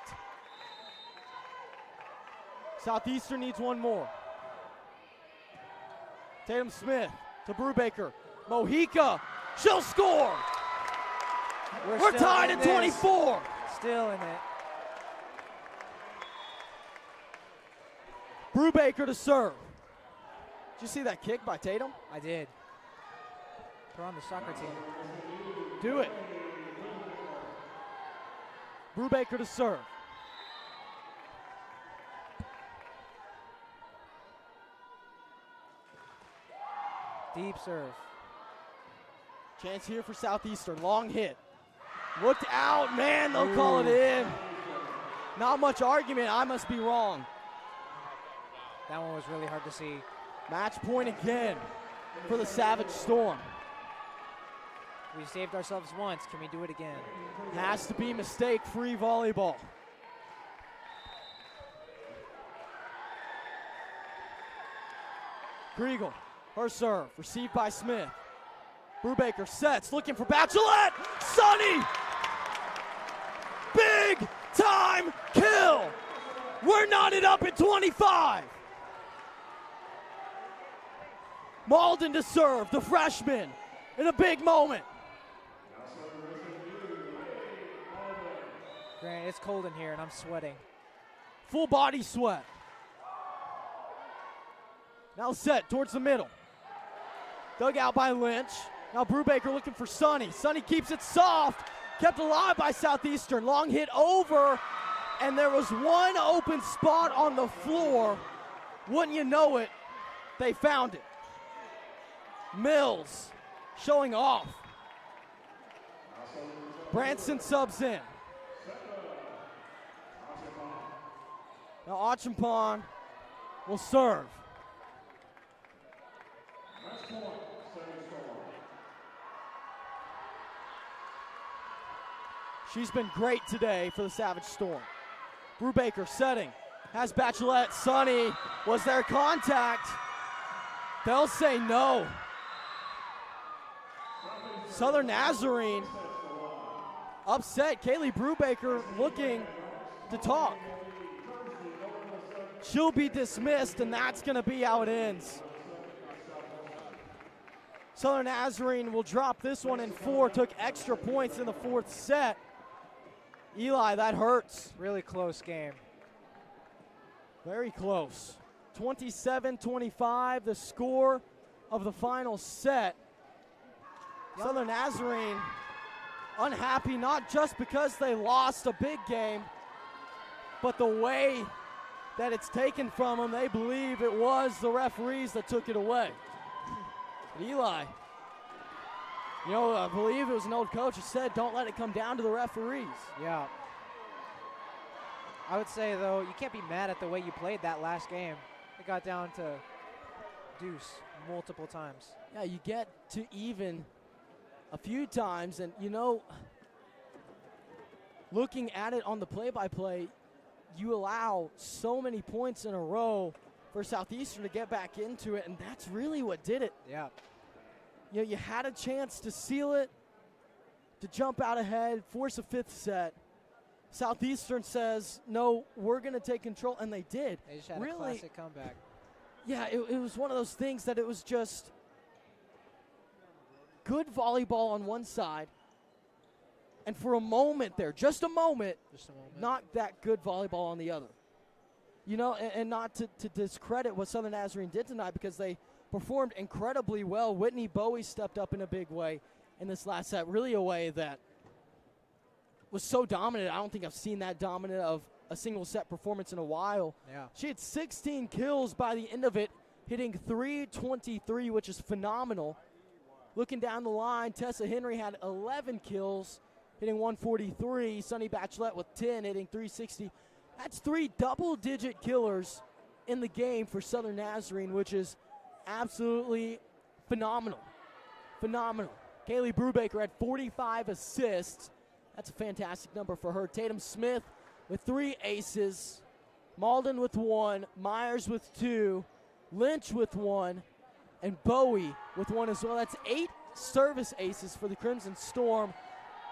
Southeastern needs 1 more. Tatum Smith to Brubaker. Mojica, she'll score. We're tied at 24. Still in it. Brubaker to serve. Did you see that kick by Tatum? I did. We're on the soccer team. Do it. Brubaker to serve. Deep serve. Chance here for Southeastern. Long hit. Looked out, man, they'll call it in. Not much argument, I must be wrong. That one was really hard to see. Match point again for the Savage Storm. We saved ourselves once, can we do it again? Has to be mistake-free volleyball. Kriegel, her serve, received by Smith. Brubaker sets, looking for Bachelette. Sonny! Big time kill! We're knotted up at 25. Malden to serve, the freshman, in a big moment. Grant, it's cold in here and I'm sweating. Full body sweat. Now set towards the middle. Dug out by Lynch. Now Brubaker looking for Sonny. Sonny keeps it soft. Kept alive by Southeastern. Long hit over. And there was one open spot on the floor. Wouldn't you know it, they found it. Mills showing off. Branson subs in. Now Achampong will serve. She's been great today for the Savage Storm. Brubaker setting, has Bachelette. Sonny, was there contact? They'll say no. Southern Nazarene upset. Kaylee Brubaker looking to talk. She'll be dismissed, and that's going to be how it ends. Southern Nazarene will drop this one in 4, took extra points in the 4th set. Eli, that hurts. Really close game. Very close. 27-25, the score of the final set. Southern Nazarene unhappy, not just because they lost a big game, but the way that it's taken from them. They believe it was the referees that took it away. But Eli, you know, I believe it was an old coach who said, don't let it come down to the referees. Yeah. I would say, though, you can't be mad at the way you played that last game. It got down to deuce multiple times. Yeah, you get to even a few times, and, you know, looking at it on the play-by-play, you allow so many points in a row for Southeastern to get back into it, and that's really what did it. Yeah. You know, you had a chance to seal it, to jump out ahead, force a 5th set. Southeastern says, no, we're going to take control, and they did. They just had really, a classic comeback. Yeah, it was one of those things that it was just good volleyball on one side, and for a moment there, just a moment, not that good volleyball on the other. You know, and not to discredit what Southern Nazarene did tonight, because they performed incredibly well. Whitney Bowie stepped up in a big way in this last set, really a way that was so dominant. I don't think I've seen that dominant of a single set performance in a while. Yeah. She had 16 kills by the end of it, hitting 323, which is phenomenal. Looking down the line, Tessa Henry had 11 kills, hitting 143. Sunny Bachelet with 10, hitting 360. That's 3 double-digit killers in the game for Southern Nazarene, which is absolutely phenomenal. Phenomenal. Kaylee Brubaker had 45 assists. That's a fantastic number for her. Tatum Smith with 3 aces. Malden with 1. Myers with 2. Lynch with 1. And Bowie with 1 as well. That's 8 service aces for the Crimson Storm,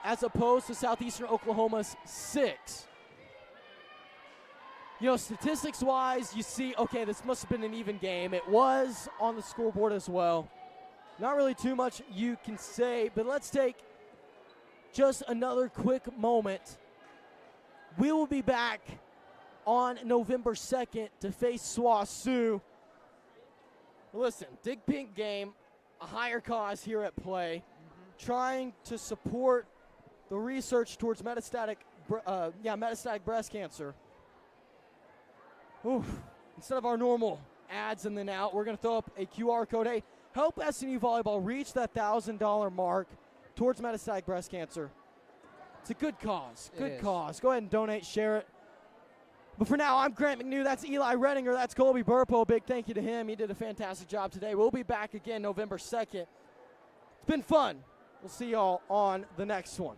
as opposed to Southeastern Oklahoma's 6. You know, statistics-wise, you see, okay, this must have been an even game. It was on the scoreboard as well. Not really too much you can say, but let's take just another quick moment. We will be back on November 2nd to face SWOSU. Listen, Dig Pink game, a higher cause here at play, trying to support the research towards metastatic breast cancer. Oof. Instead of our normal ads in and out, we're going to throw up a QR code. Hey, help SNU Volleyball reach that $1,000 mark towards metastatic breast cancer. It's a good cause. Good cause. Go ahead and donate, share it. But for now, I'm Grant McNew. That's Eli Redinger. That's Colby Burpo. Big thank you to him. He did a fantastic job today. We'll be back again November 2nd. It's been fun. We'll see y'all on the next one.